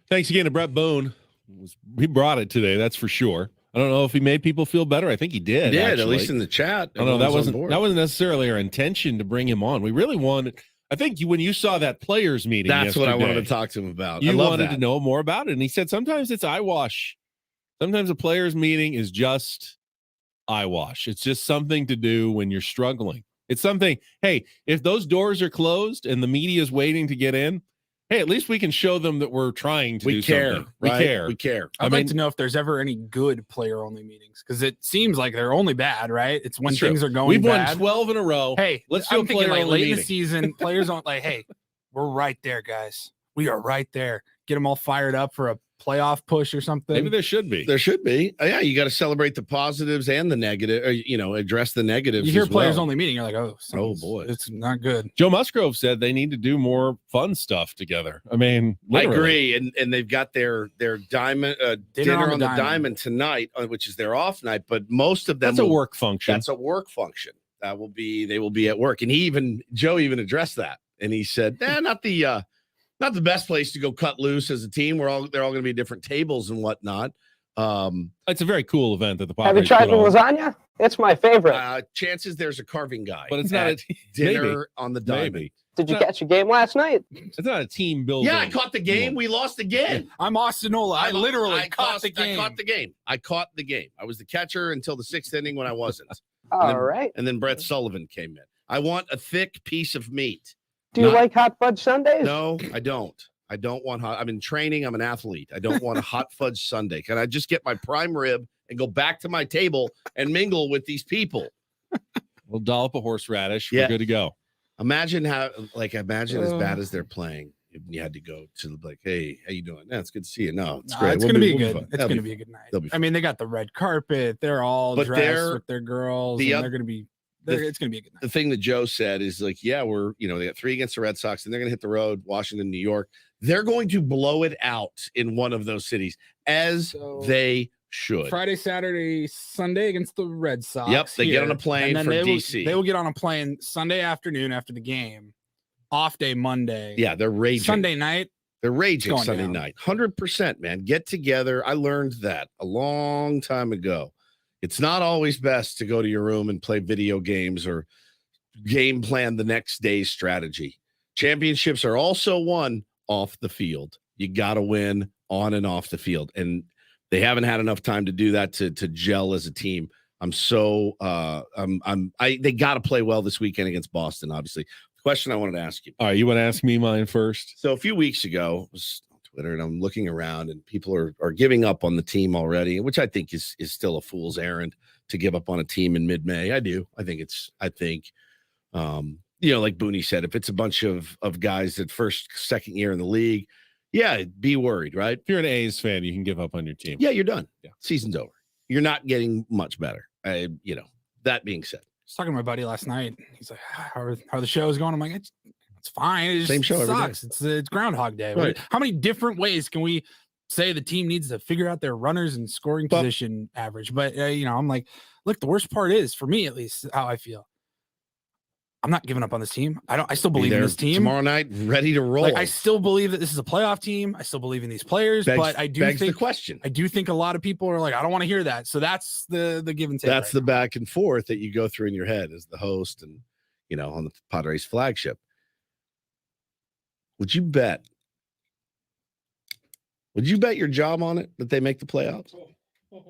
Thanks again to Brett Boone. He brought it today, that's for sure. I don't know if he made people feel better. I think he did. He did, actually. at least in the chat. I don't know. That wasn't necessarily our intention to bring him on. We really wanted. I think when you saw that players meeting, that's what I wanted to talk to him about. You wanted to know more about it, and he said sometimes it's eyewash. Sometimes a players meeting is just eyewash. It's just something to do when you're struggling. It's something. Hey, if those doors are closed and the media is waiting to get in, hey, at least we can show them that we're trying to do something. Right? We care. We care. I'd like to know if there's ever any good player-only meetings, because it seems like they're only bad, right? It's when things are going We've bad. won 12 in a row. Hey, let's do I'm a thinking like player-only late in meeting. the season, players aren't like, hey, we're right there, guys. We are right there. Get them all fired up for a playoff push or something. Maybe there should be. There should be. Yeah, you got to celebrate the positives and the negative. Or, address the negatives. You hear as well. players only meeting, you're like, oh boy, it's not good. Joe Musgrove said they need to do more fun stuff together. I mean, literally. I agree, and they've got their diamond dinner on the diamond tonight, which is their off night. But most of them That's a work function. That's a work function. They will be at work, and Joe even addressed that, and he said, not the best place to go cut loose as a team. They're all going to be different tables and whatnot. It's a very cool event that the Padres Have you tried the put on. lasagna? It's my favorite. Chances there's a carving guy, But it's not at a dinner maybe. on the diamond. Maybe. Did you catch a game last night? It's not a team building. Yeah, I caught the game. We lost again. I'm Ostinola. I literally caught the game. I caught the game. I was the catcher until the 6th inning when I wasn't. All right. And then Brett Sullivan came in. I want a thick piece of meat. Do you like hot fudge sundaes? No, I don't. I don't want hot. I'm in training. I'm an athlete. I don't want a hot fudge sundae. Can I just get my prime rib and go back to my table and mingle with these people? We'll dollop a horseradish. Yeah. We're good to go. Imagine as bad as they're playing. You had to go to hey, how you doing? Yeah, it's good to see you. No, it's great. It's going to be good. It's going to be a good night. They'll be I mean, they got the red carpet. They're all dressed with their girls. And they're going to be. It's going to be a good night. The thing that Joe said is they got 3 against the Red Sox, and they're going to hit the road, Washington, New York. They're going to blow it out in one of those cities, as they should. Friday, Saturday, Sunday against the Red Sox. Yep, they get on a plane from DC. They will get on a plane Sunday afternoon after the game. Off day Monday. Yeah, they're raging. Sunday night. They're raging Sunday down. night. 100%, man. Get together. I learned that a long time ago. It's not always best to go to your room and play video games or game plan the next day's strategy. Championships are also won off the field. You got to win on and off the field. And they haven't had enough time to do that to gel as a team. They got to play well this weekend against Boston, obviously. The question I wanted to ask you. All right, you want to ask me mine first? So a few weeks ago, I was on Twitter, and I'm looking around, and people are giving up on the team already, which I think is still a fool's errand to give up on a team in mid-May. I do. I think like Boone said, if it's a bunch of guys that second year in the league, yeah, be worried, right? If you're an A's fan, you can give up on your team. Yeah, you're done. Yeah. Season's over. You're not getting much better. That being said. I was talking to my buddy last night. He's like, how are the shows going? I'm like, it's fine. It just Same show sucks. every day. It's Groundhog Day. Right. How many different ways can we say the team needs to figure out their runners and scoring position average? But, I'm like, look, the worst part is, for me at least, how I feel. I'm not giving up on this team. I still believe in this team. Tomorrow night, ready to roll. Like, I still believe that this is a playoff team. I still believe in these players, but I do begs think the question. I do think a lot of people are like, I don't want to hear that. So that's the give and take. That's the back and forth that you go through in your head as the host and on the Padres flagship. Would you bet your job on it that they make the playoffs?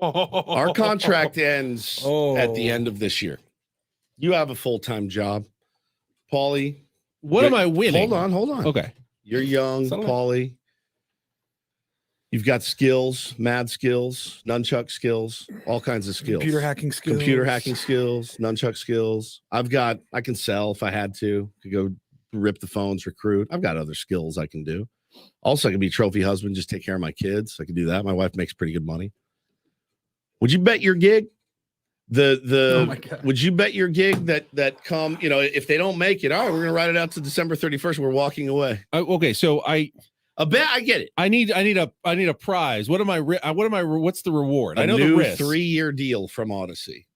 Our contract ends at the end of this year. You have a full-time job. Paulie, what am I winning? Hold on. Okay. You're young, Paulie. You've got skills, mad skills, nunchuck skills, all kinds of skills. Computer hacking skills, nunchuck skills. I can sell if I had to. Could go rip the phones, recruit. I've got other skills I can do. Also, I can be trophy husband, just take care of my kids. I can do that. My wife makes pretty good money. Would you bet your gig? Would you bet your gig that come, if they don't make it, all right, we're gonna write it out to December 31st. We're walking away. Okay, so I get it. I need a prize. What's the reward? I know the new risk. 3-year deal from Odyssey.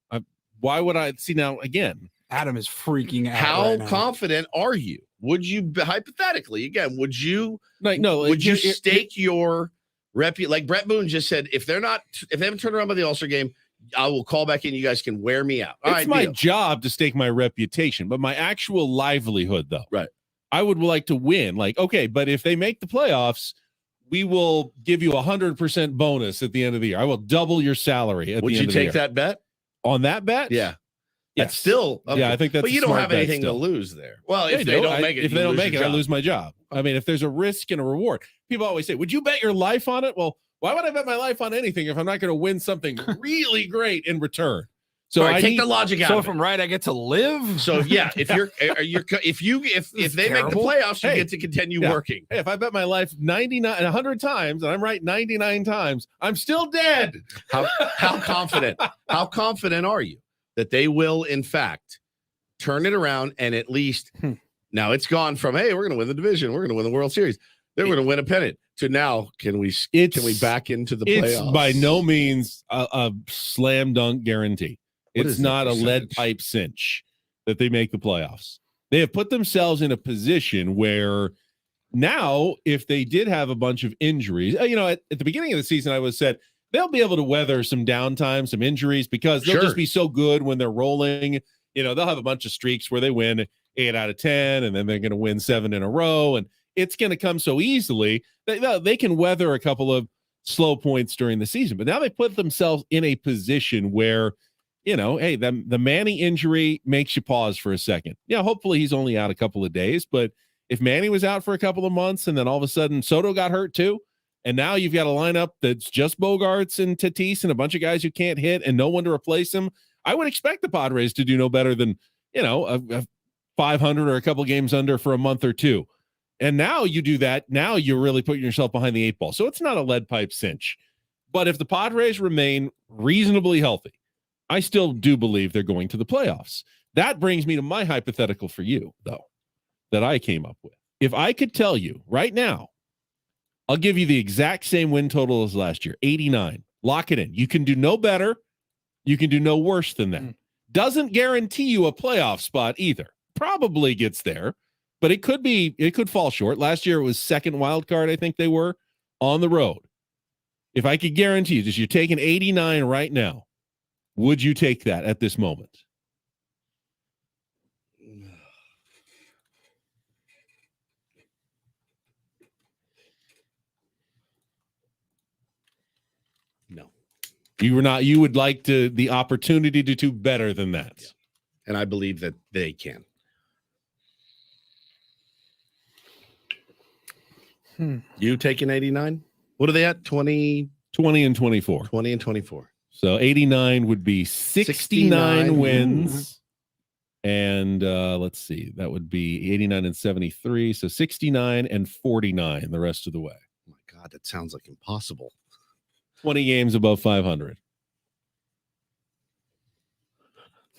Why would I see now again? Adam is freaking out. How confident are you? Would you hypothetically again? Would you stake your Like Brett Boone just said, if they haven't turned around by the All-Star game, I will call back in. You guys can wear me out. It's my job to stake my reputation, but my actual livelihood, though. Right. I would like to win. Like, okay, but if they make the playoffs, we will give you 100% bonus at the end of the year. I will double your salary at the end of the year. Would you take that bet? On that bet? Yeah. Yes. That's still. Yeah, I think that's. But you don't have anything to lose there. Well, if they don't make it, if they don't make it, I lose my job. I mean, if there's a risk and a reward, people always say, "Would you bet your life on it?" Well, why would I bet my life on anything if I'm not going to win something really great in return? So I take the logic out. So if I'm right, I get to live. So yeah, if they make the playoffs, you get to continue working. Hey, if I bet my life 100 times and I'm right 99 times, I'm still dead. How confident? How confident are you that they will, in fact, turn it around and at least now it's gone from, hey, we're going to win the division, we're going to win the World Series, they're going to win a pennant, to now can we back into the playoffs? It's by no means a slam dunk guarantee. It's not a lead pipe cinch that they make the playoffs. They have put themselves in a position where now, if they did have a bunch of injuries, at the beginning of the season, I was said they'll be able to weather some downtime, some injuries, because they'll just be so good when they're rolling. They'll have a bunch of streaks where they win 8 out of 10, and then they're going to win 7 in a row, and it's going to come so easily that they can weather a couple of slow points during the season. But now they put themselves in a position where, hey, the Manny injury makes you pause for a second. Yeah, hopefully he's only out a couple of days, but if Manny was out for a couple of months and then all of a sudden Soto got hurt too, and now you've got a lineup that's just Bogarts and Tatis and a bunch of guys who can't hit and no one to replace them, I would expect the Padres to do no better than, a 500 or a couple games under for a month or two. And now you do that. Now you're really putting yourself behind the 8 ball. So it's not a lead pipe cinch. But if the Padres remain reasonably healthy, I still do believe they're going to the playoffs. That brings me to my hypothetical for you, though, that I came up with. If I could tell you right now, I'll give you the exact same win total as last year, 89. Lock it in. You can do no better. You can do no worse than that. Doesn't guarantee you a playoff spot either. Probably gets there, but it could fall short. Last year it was second wild card, I think they were, on the road. If I could guarantee you, just you're taking 89 right now, would you take that at this moment? No. You would like the opportunity to do better than that. Yeah. And I believe that they can. You taking 89? What are they at? 20 and 24. 20 and 24. So 89 would be 69 wins. And let's see, that would be 89 and 73. So 69 and 49 the rest of the way. Oh my God, that sounds like impossible. 20 games above 500.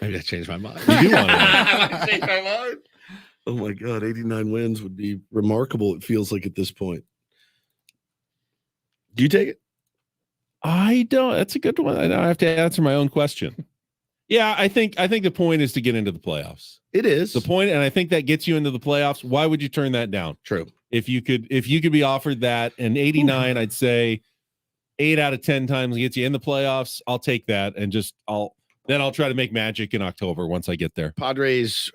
Maybe I changed my mind. You do want to change my mind. Oh my God, 89 wins would be remarkable, it feels like at this point. Do you take it? I don't. That's a good one. I don't have to answer my own question. Yeah, I think the point is to get into the playoffs. It is the point, and I think that gets you into the playoffs. Why would you turn that down? True. If you could be offered that, and 89, I'd say 8 out of 10 times gets you in the playoffs. I'll take that, and I'll try to make magic in October once I get there. Padres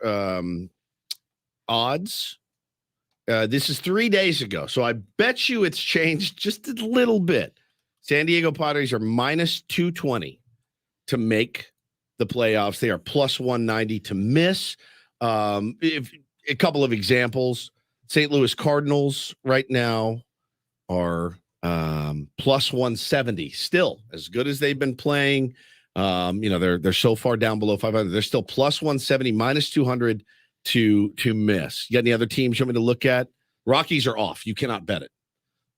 odds. This is 3 days ago, so I bet you it's changed just a little bit. San Diego Padres are minus 220 to make the playoffs. They are plus 190 to miss. If a couple of examples, St. Louis Cardinals right now are plus 170. Still as good as they've been playing. They're so far down below 500. They're still plus 170, minus 200 to miss. You got any other teams you want me to look at? Rockies are off. You cannot bet it.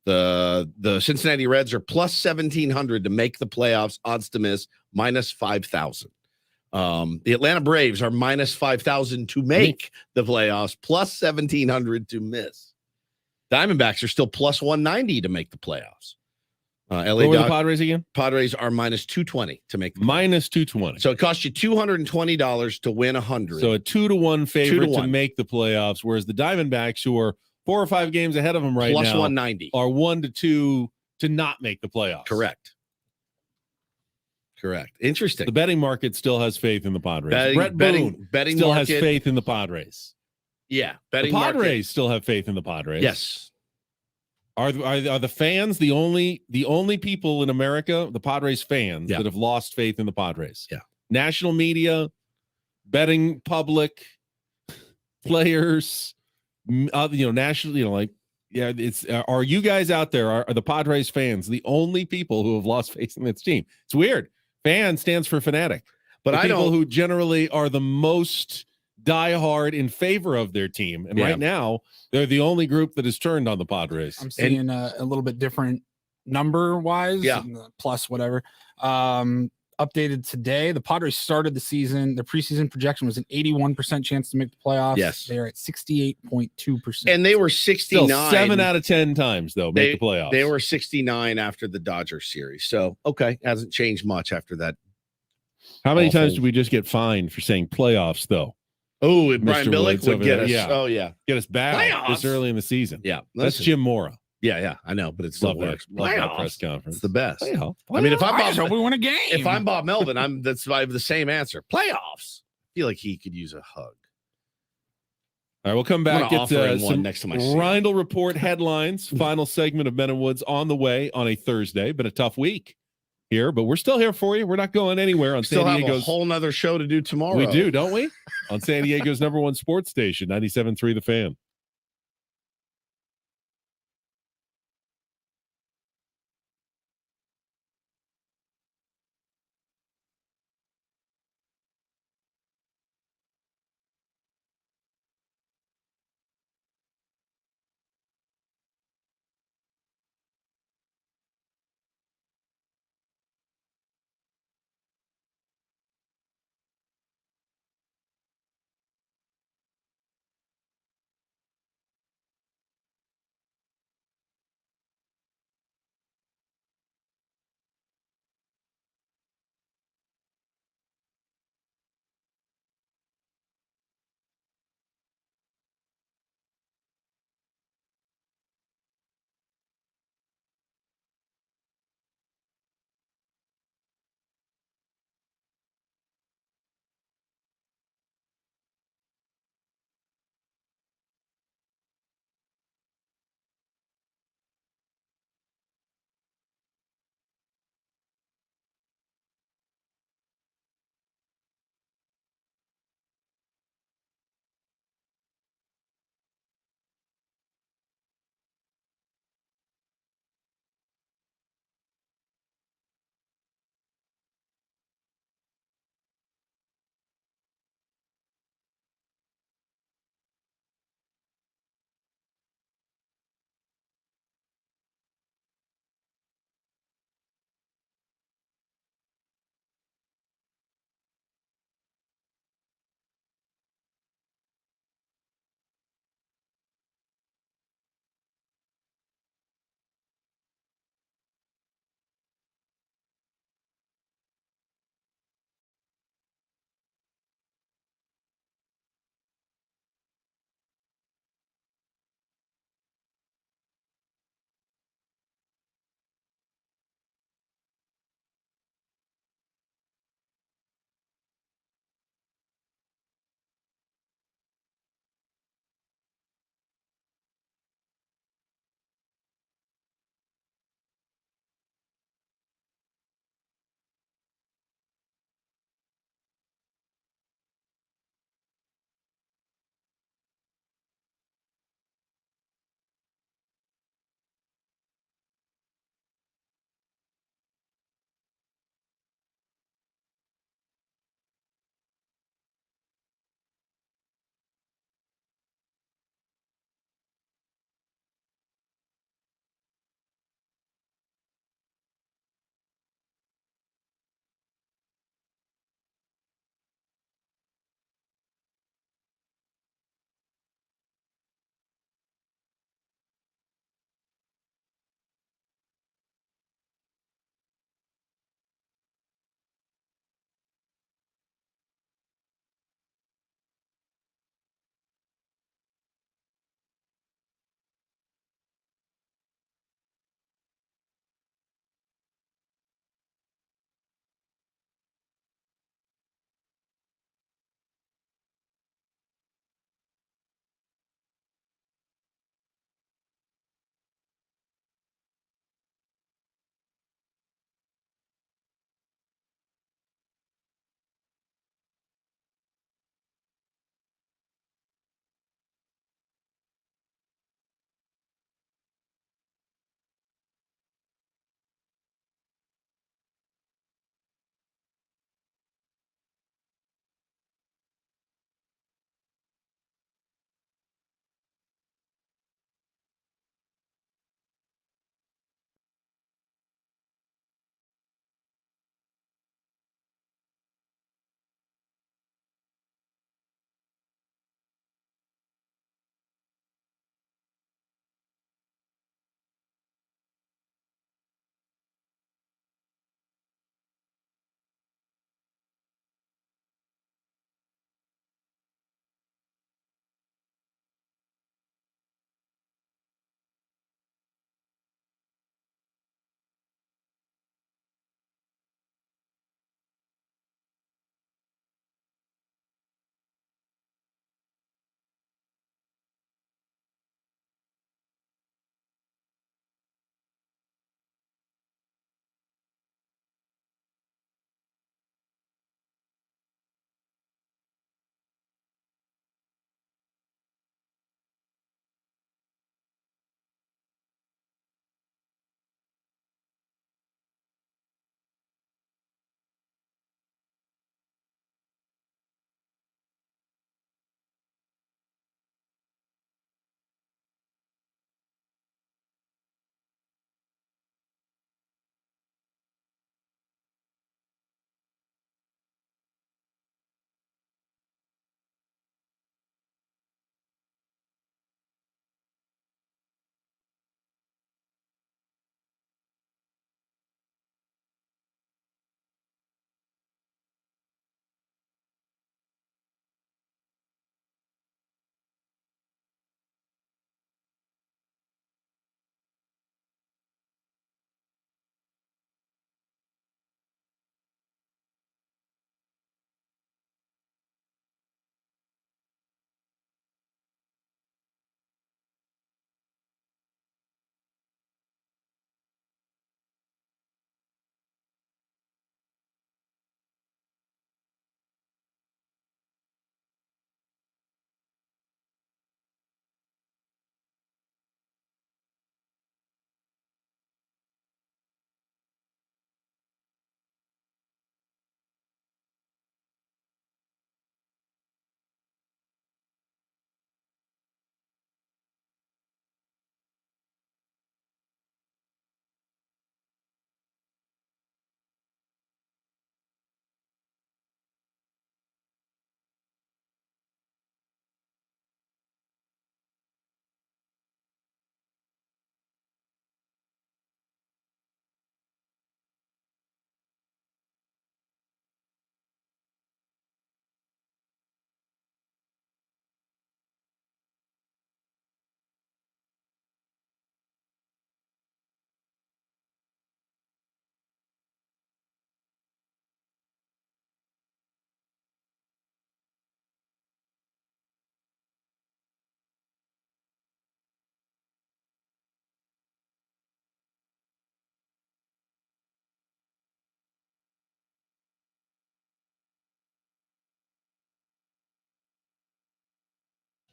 The Cincinnati Reds are plus 1,700 to make the playoffs. Odds to miss minus 5,000. The Atlanta Braves are minus 5,000 to make the playoffs. Plus 1,700 to miss. Diamondbacks are still plus 190 to make the playoffs. What were the Padres again? Padres are minus 220 to make the minus 220. So it costs you $220 to win 100. So a 2-1 favorite to make the playoffs, whereas the Diamondbacks, who are 4 or 5 games ahead of them right plus now, 190 are 1 to 2 to not make the playoffs. Correct. Interesting. The betting market still has faith in the Padres. Betting- Brett betting- Boone betting still market- has faith in the Padres. Yeah. The Betting Padres market. still have faith in the Padres. Yes. Are the fans the only people in America, the Padres fans, that have lost faith in the Padres? Yeah. National media, betting public, players, national, it's are you guys out there, are the Padres fans the only people who have lost faith in this team? It's weird. Fan stands for fanatic, but the I people don't who generally are the most diehard in favor of their team, and right now they're the only group that has turned on the Padres. I'm seeing a little bit different number wise, plus whatever. Updated today, the Padres started the season. Their preseason projection was an 81% chance to make the playoffs. Yes. They are at 68.2%. And they were 69. Still 7 out of 10 times though make the playoffs. They were 69 after the Dodgers series. So okay, hasn't changed much after that. How many times did we just get fined for saying playoffs though? Oh, Brian Billick Woods would over get there. us. Yeah. Oh yeah, get us back Playoffs? this early in the season. Yeah, that's listen. Jim Mora. Yeah, I know, but it still Love that, works. love that Playoffs. press conference. It's the best. Playoff. I mean, if I'm I just Bob, hope we win a game. if I'm Bob Melvin, I have the same answer. Playoffs. I feel like he could use a hug. All right, we'll come I'm back. gonna Get offer him one some next to my seat. Reindl Report headlines. Final segment of Men and Woods on the way on a Thursday. Been a tough week here, but we're still here for you. We're not going anywhere on Still San have a Diego's. whole nother show to do tomorrow. We do, don't we? On San Diego's #1 sports station, 97.3 The Fan.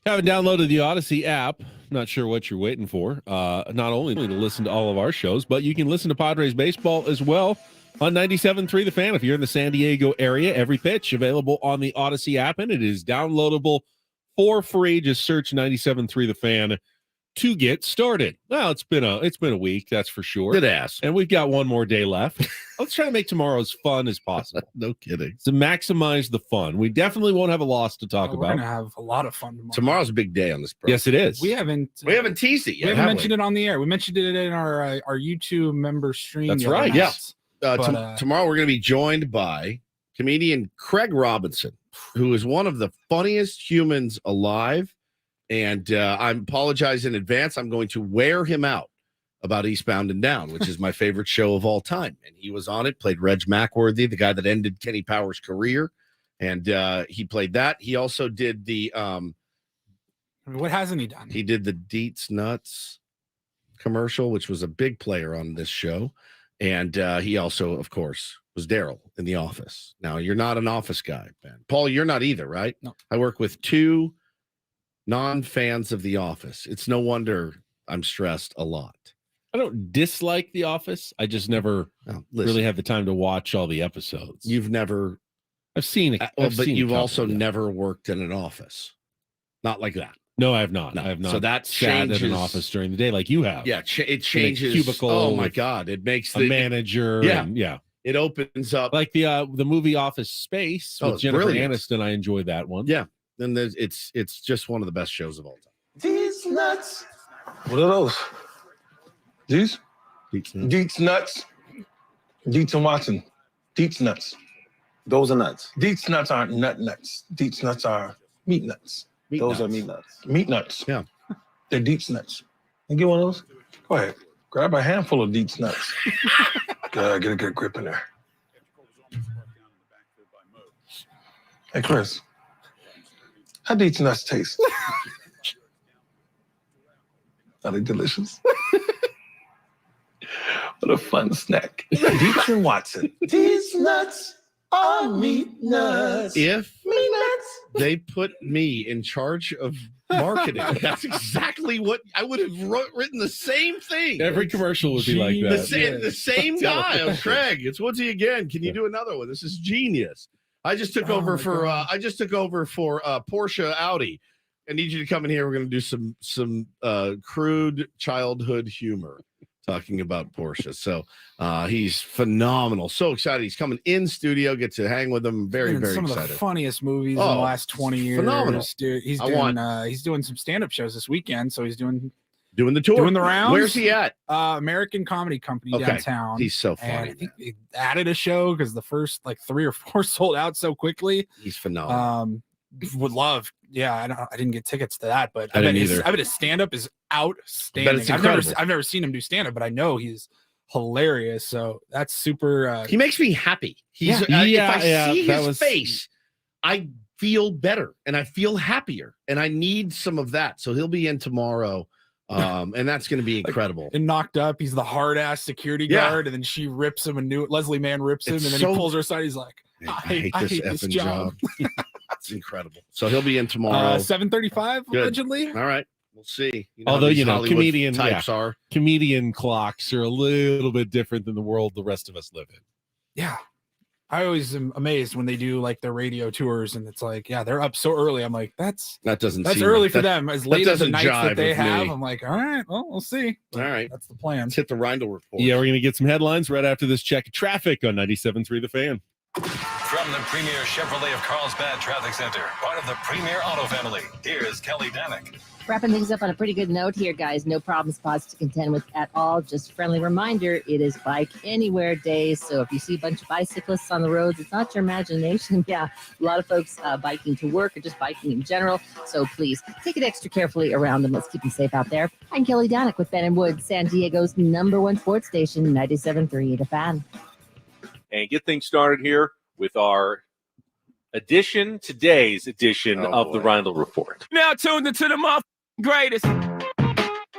Haven't downloaded the Odyssey app. Not sure what you're waiting for. Not only to listen to all of our shows, but you can listen to Padres baseball as well on 97.3 The Fan. If you're in the San Diego area, every pitch available on the Odyssey app, and it is downloadable for free. Just search 97.3 The Fan to get started. Well, it's been a week, that's for sure. Good ass. And we've got one more day left. Let's try to make tomorrow as fun as possible. No kidding. To maximize the fun. We definitely won't have a loss to talk We're about. gonna have a lot of fun tomorrow. Tomorrow's a big day on this program. Yes, it is. We haven't teased it yet. We haven't mentioned it on the air. We mentioned it in our YouTube member stream. That's the other right. night. Yeah. Tomorrow we're going to be joined by comedian Craig Robinson, who is one of the funniest humans alive. And I apologize in advance. I'm going to wear him out about Eastbound and Down, which is my favorite show of all time. And he was on it, played Reg Mackworthy, the guy that ended Kenny Powers' career. And he played that. He also did the what hasn't he done? He did the Deets Nuts commercial, which was a big player on this show. And he also, of course, was Daryl in The Office. Now, you're not an Office guy, Ben. Paul, you're not either, right? No. I work with two non-fans of The Office. It's no wonder I'm stressed a lot. I don't dislike The Office. I just never really have the time to watch all the episodes. I've seen it. But you've also never worked in an office. Not like that. No, I have not. No. I have not. So that sat changes in an office during the day like you have. Yeah, it changes. Cubicle. Oh my God. It makes a manager. Yeah. And, yeah. It opens up like the movie Office Space with Jennifer brilliant. Aniston. I enjoyed that one. Yeah. And it's just one of the best shows of all time. These nuts. What are those? These? Deets nuts. Deets and Watson. Deets nuts. Those are nuts. Deets nuts aren't nuts. Deets nuts are meat nuts. Those are meat nuts. Meat nuts. Yeah. They're Deets nuts. You get one of those? Go ahead. Grab a handful of Deets nuts. Get a good grip in there. Hey, Chris. How Deets nuts taste? Are they delicious? What a fun snack. Deets and Watson. These nuts are meat nuts. If Meat nuts. they put me in charge of marketing, that's exactly what I would have written the same thing. Every commercial would be like that. The same guy, Craig. It's Woodsy again. Can you do another one? This is genius. I just took over for Porsche Audi. I need you to come in here. We're going to do some crude childhood humor talking about Porsche. So he's phenomenal. So excited. He's coming in studio. Get to hang with him. Very, very some excited. of the funniest movies in the last 20 years. Phenomenal. Dude, he's doing some stand-up shows this weekend. So he's doing the tour, doing the rounds. Where's he at? American Comedy Company downtown. He's so funny. And I think they added a show because the first like 3 or 4 sold out so quickly. He's phenomenal. Would love. Yeah, I didn't get tickets to that, but I bet didn't either. I bet his stand-up is outstanding. I've never seen him do stand-up, but I know he's hilarious. So that's super. He makes me happy. If I see his face, I feel better and I feel happier, and I need some of that. So he'll be in tomorrow. And that's going to be incredible. And Knocked Up, he's the hard ass security guard, and then she rips him, and Leslie Mann rips him, and then he pulls her aside. He's like, I hate this job. It's incredible. So he'll be in tomorrow. 7:35 allegedly. All right, we'll see. Although Hollywood comedian types are comedian clocks are a little bit different than the world the rest of us live in. Yeah. I always am amazed when they do like their radio tours, and it's like, yeah, they're up so early. I'm like, that's early for them. As late as the nights that they have, I'm like, all right, well, we'll see. All right, that's the plan. Let's hit the Reindl report. Yeah, we're gonna get some headlines right after this check of traffic on 97.3 The Fan. From the premier Chevrolet of Carlsbad Traffic Center, part of the Premier Auto family, here's Kelly Danick. Wrapping things up on a pretty good note here, guys. No problem spots to contend with at all. Just friendly reminder, it is Bike Anywhere Day. So if you see a bunch of bicyclists on the roads, it's not your imagination. Yeah, a lot of folks biking to work or just biking in general. So please take it extra carefully around them. Let's keep them safe out there. I'm Kelly Danick with Ben and Wood, San Diego's #1 sports station, 97.3 The Fan. And get things started here with our today's edition of the Reindl Report. Now tuned into the greatest.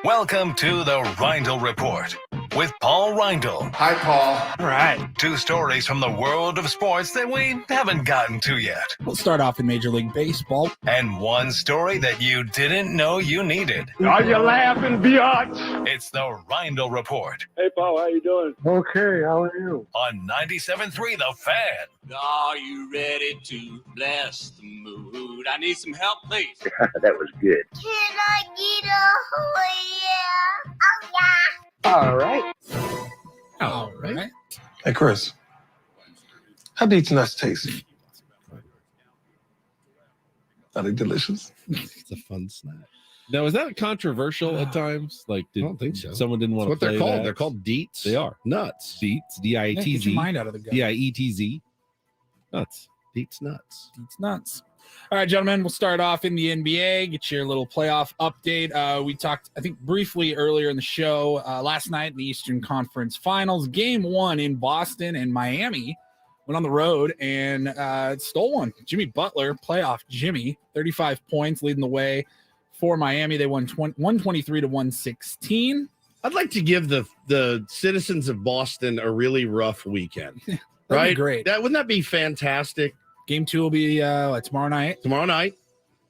Welcome to the Reindl Report. with Paul Reindl. Hi, Paul. All right. 2 stories from the world of sports that we haven't gotten to yet. We'll start off in Major League Baseball. And 1 story that you didn't know you needed. Are you laughing, biatch? It's the Reindl Report Hey, Paul, how you doing? Okay, how are you? on 97.3 The Fan. Are you ready to bless the mood? I need some help, please. That was good. Can I get a yeah? Oh, yeah. All right. All right. Hey, Chris. How do these nuts taste? Are they delicious? It's a fun snack. Now, is that controversial at times? Like, I don't think so. Someone didn't want That's to what play they're called. that? They're called deets. They are. Nuts. Deets. Yeah, get your D-I-E-T-Z. mind out of the gut. D-I-E-T-Z. Nuts. Deets nuts. It's nuts. All right, gentlemen, we'll start off in the NBA, get your little playoff update. We talked, I think, briefly earlier in the show last night in the Eastern Conference Finals. Game 1 in Boston, and Miami went on the road and stole one. Jimmy Butler, playoff Jimmy, 35 points, leading the way for Miami. They won 123 to 116. I'd like to give the citizens of Boston a really rough weekend. That'd Right? be great. Wouldn't that be fantastic? Game 2 will be tomorrow night. Tomorrow night.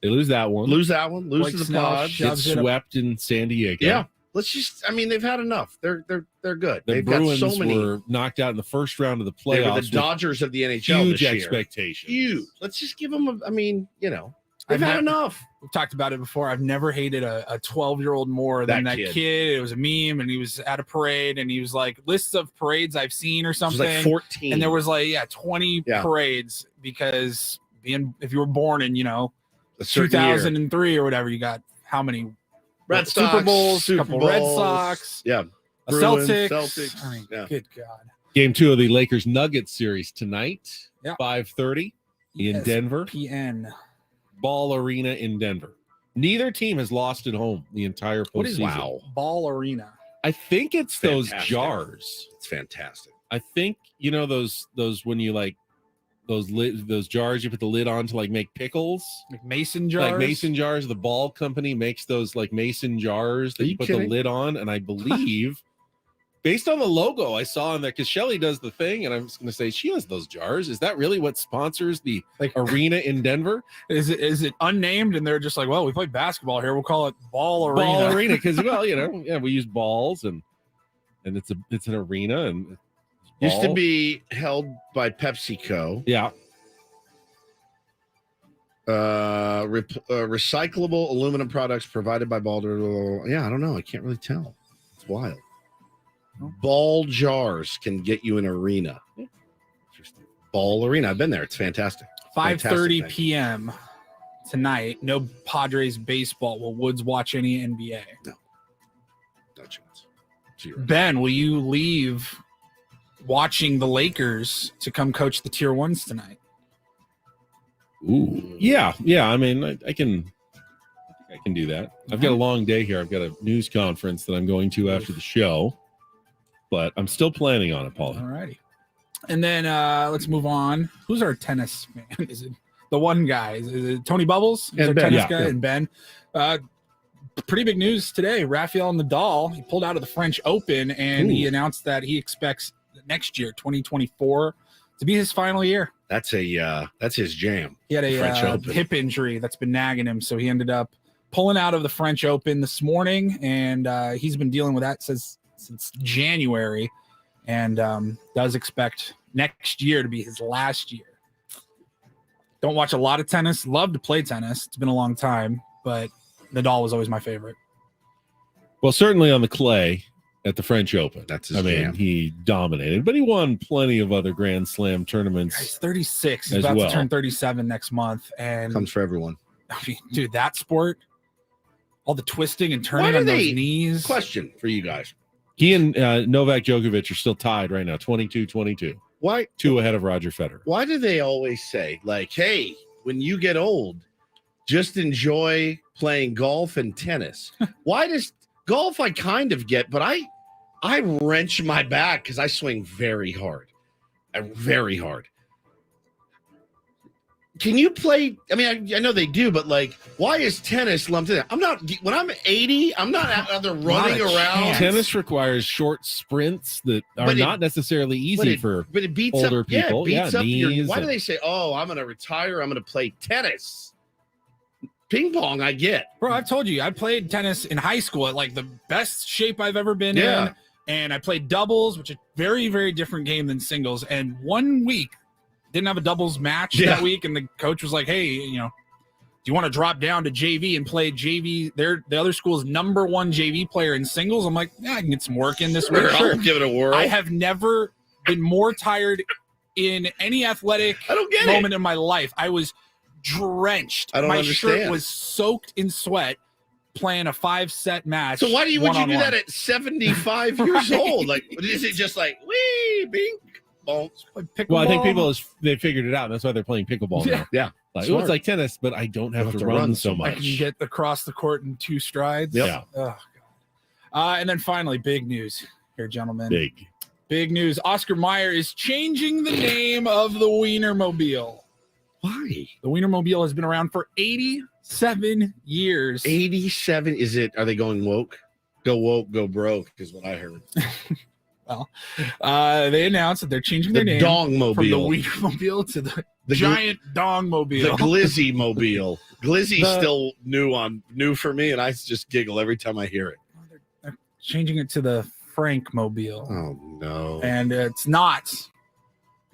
They lose that one. Lose that one. Lose Blake to the Snell pod. shot- Get shoves it up. swept in San Diego. Yeah. Let's just, I mean, they've had enough. They're good. The They've Bruins got so many. were knocked out in the first round of the They playoffs. were the with Dodgers of the NHL huge this year. expectations. Huge. Let's just give them they've I've had never- enough. We've talked about it before. I've never hated a 12-year-old more than That that kid. kid. It was a meme, and he was at a parade, and he was like, lists of parades I've seen or It was something. like 14. And there was 20 Yeah. parades, because if you were born in, a certain year. 2003 or whatever, you got how many Red Super Sox, Bowls, Super couple Red Bowls. Sox, Yeah. a Bruins, Celtics. I mean, Yeah. good God. Game 2 of the Lakers Nuggets series tonight, Yeah. 5:30 in Denver. PN. Ball Arena in Denver. Neither team has lost at home the entire postseason. What is Ball Arena? I think it's those Fantastic. jars. It's fantastic. I think those when you like those jars you put the lid on to like make pickles. Like mason jars? Like mason jars. The Ball company makes those like mason jars that Are you you put kidding? the lid on, and I believe based on the logo I saw in there, because Shelly does the thing, and I'm just gonna say she has those jars. Is that really what sponsors the arena in Denver? Is it unnamed, and they're just like, well, we play basketball here, we'll call it Ball Arena. Ball Arena, because we use balls and it's an arena and Used to ball. be held by PepsiCo. Yeah. Recyclable aluminum products provided by Balder. Yeah, I don't know. I can't really tell. It's wild. Ball jars can get you an arena. Ball Arena. I've been there. It's fantastic. 5:30 Fantastic thing. p.m. tonight. No Padres baseball. Will Woods watch any NBA? No chance. Zero. Ben, will you leave watching the Lakers to come coach the Tier 1s tonight? Ooh. Yeah. I mean, I can do that. I've got a long day here. I've got a news conference that I'm going to after the show, but I'm still planning on it, Paul. All righty. And then let's move on. Who's our tennis man? Is it the one guy? Is it Tony Bubbles? He's And our Ben, tennis yeah, guy. yeah. And Ben. Pretty big news today. Rafael Nadal, he pulled out of the French Open, and he announced that he expects next year, 2024, to be his final year. That's his jam. He had the French a Open. hip injury that's been nagging him, so he ended up pulling out of the French Open this morning, and he's been dealing with that since January, and does expect next year to be his last year. Don't watch a lot of tennis. Love to play tennis. It's been a long time, but Nadal was always my favorite. Well, certainly on the clay at the French Open. That's his I mean, jam. he dominated, but he won plenty of other Grand Slam tournaments. He's 36. He's as about well. to turn 37 next month. And Comes for everyone. I mean, dude, that sport, all the twisting and Why turning do on those they- knees. Question for you guys. He and Novak Djokovic are still tied right now, 22-22. Why 2 ahead of Roger Federer. Why do they always say, like, hey, when you get old, just enjoy playing golf and tennis? Why does golf I kind of get, but I wrench my back because I swing very hard. Very hard. Can you play? I mean, I know they do, but like, why is tennis lumped in? I'm not. When I'm 80, I'm not out there running around. Tennis requires short sprints that are not necessarily easy for but it beats older up, people. Yeah, it beats up knees why do they say, "Oh, I'm going to retire. I'm going to play tennis"? Ping pong, I get. Bro, I've told you, I played tennis in high school at like the best shape I've ever been in. And I played doubles, which is a very, very different game than singles. And 1 week, didn't have a doubles match that week. And the coach was like, hey, you know, do you want to drop down to JV and play JV? They're the other school's #1 JV player in singles. I'm like, yeah, I can get some work in this week. Sure. I'll give it a whirl. I have never been more tired in any athletic moment in my life. I was drenched. My shirt was soaked in sweat playing a 5-set match. So why would you do that at 75 years old? Like, is it just like, wee, bing, bolts? Well, I think they figured it out. And that's why they're playing pickleball now. Yeah. Like, it's like tennis, but I don't have to run so much. I can get across the court in 2 strides. Yep. Yeah. Oh, God. And then finally, big news here, gentlemen. Big news. Oscar Mayer is changing the name of the Wienermobile. Why? The Wienermobile has been around for 87 years. 87? Are they going woke? Go woke, go broke is what I heard. Well, they announced that they're changing their name Dong-mobile. from the Wienermobile to the giant Dong-mobile. The Glizzy-mobile. Glizzy's still new for me, and I just giggle every time I hear it. They're changing it to the Frank-mobile. Oh, no. And it's not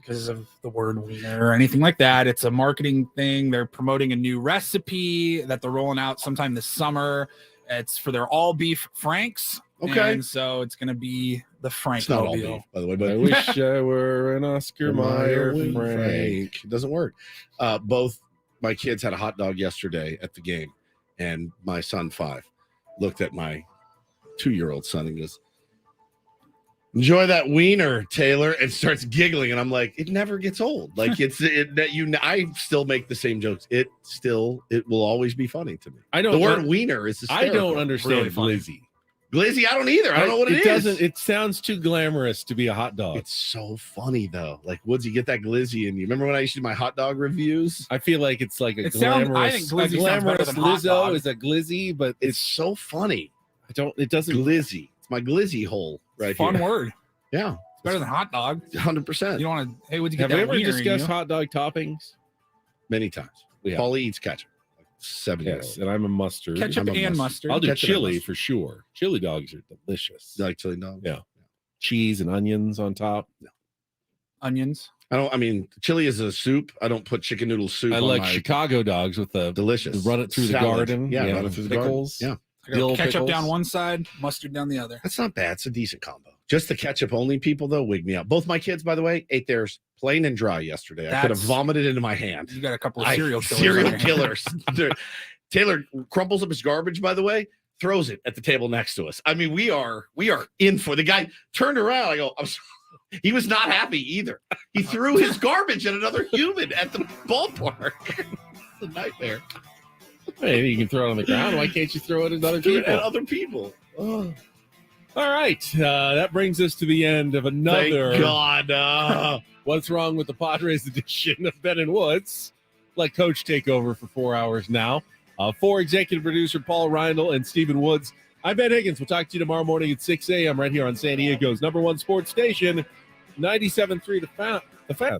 because of the word wiener or anything like that. It's a marketing thing. They're promoting a new recipe that they're rolling out sometime this summer. It's for their all beef Franks. Okay. And so it's going to be the Frank It's not all Mobile. beef, by the way. But I wish I were an Oscar Mayer Frank. It doesn't work. Both my kids had a hot dog yesterday at the game, and my son, 5, looked at my 2-year-old son and goes, "Enjoy that wiener, Taylor," and starts giggling. And I'm like, it never gets old. Like I still make the same jokes. It will always be funny to me. The word wiener is hysterical. I don't understand Glizzy. Glizzy, I don't either. I don't know what it is. It sounds too glamorous to be a hot dog. It's so funny though. Like, Woodsy, get that Glizzy in you. Remember when I used to do my hot dog reviews? I feel like it's like I think Glizzy sounds better than hot Lizzo dog. is a Glizzy, but it's so funny. It doesn't Glizzy. It's my Glizzy hole right here. Fun word. Yeah. It's better than hot dog. 100%. You don't want to, hey, would you get Have we that ever wiener in discussed you? hot dog toppings? Many times. Yeah. Paulie eats ketchup. 7 years Yes, and I'm a mustard. Ketchup and mustard. I'll do Ketchup and chili mustard. for sure. Chili dogs are delicious. You like chili dogs? Yeah. Cheese and onions on top. Onions. Chili is a soup. I don't put chicken noodle soup. I on like my Chicago dogs with the delicious. Run it through the salad. garden. Yeah, run it through the pickles. garden. I go ketchup down one side, mustard down the other. That's not bad. It's a decent combo. Just the ketchup only people though wig me out. Both my kids, by the way, ate theirs plain and dry yesterday. I could have vomited into my hand. You got a couple of serial killers. Serial on your hands. killers. Taylor crumples up his garbage, by the way, throws it at the table next to us. I mean, we are in for the guy turned around. I go, I'm sorry. He was not happy either. He threw his garbage at another human at the ballpark. It's a nightmare. Maybe you can throw it on the ground. Why can't you throw it at other Threw it people? at other people. Oh. All right. That brings us to the end of another. Thank God. What's Wrong with the Padres edition of Ben and Woods. Let Coach take over for 4 hours now. For executive producer Paul Reindl and Stephen Woods, I'm Ben Higgins. We'll talk to you tomorrow morning at 6 a.m. right here on San Diego's #1 sports station, 97.3 The Fan.